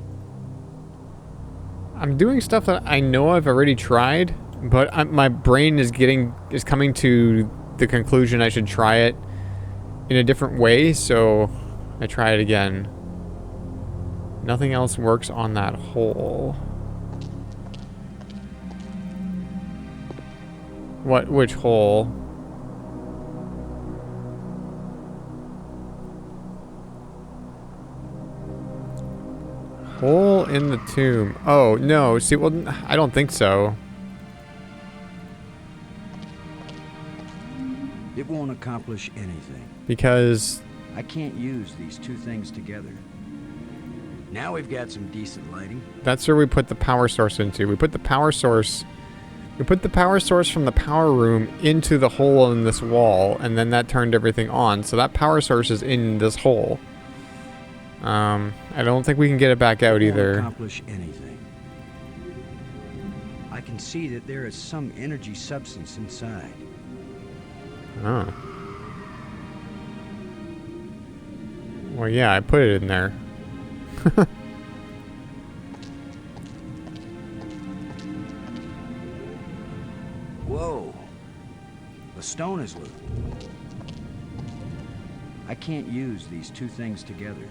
I'm doing stuff that I know I've already tried, but my brain is coming to the conclusion I should try it in a different way, so I try it again. Nothing else works on that hole. Which hole? Hole in the tomb. Oh, no. See, well, I don't think so. It won't accomplish anything. Because I can't use these two things together. Now we've got some decent lighting. that's where we put the power source into. We put the power source from the power room into the hole in this wall, and then that turned everything on. So that power source is in this hole. I don't think we can get it back out It won't either. accomplish anything. I can see that there is some energy substance inside. Oh. Well, yeah, I put it in there. Whoa. The stone is loose. I can't use these two things together.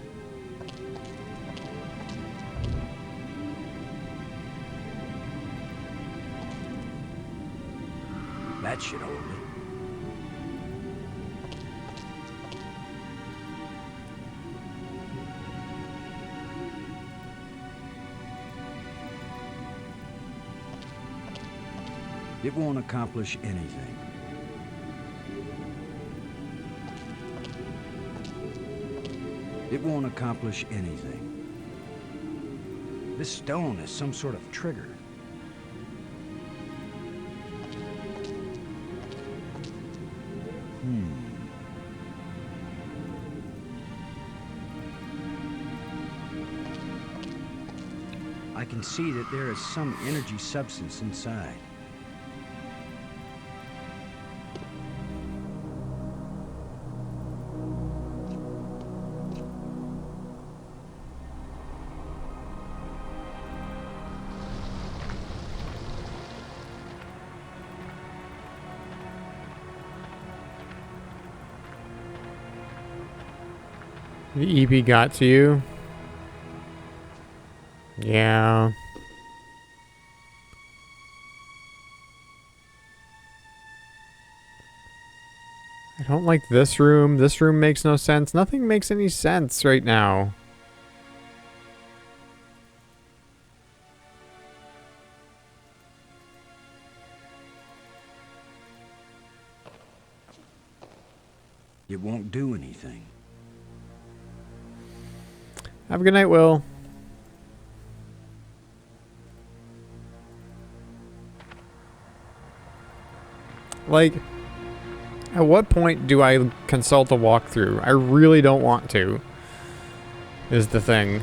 That should hold it. It won't accomplish anything. It won't accomplish anything. This stone is some sort of trigger. I can see that there is some energy substance inside. The EP got to you? Yeah. I don't like this room. This room makes no sense. Nothing makes any sense right now. It won't do anything. Have a good night, Will. Like, at what point do I consult a walkthrough? I really don't want to, is the thing.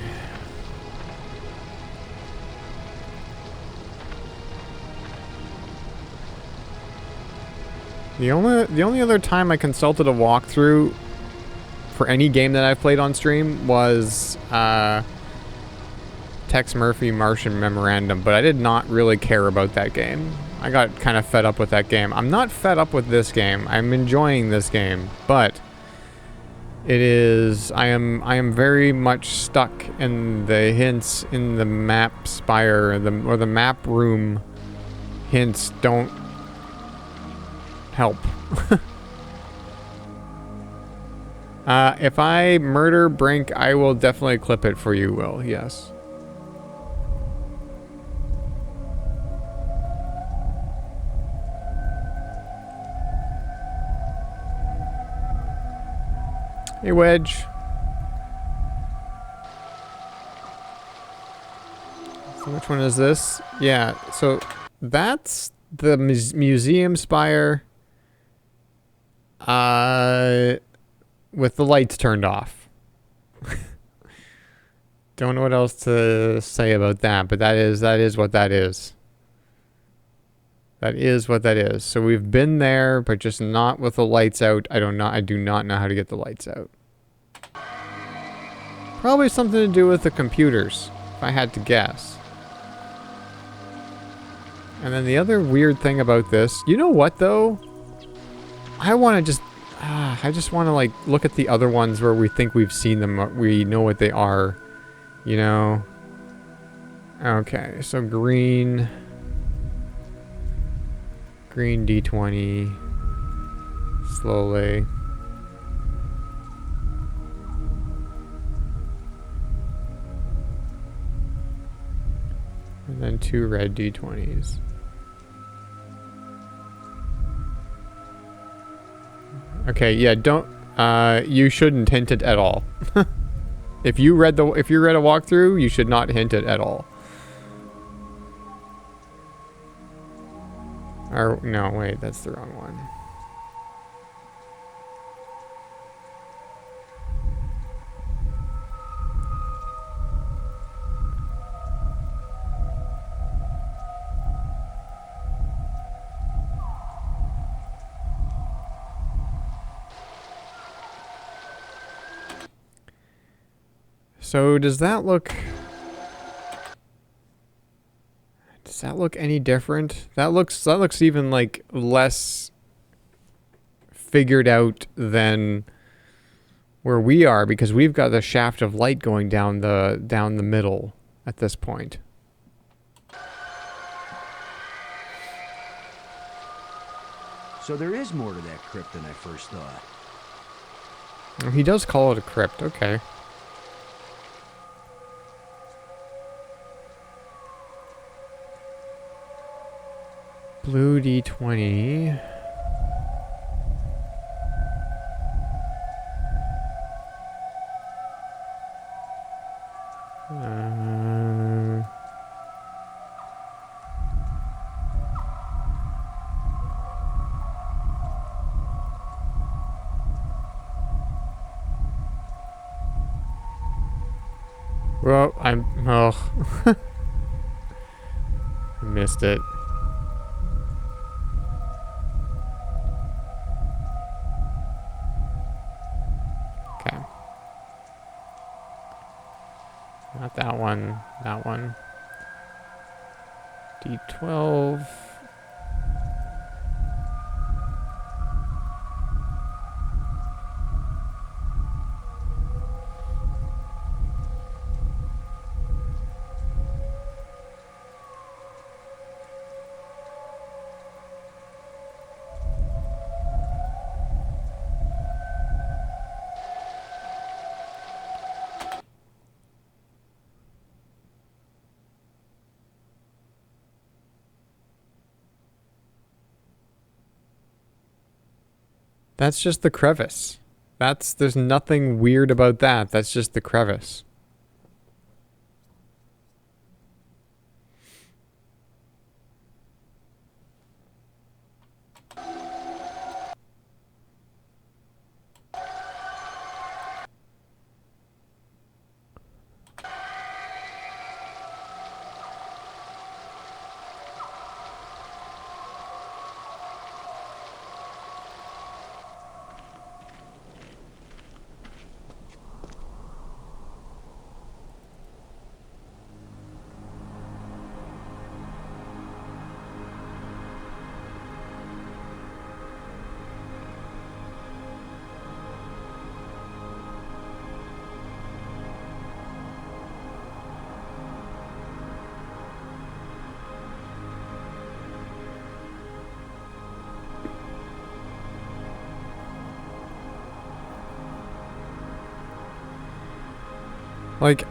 The only other time I consulted a walkthrough for any game that I've played on stream was Tex Murphy Martian Memorandum, but I did not really care about that game. I got kind of fed up with that game. I'm not fed up with this game. I'm enjoying this game, but it is I am very much stuck in the hints in the map spire, or the map room hints don't help. If I murder Brink, I will definitely clip it for you, Will. Yes. Hey, Wedge. So which one is this? Yeah, so that's the museum spire with the lights turned off. Don't know what else to say about that, but that is what that is. That is what that is. So we've been there, but just not with the lights out. I do not know how to get the lights out. Probably something to do with the computers, if I had to guess. And then the other weird thing about this, you know what though? I want to just, I just want to like look at the other ones where we think we've seen them, we know what they are, you know? Okay, so green D20, slowly. And then 2 red D20s. Okay, yeah, don't, you shouldn't hint it at all. If you read a walkthrough, you should not hint it at all. Or, no, wait, that's the wrong one. So does that look any different? That looks even like less figured out than where we are, because we've got the shaft of light going down the middle at this point. So there is more to that crypt than I first thought. Oh, he does call it a crypt, okay. Blue D20. Well, I missed it. Okay. Not that one. That one. D12. That's just the crevice. There's nothing weird about that. That's just the crevice. Like,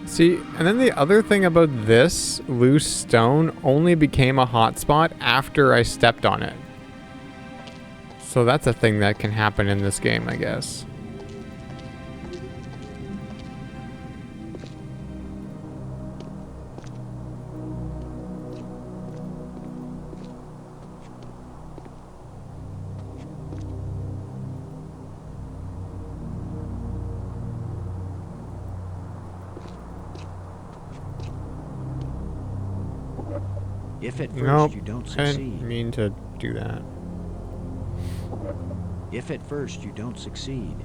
see, and then the other thing about this loose stone only became a hotspot after I stepped on it. So that's a thing that can happen in this game, I guess. If at first Nope, you don't I succeed, didn't mean to do that. if at first you don't succeed,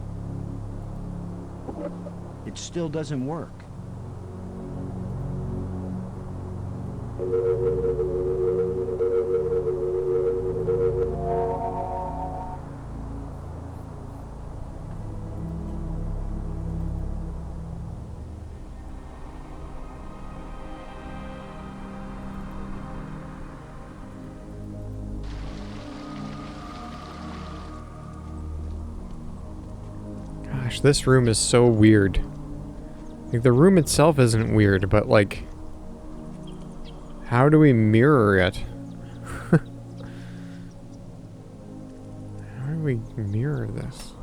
it still doesn't work. Gosh, this room is so weird. Like, the room itself isn't weird, but like, how do we mirror it? How do we mirror this?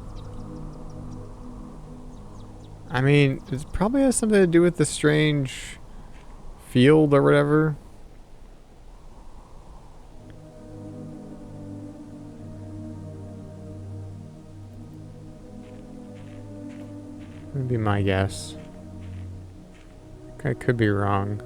I mean, it probably has something to do with the strange field or whatever. Would be my guess. I could be wrong.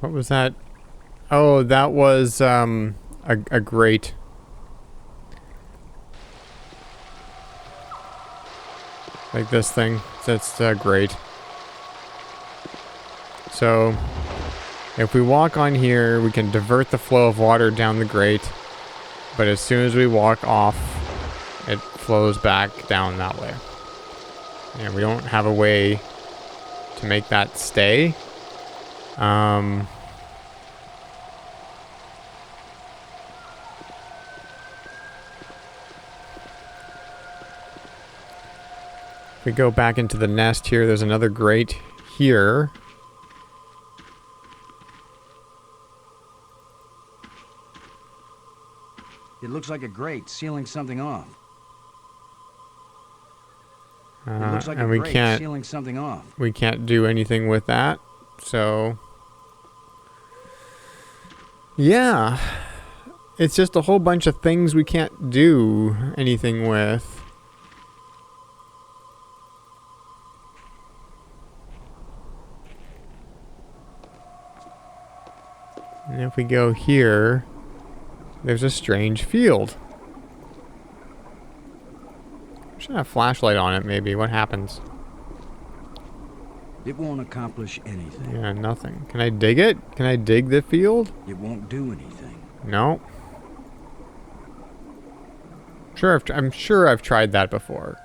What was that? Oh, that was a grate. Like this thing. That's a grate. So if we walk on here, we can divert the flow of water down the grate. But as soon as we walk off, it flows back down that way. And we don't have a way to make that stay. If we go back into the nest here, there's another grate here. It looks like a grate sealing something off. It looks like and a we grate can't sealing something off. we can't do anything with that. So yeah, it's just a whole bunch of things we can't do anything with. And if we go here, there's a strange field. Should have a flashlight on it, maybe. What happens? It won't accomplish anything. Yeah, nothing. Can I dig it? Can I dig the field? It won't do anything. No. I'm sure I've tried that before.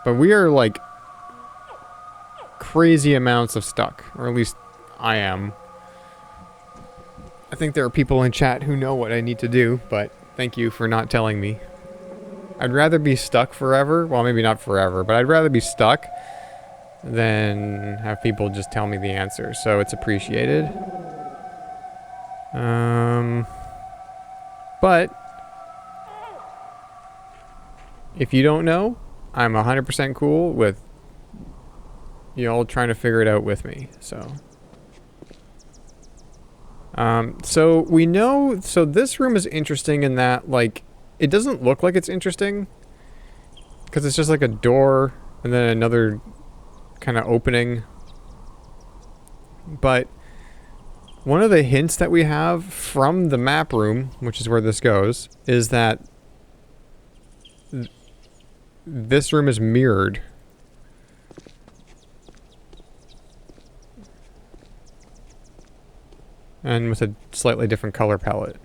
But we are like crazy amounts of stuck, or at least I am. I think there are people in chat who know what I need to do, but thank you for not telling me. I'd rather be stuck forever. Well, maybe not forever, but I'd rather be stuck than have people just tell me the answer. So it's appreciated. But if you don't know, I'm 100% cool with you all trying to figure it out with me. So we know, so this room is interesting in that, like, it doesn't look like it's interesting because it's just like a door and then another kind of opening. But one of the hints that we have from the map room, which is where this goes, is that this room is mirrored. And with a slightly different color palette.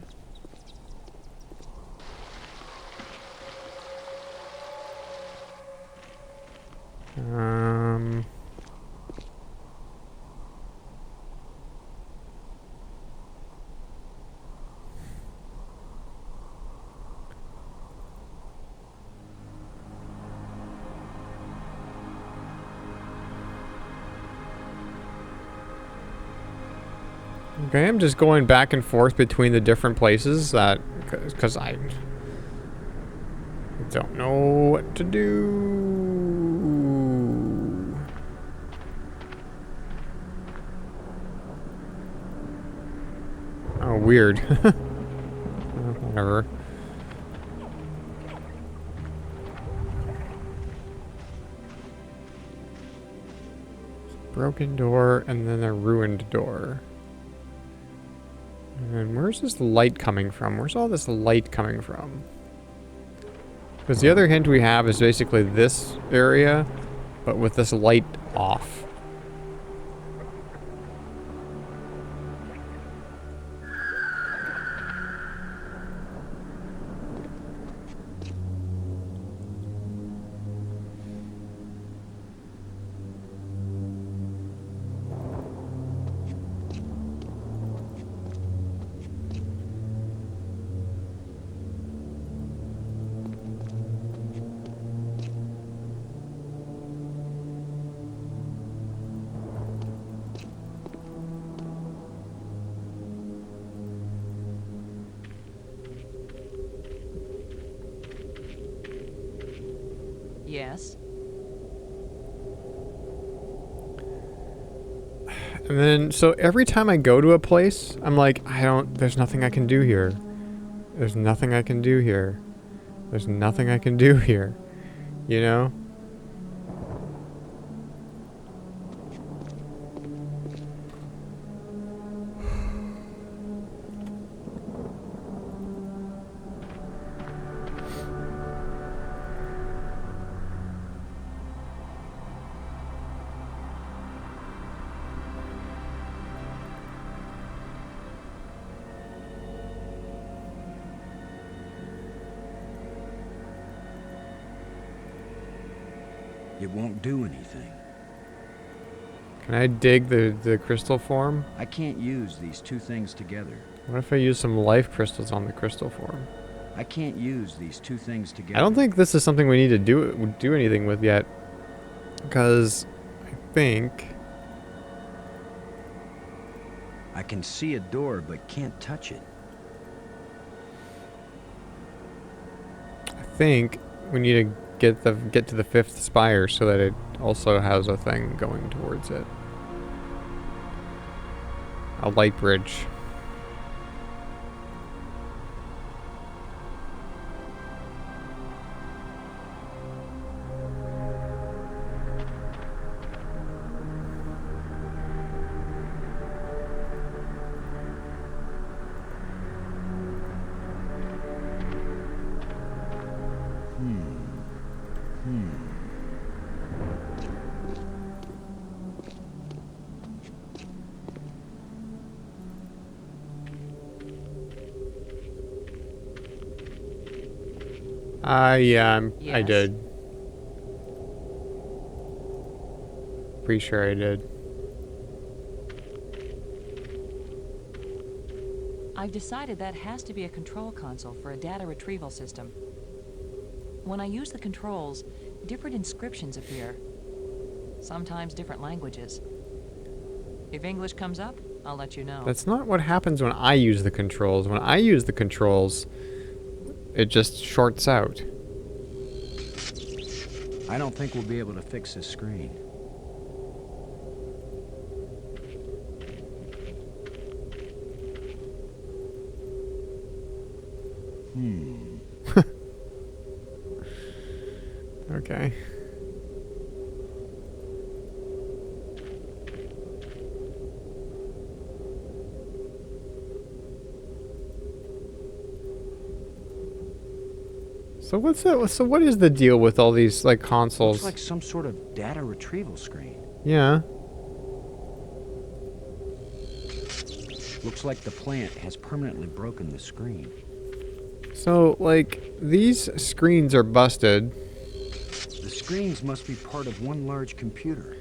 Okay, I'm just going back and forth between the different places that, because I don't know what to do. Oh, weird. Whatever. Broken door and then a ruined door. And where's this light coming from? Where's all this light coming from? Because the other hint we have is basically this area, but with this light off. Yes. And then, so every time I go to a place, I'm like, there's nothing I can do here. There's nothing I can do here. There's nothing I can do here. You know? It won't do anything. Can I dig the crystal form? I can't use these two things together. What if I use some life crystals on the crystal form? I can't use these two things together. I don't think this is something we need to do anything with yet. Because I think... I can see a door, but can't touch it. I think We need to get to the 5th spire so that it also has a thing going towards it. A light bridge. Yeah, I Yes. did. Pretty sure I did. I've decided that has to be a control console for a data retrieval system. When I use the controls, different inscriptions appear. Sometimes different languages. If English comes up, I'll let you know. That's not what happens when I use the controls. When I use the controls, it just shorts out. I don't think we'll be able to fix this screen. Okay. So what is the deal with all these like consoles? Looks like some sort of data retrieval screen. Yeah. Looks like the plant has permanently broken the screen. So like these screens are busted. The screens must be part of one large computer.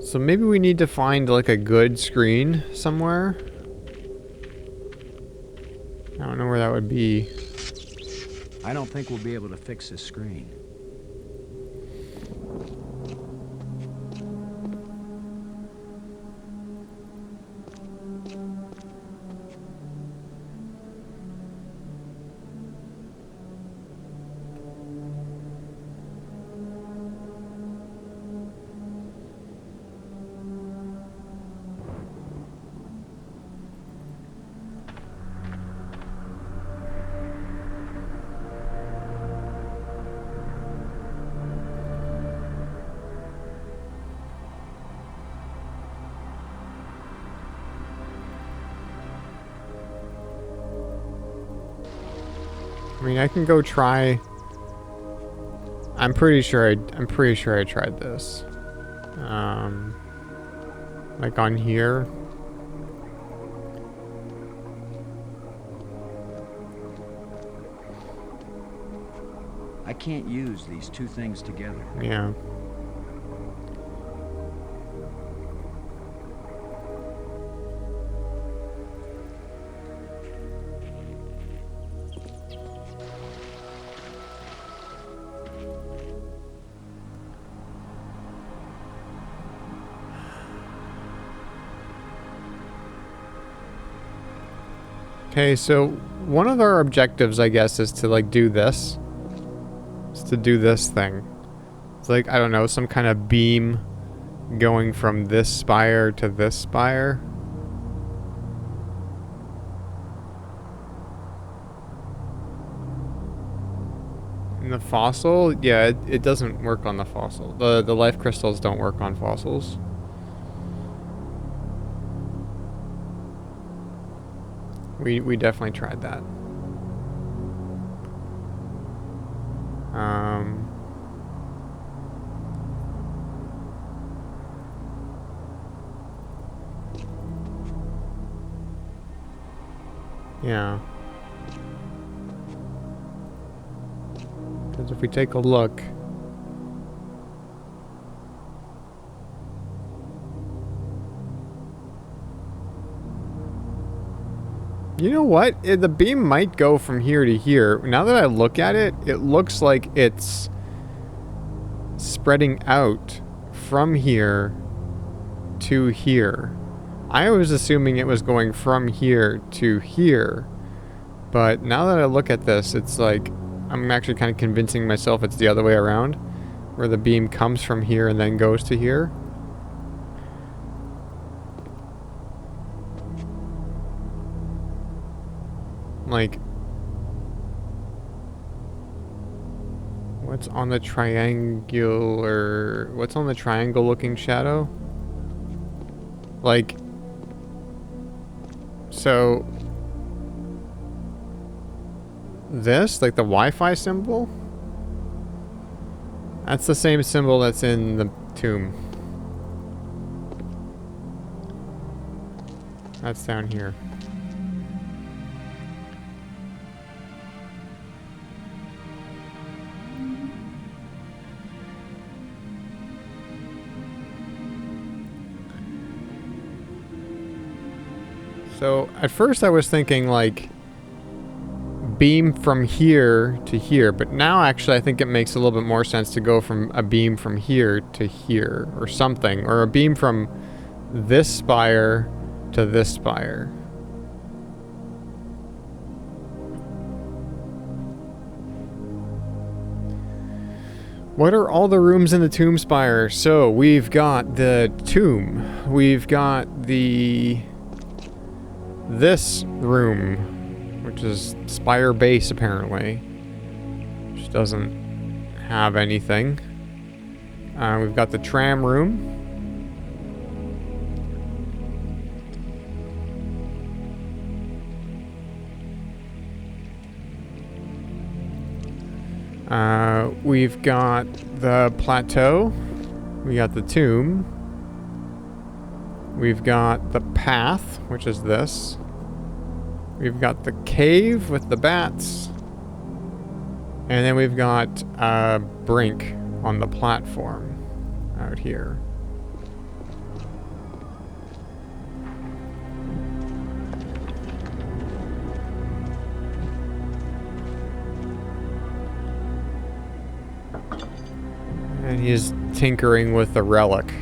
So maybe we need to find like a good screen somewhere. I don't know where that would be. I don't think we'll be able to fix this screen. I mean, I can go try. I'm pretty sure I tried this. Like on here. I can't use these two things together. Yeah. Okay, so one of our objectives, I guess, is to like do this. Is to do this thing. It's like, I don't know, some kind of beam going from this spire to this spire. And the fossil, yeah, it doesn't work on the fossil. The life crystals don't work on fossils. We definitely tried that. Yeah. Because if we take a look, you know what? The beam might go from here to here. Now that I look at it, it looks like it's spreading out from here to here. I was assuming it was going from here to here. But now that I look at this, it's like, I'm actually kind of convincing myself it's the other way around, where the beam comes from here and then goes to here. Like, what's on the triangular... What's on the triangle-looking shadow? Like, so... This, like the Wi-Fi symbol? That's the same symbol that's in the tomb. That's down here. So, at first I was thinking, like, beam from here to here, but now actually I think it makes a little bit more sense to go from a beam from here to here, or something, or a beam from this spire to this spire. What are all the rooms in the tomb spire? So, we've got the tomb, we've got this room, which is Spire Base, apparently. Which doesn't have anything. We've got the tram room. We've got the plateau. We got the tomb. We've got the path, which is this. We've got the cave with the bats. And then we've got Brink on the platform out here. And he's tinkering with the relic.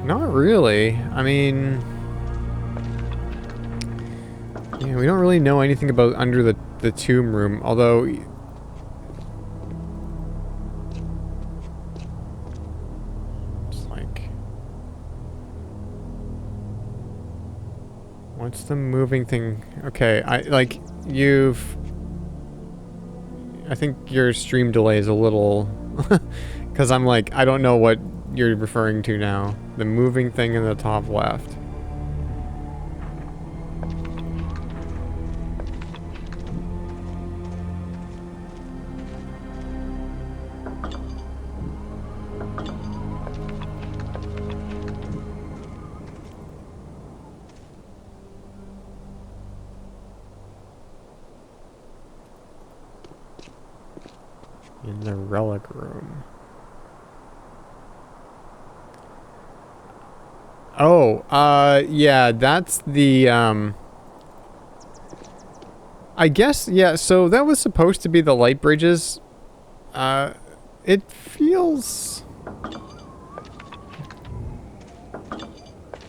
Not really. I mean, yeah, we don't really know anything about under the tomb room, although it's like, what's the moving thing? Okay, I think your stream delay is a little because I'm like, I don't know what you're referring to now. The moving thing in the top left. In the relic room. Oh, yeah, that's the, I guess, yeah, so that was supposed to be the light bridges. It feels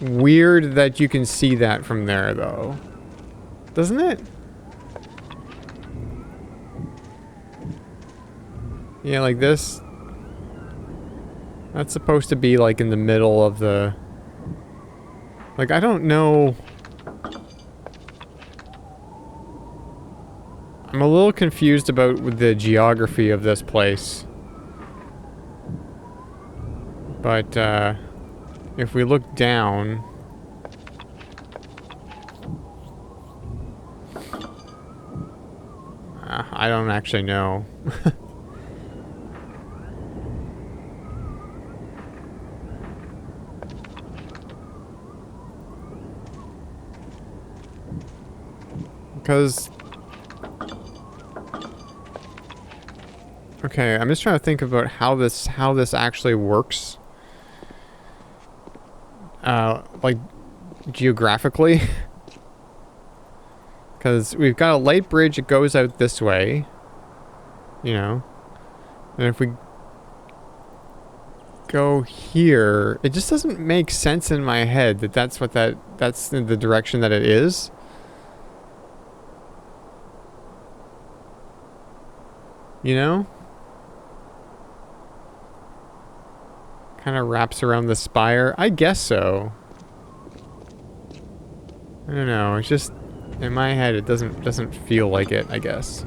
weird that you can see that from there, though. Doesn't it? Yeah, like this. That's supposed to be, like, in the middle of the... Like, I don't know... I'm a little confused about the geography of this place. But, if we look down... I don't actually know. Because... Okay, I'm just trying to think about how this actually works. Like, geographically. Because we've got a light bridge that goes out this way. You know. And if we go here, it just doesn't make sense in my head that that's the direction that it is. You know? Kind of wraps around the spire. I guess so. I don't know. It's just in my head it doesn't feel like it, I guess.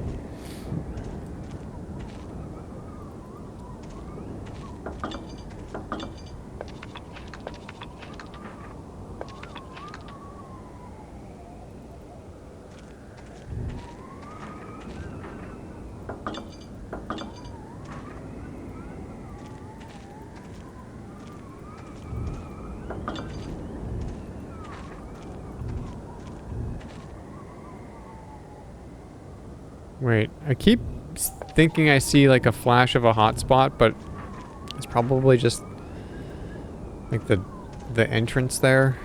Wait, I keep thinking I see like a flash of a hotspot, but it's probably just like the entrance there.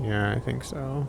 Yeah, I think so.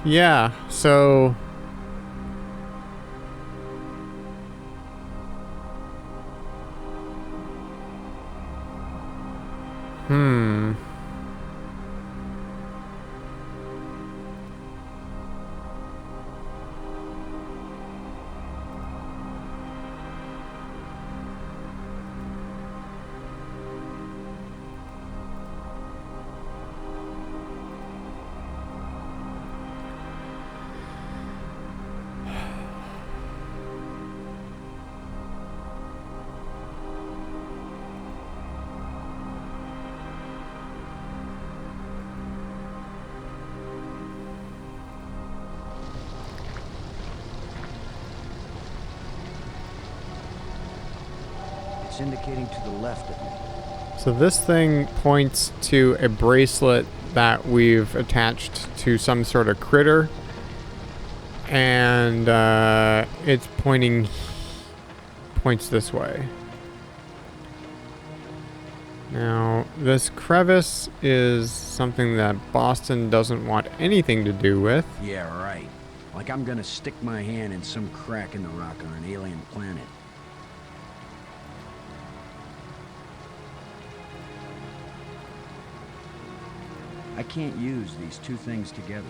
Yeah, so It's indicating to the left of me. So this thing points to a bracelet that we've attached to some sort of critter, and it's points this way. Now, this crevice is something that Boston doesn't want anything to do with. Yeah, right. Like I'm gonna stick my hand in some crack in the rock on an alien planet. I can't use these two things together.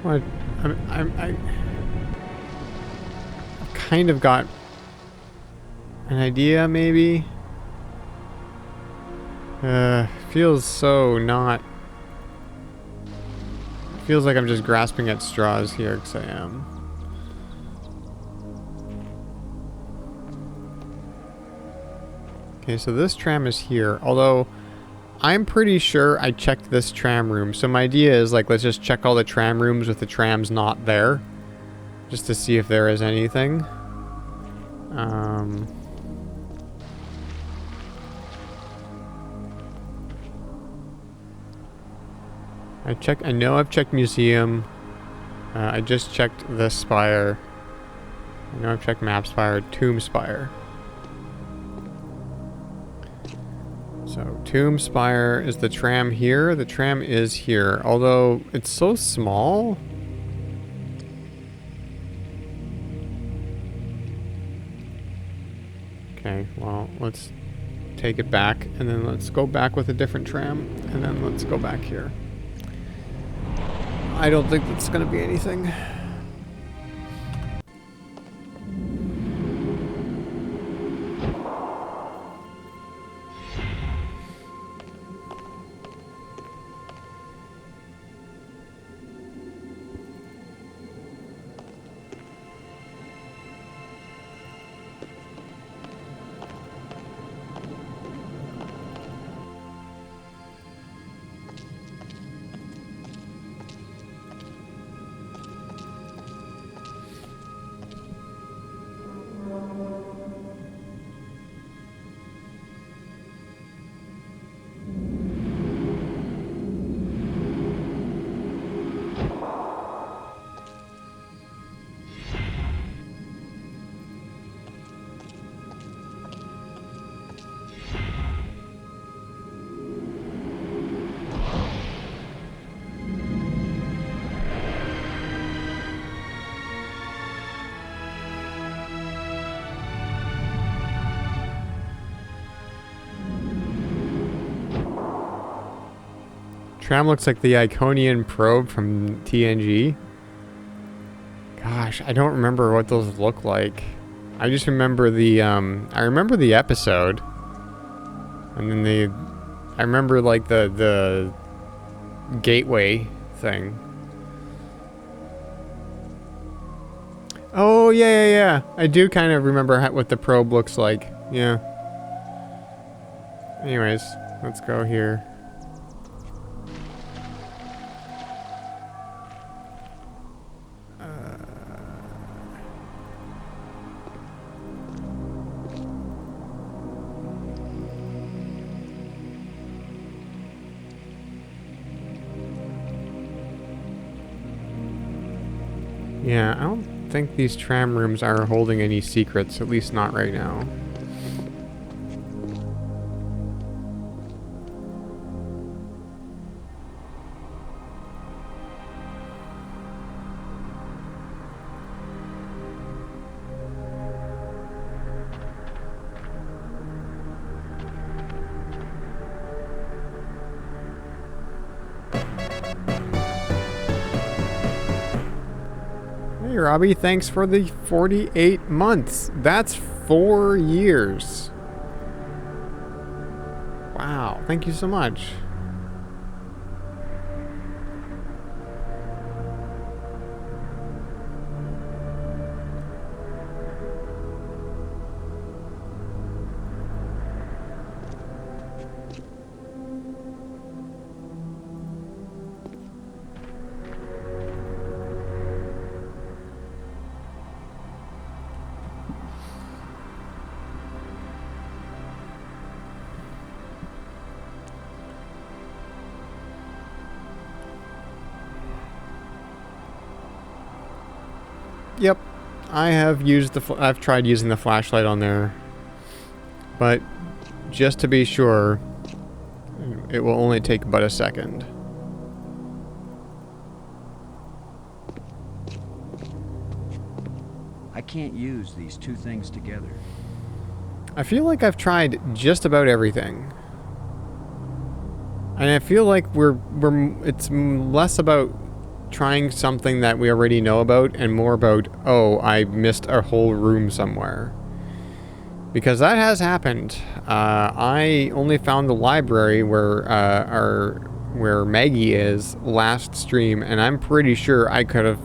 What? I kind of got an idea, maybe. Feels so not. Feels like I'm just grasping at straws here, because I am. Okay, so this tram is here, although I'm pretty sure I checked this tram room. So my idea is, like, let's just check all the tram rooms with the trams not there, just to see if there is anything. I know I've checked museum. I just checked this spire. I know I've checked map spire, tomb spire. So tomb spire, is the tram here? The tram is here, although it's so small. Okay, well, let's take it back, and then let's go back with a different tram, and then let's go back here. I don't think that's gonna be anything. Tram looks like the Iconian probe from TNG. Gosh, I don't remember what those look like. I just remember the I remember the episode. And then I remember like the gateway thing. Oh yeah. I do kind of remember what the probe looks like. Yeah. Anyways, let's go here. Yeah, I don't think these tram rooms are holding any secrets, at least not right now. Hey Robbie, thanks for the 48 months. That's 4 years. Wow, thank you so much. Yep, I have used I've tried using the flashlight on there, but just to be sure, it will only take but a second. I can't use these two things together. I feel like I've tried just about everything. And I feel like it's less about trying something that we already know about and more about, oh, I missed a whole room somewhere. Because that has happened. I only found the library where Maggie is last stream, and I'm pretty sure I could have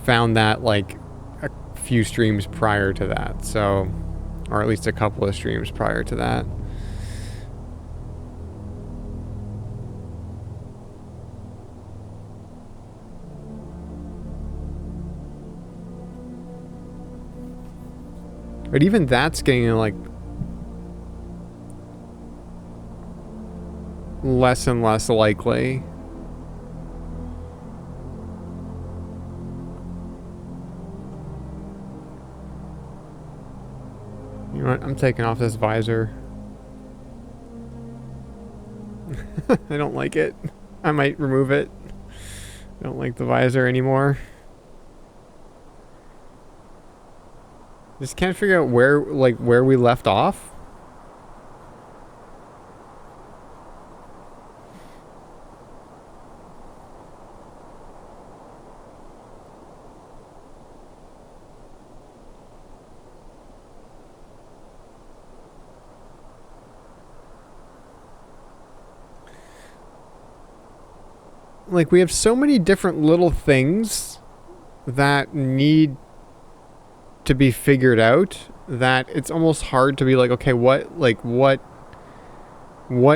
found that like a few streams prior to that. So, or at least a couple of streams prior to that. But even that's getting like less and less likely. You know what? I'm taking off this visor. I don't like it. I might remove it. I don't like the visor anymore. Just can't figure out where we left off. Like, we have so many different little things that need to be figured out that it's almost hard to be like, okay, what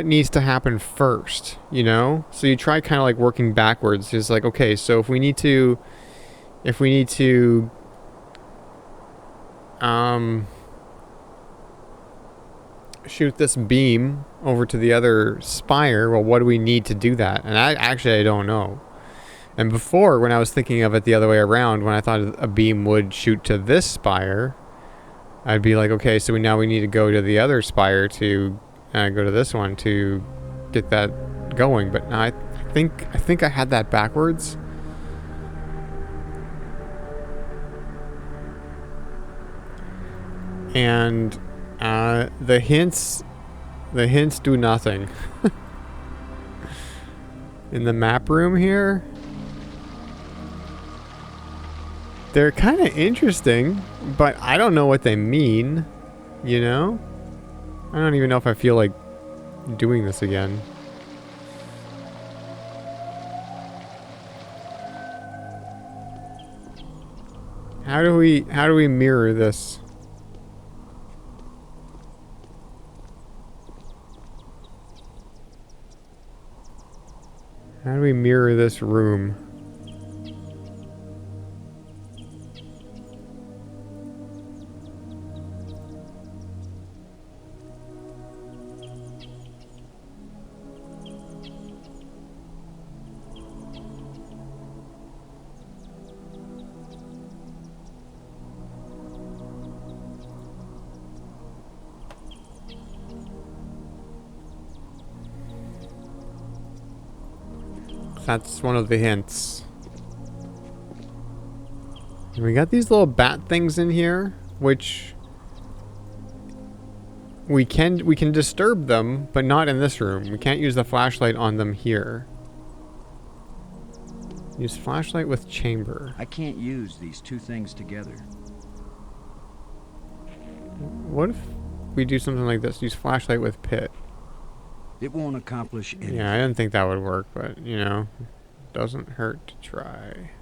needs to happen first, you know? So you try kind of like working backwards. Just like, okay, so if we need to shoot this beam over to the other spire, well, what do we need to do that? And I don't know. And before, when I was thinking of it the other way around, when I thought a beam would shoot to this spire, I'd be like, okay, so now we need to go to the other spire to go to this one to get that going. But now I think I had that backwards. And the hints do nothing. In the map room here, they're kind of interesting, but I don't know what they mean, you know? I don't even know if I feel like doing this again. How do we mirror this? How do we mirror this room? That's one of the hints. And we got these little bat things in here, which we can disturb them, but not in this room. We can't use the flashlight on them here. Use flashlight with chamber. I can't use these two things together. What if we do something like this? Use flashlight with pit. It won't accomplish anything. Yeah, I didn't think that would work, but, you know, doesn't hurt to try.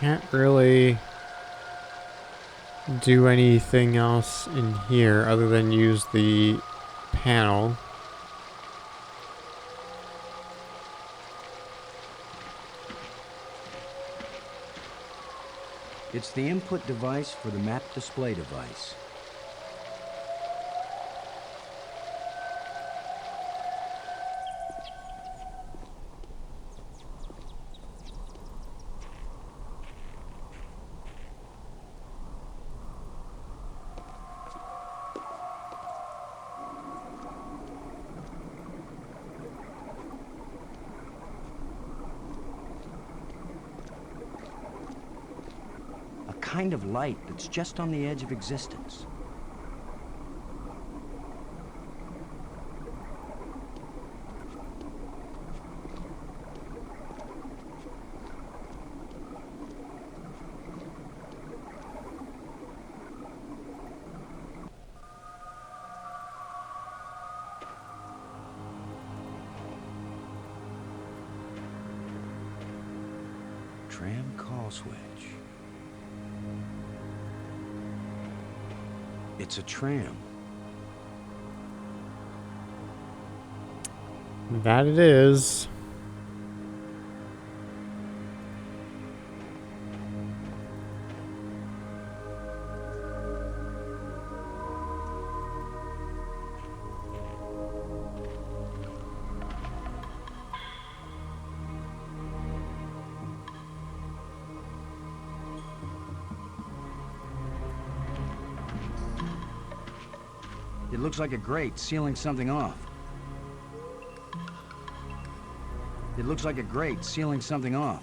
Can't really do anything else in here other than use the panel. It's the input device for the map display device. Kind of light that's just on the edge of existence. Tram call switch. It's a tram. That it is. It looks like a grate sealing something off. It looks like a grate sealing something off.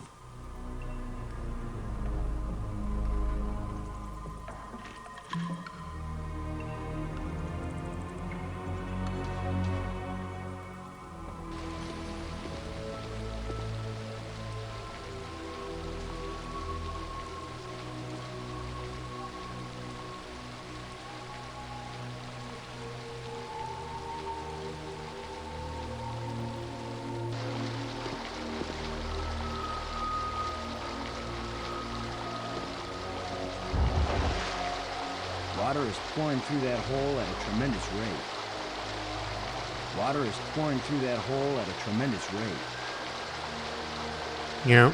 Water is pouring through that hole at a tremendous rate. Water is pouring through that hole at a tremendous rate. Yeah.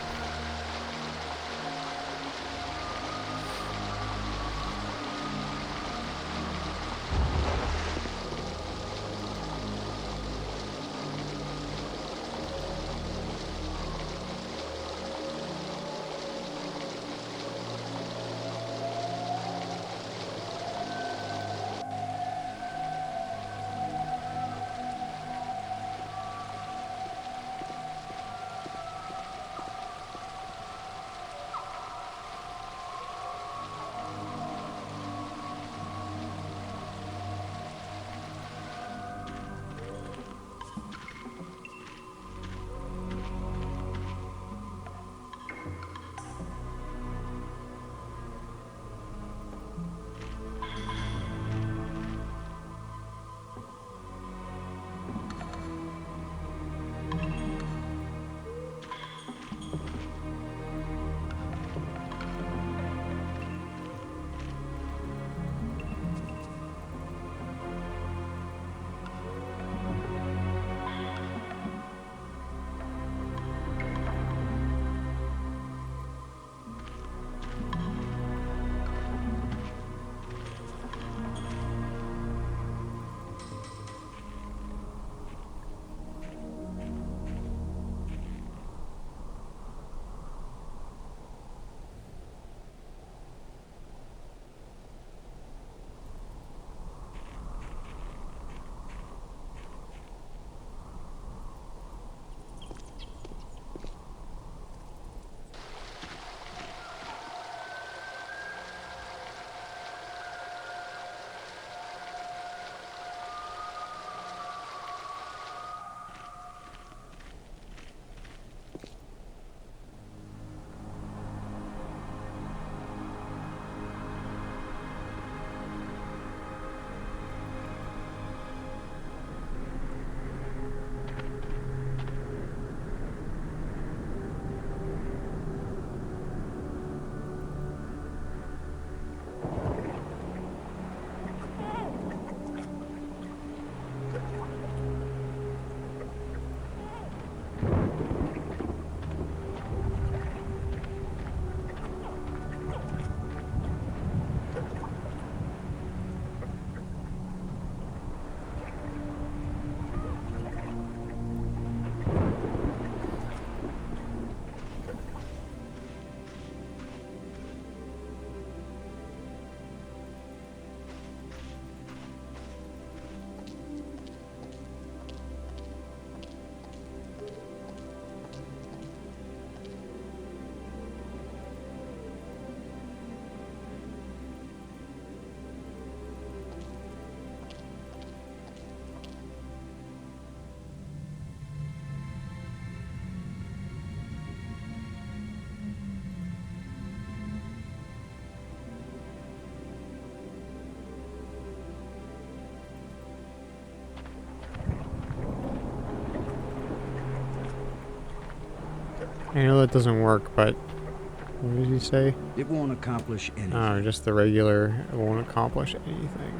I know that doesn't work, but what did he say? It won't accomplish anything. Oh, just the regular, it won't accomplish anything.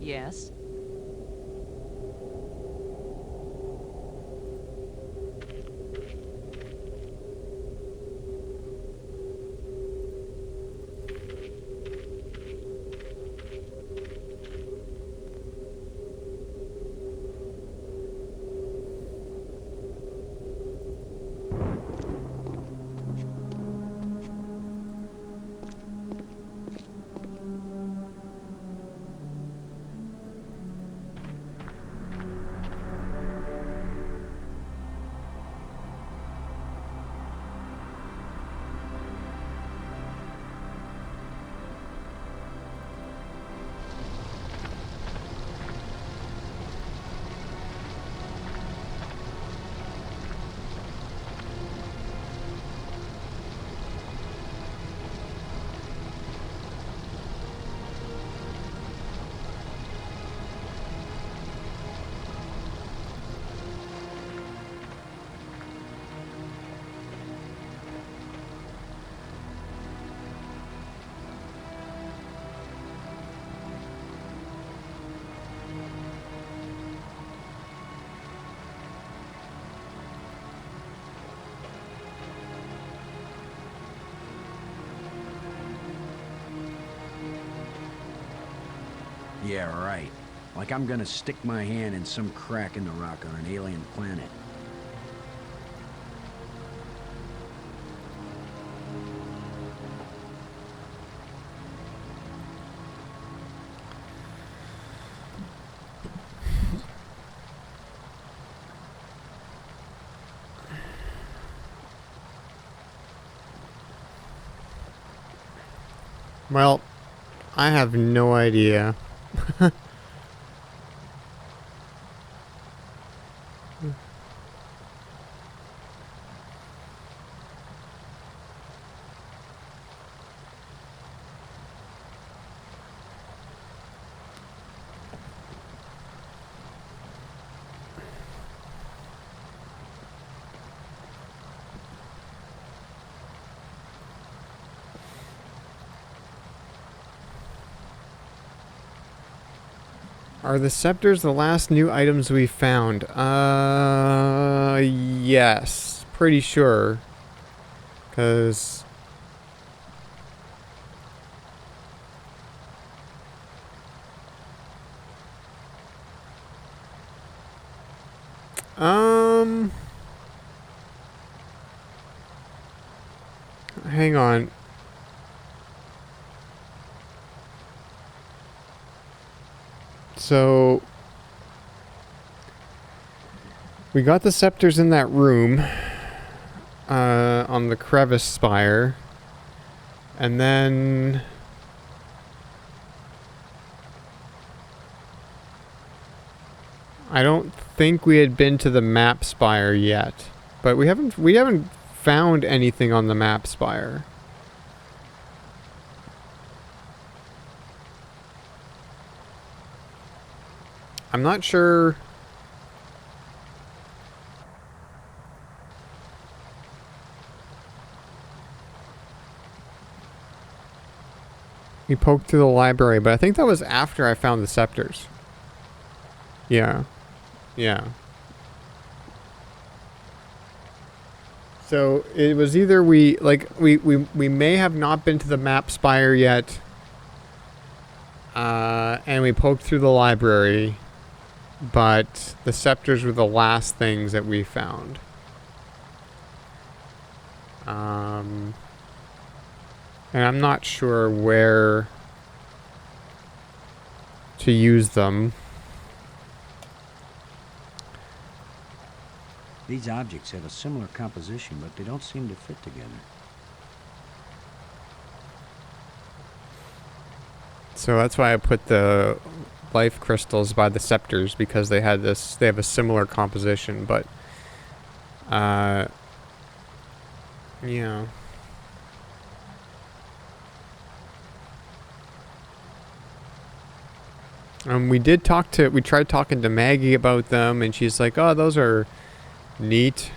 Yes? Yeah, right. Like I'm gonna stick my hand in some crack in the rock on an alien planet. Well, I have no idea. Are the scepters the last new items we found? Yes. Pretty sure. 'Cause... Hang on. So... we got the scepters in that room. On the crevice spire. And then... I don't think we had been to the map spire yet. But we haven't found anything on the map spire. I'm not sure. We poked through the library, but I think that was after I found the scepters. Yeah. Yeah. So it was either we may have not been to the map spire yet, and we poked through the library, but the scepters were the last things that we found. And I'm not sure where to use them. These objects have a similar composition, but they don't seem to fit together. So that's why I put the life crystals by the scepters, because they have a similar composition, but yeah. We tried talking to Maggie about them, and she's like, "Oh, those are neat."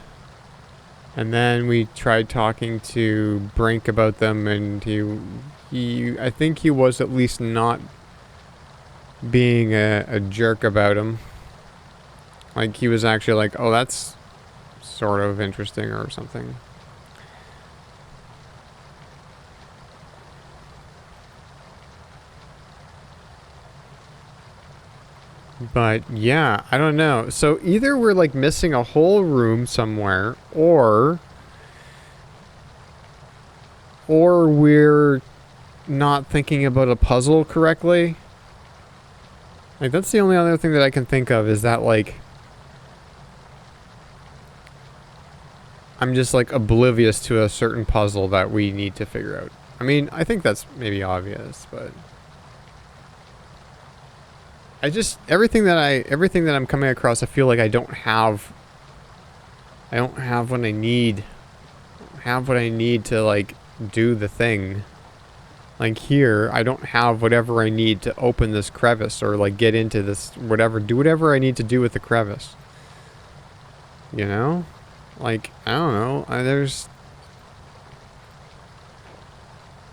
And then we tried talking to Brink about them, and I think he was at least not being a jerk about them. Like, he was actually like, "Oh, that's sort of interesting," or something. But yeah, I don't know. So either we're like missing a whole room somewhere, or we're not thinking about a puzzle correctly. Like, that's the only other thing that I can think of, is that, like, I'm just like oblivious to a certain puzzle that we need to figure out. I mean, I think that's maybe obvious, but everything that I'm coming across, I feel like I don't have what I need. Have what I need to, like, do the thing. Like, here, I don't have whatever I need to open this crevice, or, like, get into this, do whatever I need to do with the crevice. You know? Like, I don't know.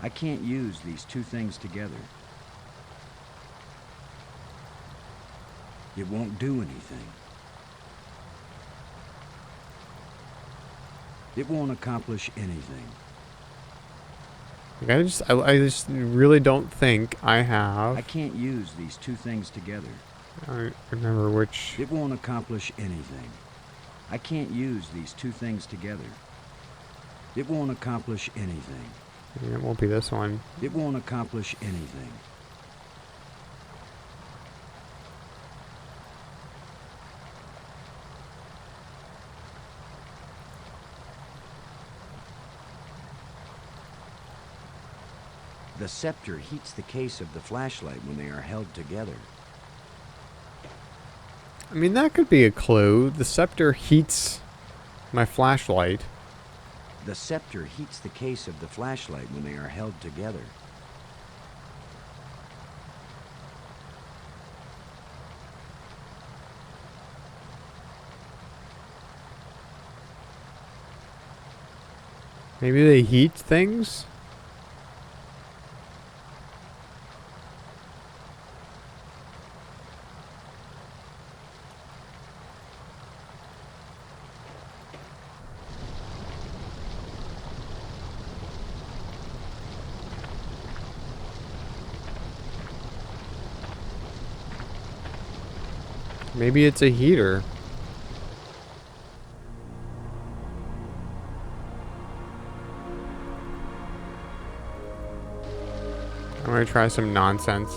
I can't use these two things together. It won't do anything. It won't accomplish anything. Like, I just really don't think I have. I can't use these two things together. I don't remember which. It won't accomplish anything. I can't use these two things together. It won't accomplish anything. It won't be this one. It won't accomplish anything. The scepter heats the case of the flashlight when they are held together. I mean, that could be a clue. The scepter heats my flashlight. The scepter heats the case of the flashlight when they are held together. Maybe they heat things? Maybe it's a heater. I'm gonna try some nonsense.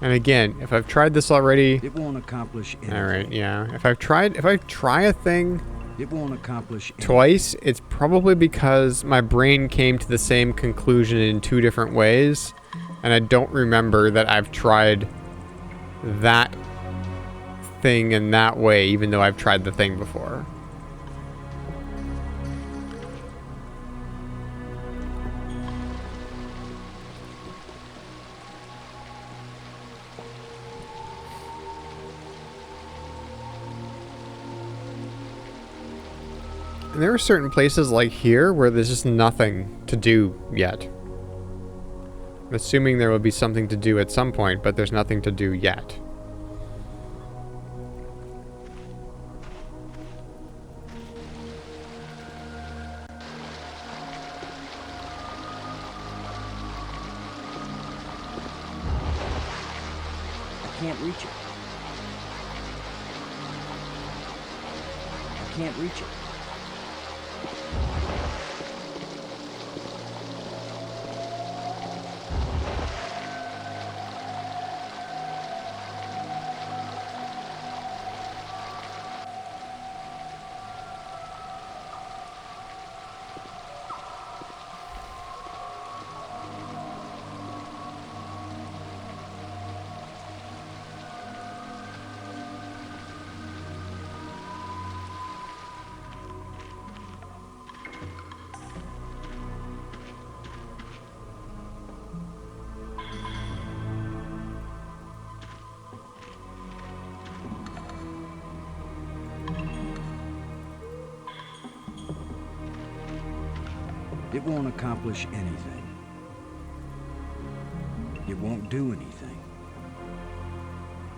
And again, if I've tried this already, it won't accomplish anything. All right, yeah. If I try a thing, it won't accomplish anything. Twice, it's probably because my brain came to the same conclusion in two different ways, and I don't remember that I've tried that thing in that way, even though I've tried the thing before. And there are certain places like here where there's just nothing to do yet. I'm assuming there will be something to do at some point, but there's nothing to do yet. can't reach it. I can't reach it. It won't accomplish anything. It won't do anything.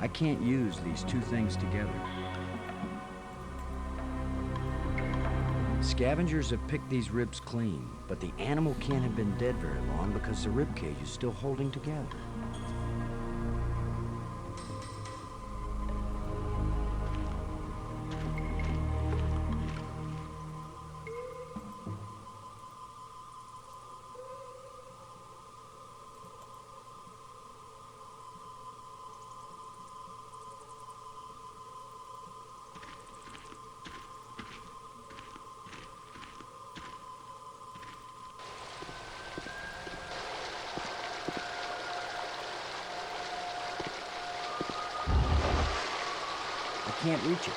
I can't use these two things together. Scavengers have picked these ribs clean, but the animal can't have been dead very long because the rib cage is still holding together. I can't reach it.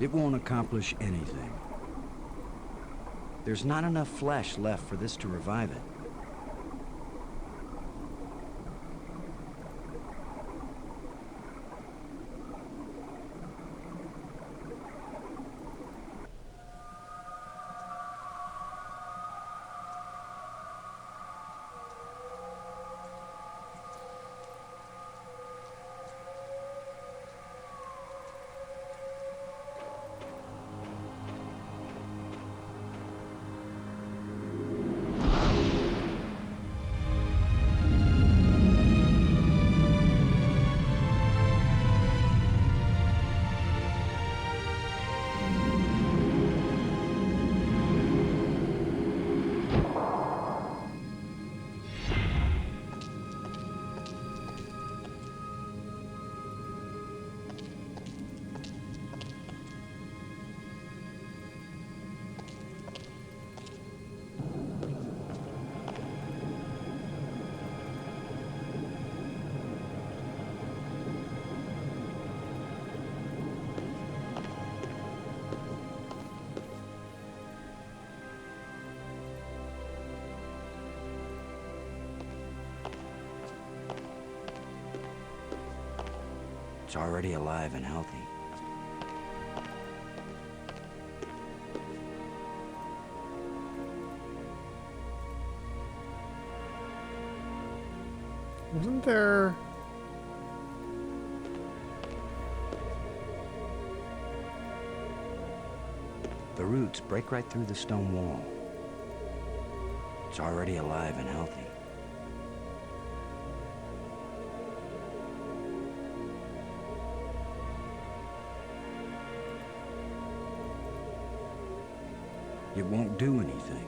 It won't accomplish anything. There's not enough flesh left for this to revive it. It's already alive and healthy. Wasn't there... The roots break right through the stone wall. It's already alive and healthy. It won't do anything.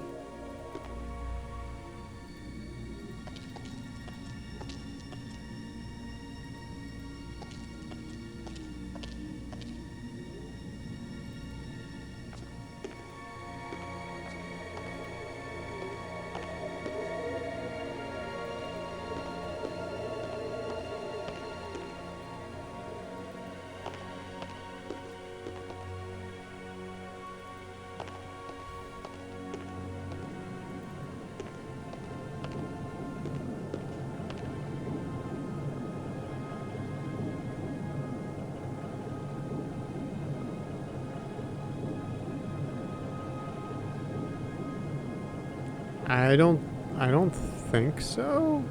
I don't think so.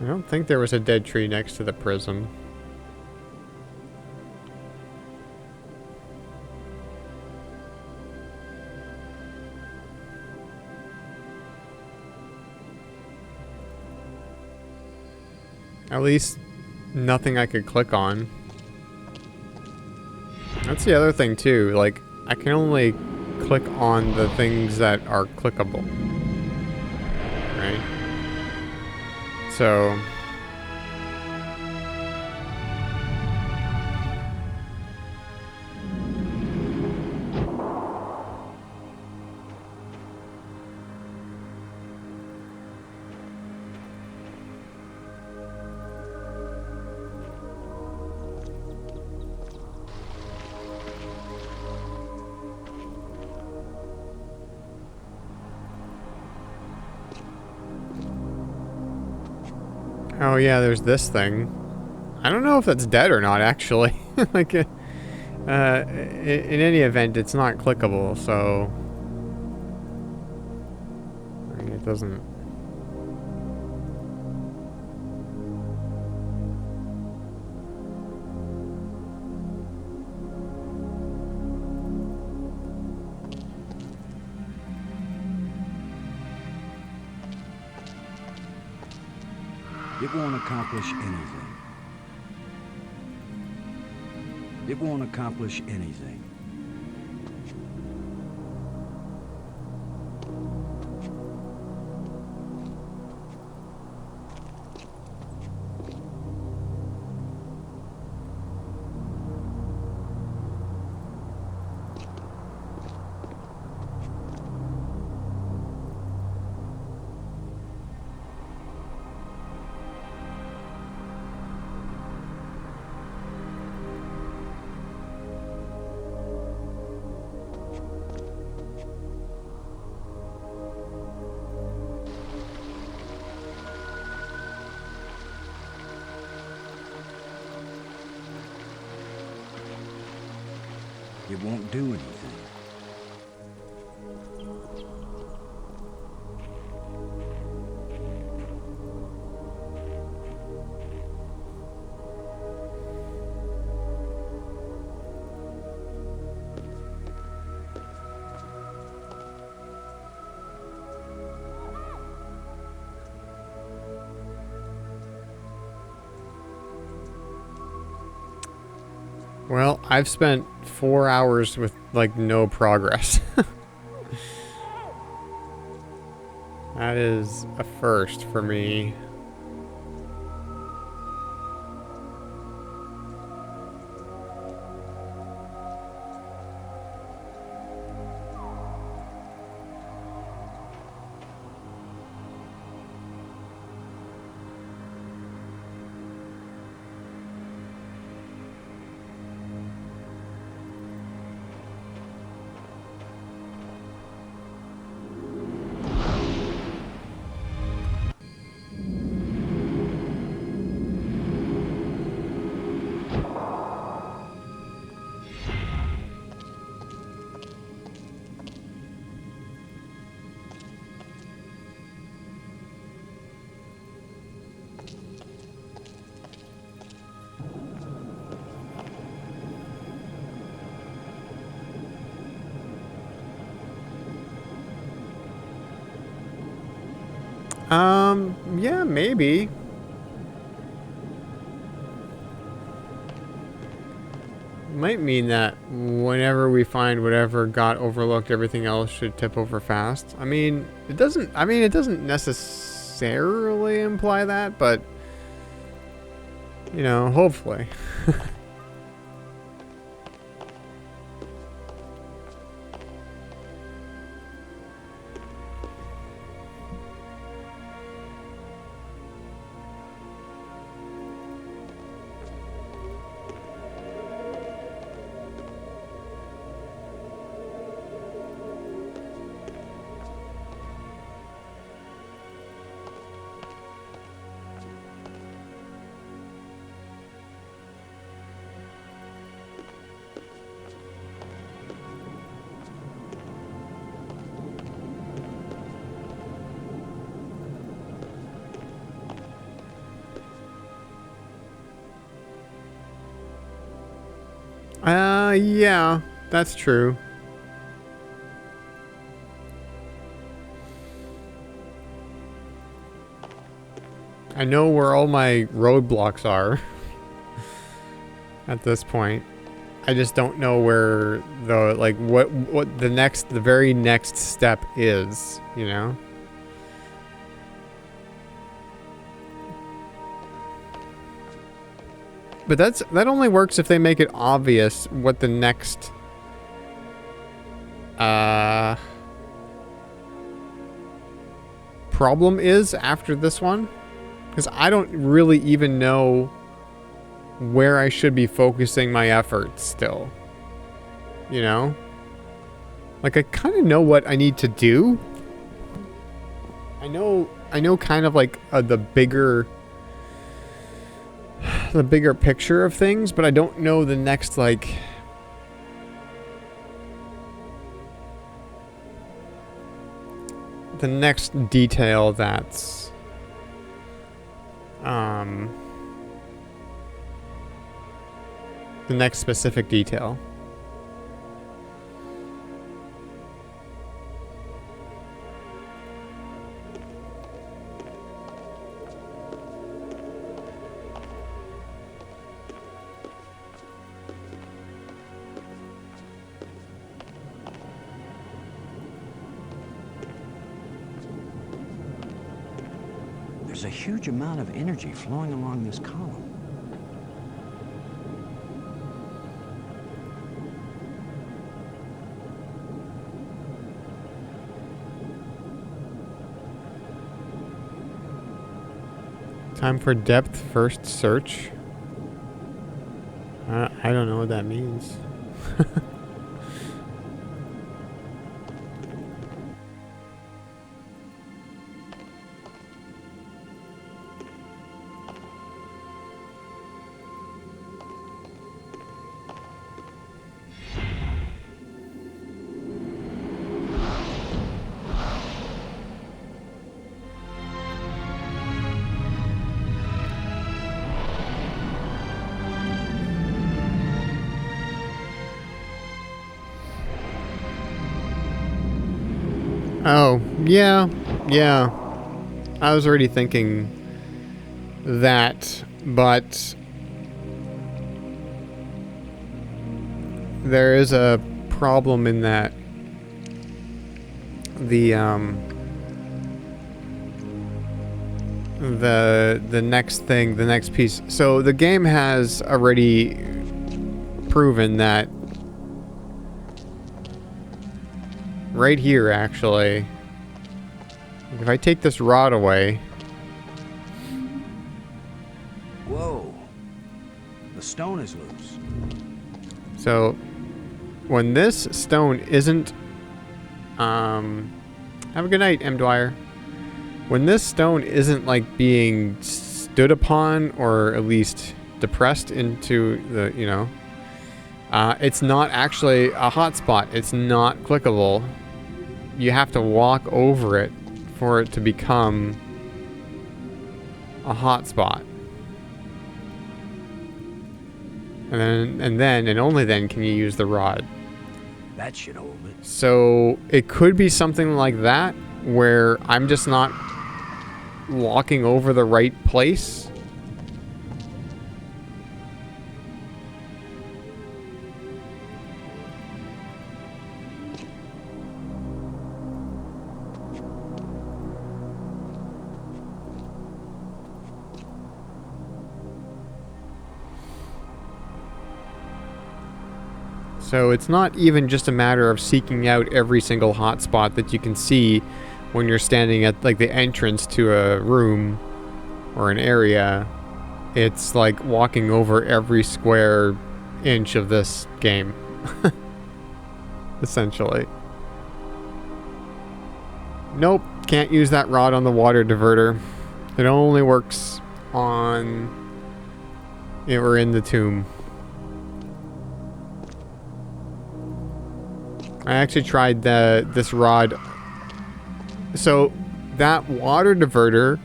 I don't think there was a dead tree next to the prism. At least nothing I could click on. That's the other thing too, like I can only click on the things that are clickable. Right? So oh yeah, there's this thing. I don't know if that's dead or not, actually. Like, in any event, it's not clickable, so I mean, it doesn't. It won't accomplish anything. It won't accomplish anything. It won't do anything. Well, I've spent 4 hours with, like, no progress. That is a first for me. Yeah, maybe. Might mean that whenever we find whatever got overlooked, everything else should tip over fast. I mean, it doesn't necessarily imply that, but you know, hopefully. Yeah, that's true. I know where all my roadblocks are at this point. I just don't know where the, like, what the very next step is, you know? But that only works if they make it obvious what the next problem is after this one. Because I don't really even know where I should be focusing my efforts still. You know? Like, I kind of know what I need to do. I know kind of like the bigger picture of things, but I don't know the next, like, the next detail that's the next specific detail. There's a huge amount of energy flowing along this column. Time for depth first search. I don't know what that means. Oh, yeah. I was already thinking that, but there is a problem in that the next piece. So the game has already proven that right here, actually, if I take this rod away. Whoa. The stone is loose. So when this stone isn't have a good night, M. Dwyer. When this stone isn't like being stood upon or at least depressed into the, you know, it's not actually a hotspot. It's not clickable. You have to walk over it for it to become a hotspot. And then and only then can you use the rod. That should hold it. So it could be something like that, where I'm just not walking over the right place. So it's not even just a matter of seeking out every single hotspot that you can see when you're standing at like the entrance to a room or an area. It's like walking over every square inch of this game. Essentially. Nope, can't use that rod on the water diverter. It only works on or in the tomb. I actually tried this rod. So that water diverter,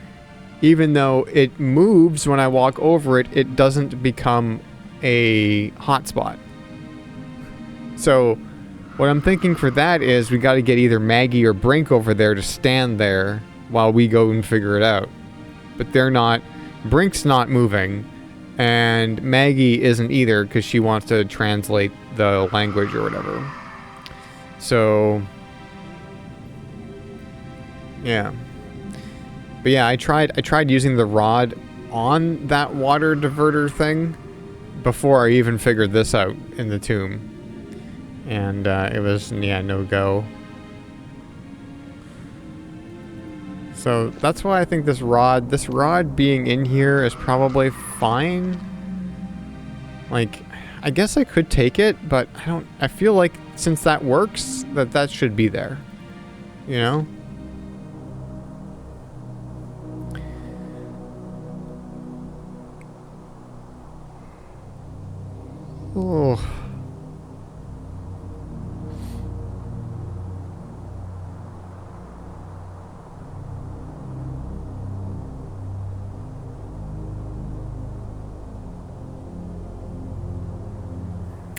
even though it moves when I walk over it, it doesn't become a hotspot. So what I'm thinking for that is we got to get either Maggie or Brink over there to stand there while we go and figure it out. But they're not. Brink's not moving, and Maggie isn't either because she wants to translate the language or whatever. So yeah. But yeah, I tried using the rod on that water diverter thing before I even figured this out in the tomb. And it was, yeah, no go. So that's why I think this rod being in here is probably fine. Like, I guess I could take it, but I feel like since that works, that should be there. You know? Oh.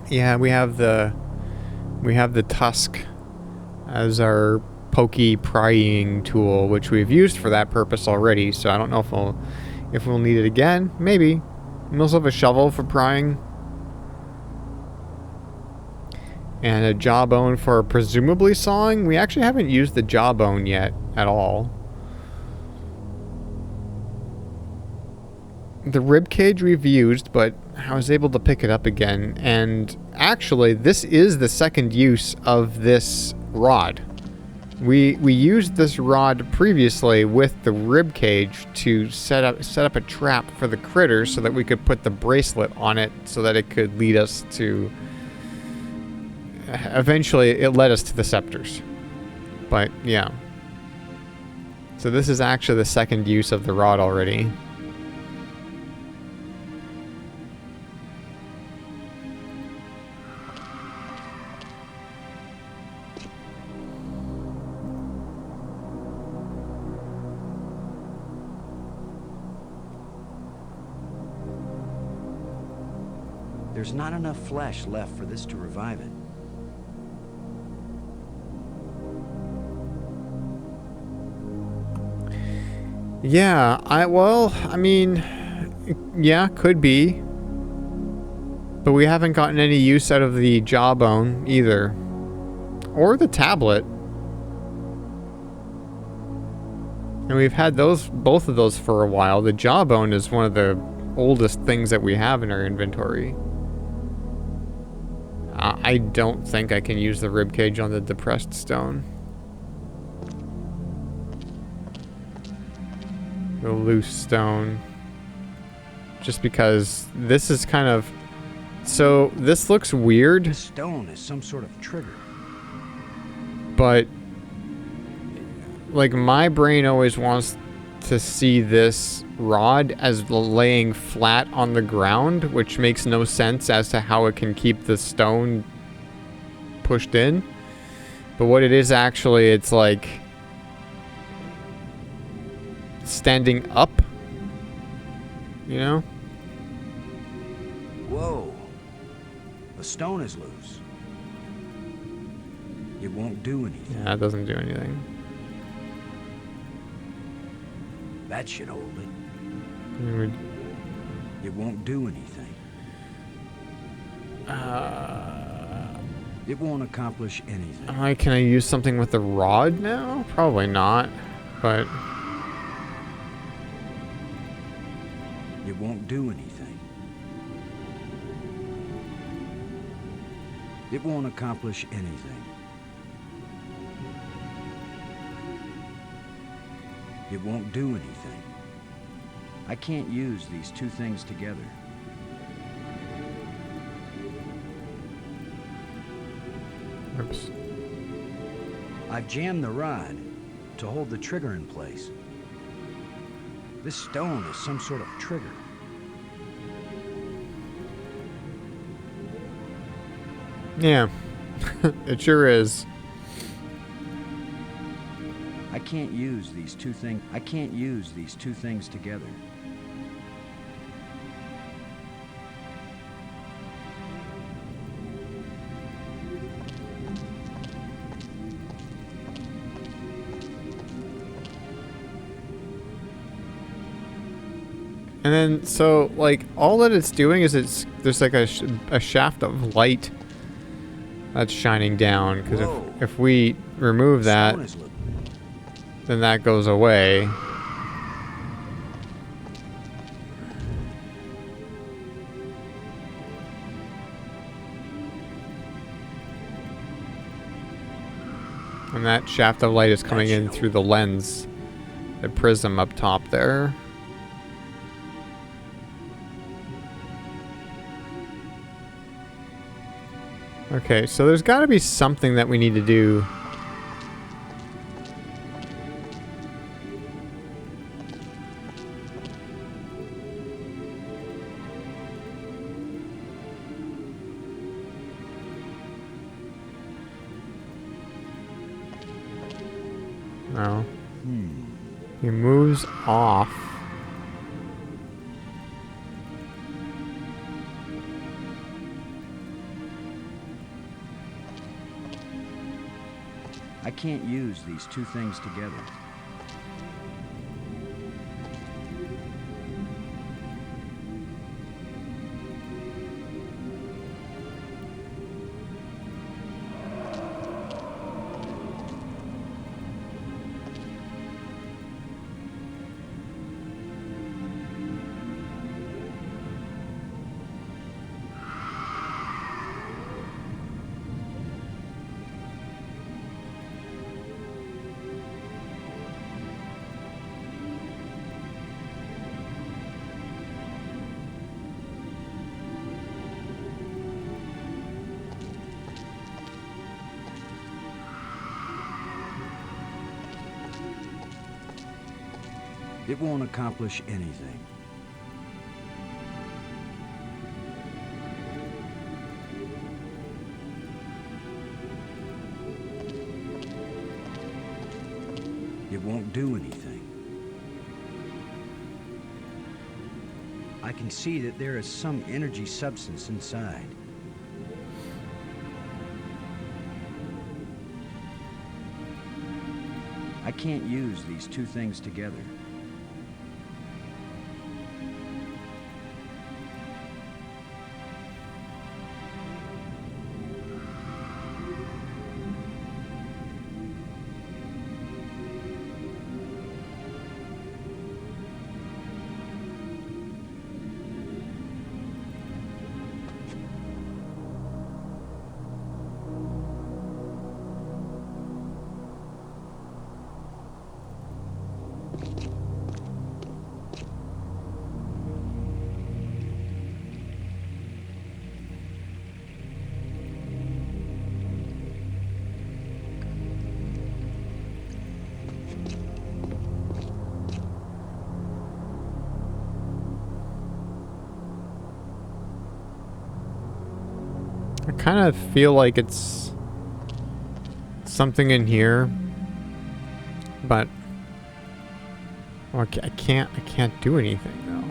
Yeah, we have the tusk as our pokey prying tool, which we've used for that purpose already. So I don't know if we'll need it again. Maybe. We also have a shovel for prying, and a jawbone for presumably sawing. We actually haven't used the jawbone yet at all. The rib cage we've used, but I was able to pick it up again. And actually, this is the second use of this rod. We used this rod previously with the rib cage to set up a trap for the critters so that we could put the bracelet on it so that it could lead us to... Eventually, it led us to the scepters. But, yeah. So this is actually the second use of the rod already. There's not enough flesh left for this to revive it. Yeah, I mean, yeah, could be. But we haven't gotten any use out of the jawbone either. Or the tablet. And we've had both of those for a while. The jawbone is one of the oldest things that we have in our inventory. I don't think I can use the ribcage on the depressed stone. The loose stone. Just because this is kind of... So, this looks weird. The stone is some sort of trigger. But... like, my brain always wants to see this rod as laying flat on the ground, which makes no sense as to how it can keep the stone pushed in. But what it is actually, it's like standing up, you know? Whoa. The stone is loose. It won't do anything. Yeah, it doesn't do anything. That should hold it. Weird. It won't do anything. It won't accomplish anything. Can I use something with the rod now? Probably not, but... It won't do anything. It won't accomplish anything. It won't do anything. I can't use these two things together. Oops. I've jammed the rod to hold the trigger in place. This stone is some sort of trigger. Yeah, it sure is. I can't use these two things together. And then, so, like, all that it's doing is there's like a shaft of light that's shining down. Because Whoa. if we remove that, Stone is lit. then that goes away. And that shaft of light is coming in through the lens, the prism up top there. Okay, so there's got to be something that we need to do. No. He moves off. I can't use these two things together. It won't accomplish anything. It won't do anything. I can see that there is some energy substance inside. I can't use these two things together. I kind of feel like it's something in here, but oh, I can't do anything though.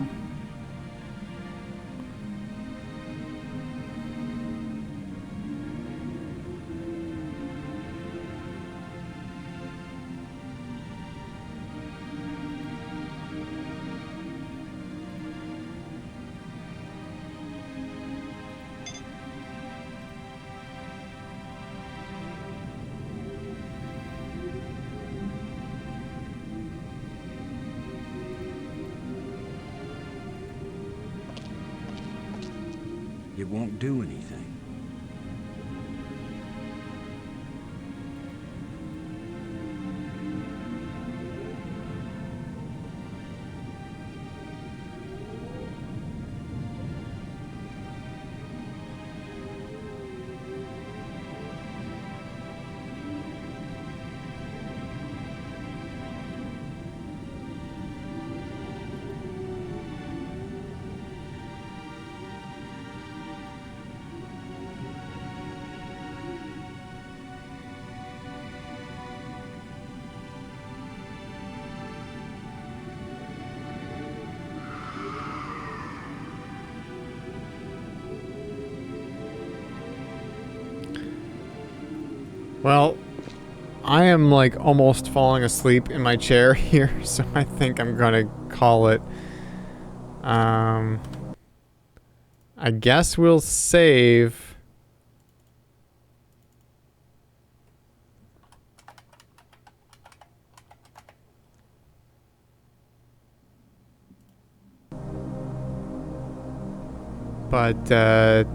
It won't do anything. Well, I am like almost falling asleep in my chair here, so I think I'm gonna call it I guess we'll save. But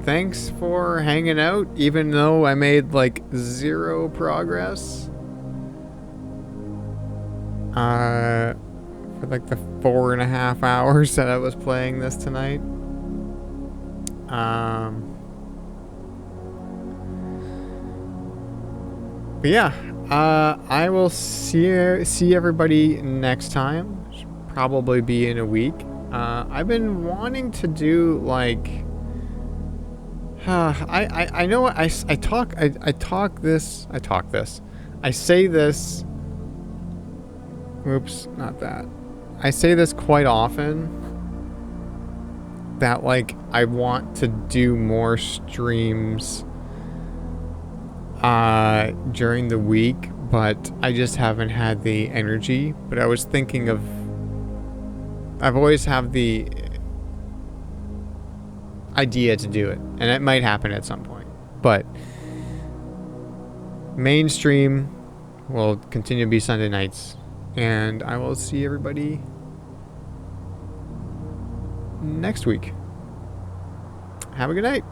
thanks for hanging out, even though I made like 0 progress. For like the 4.5 hours that I was playing this tonight. But yeah, I will see everybody next time. Should probably be in a week. I've been wanting to do like I know I say this. Oops, not that. I say this quite often, that like I want to do more streams during the week, but I just haven't had the energy. But I was thinking of, I've always have the idea to do it, and it might happen at some point. But mainstream will continue to be Sunday nights, and I will see everybody next week. Have a good night.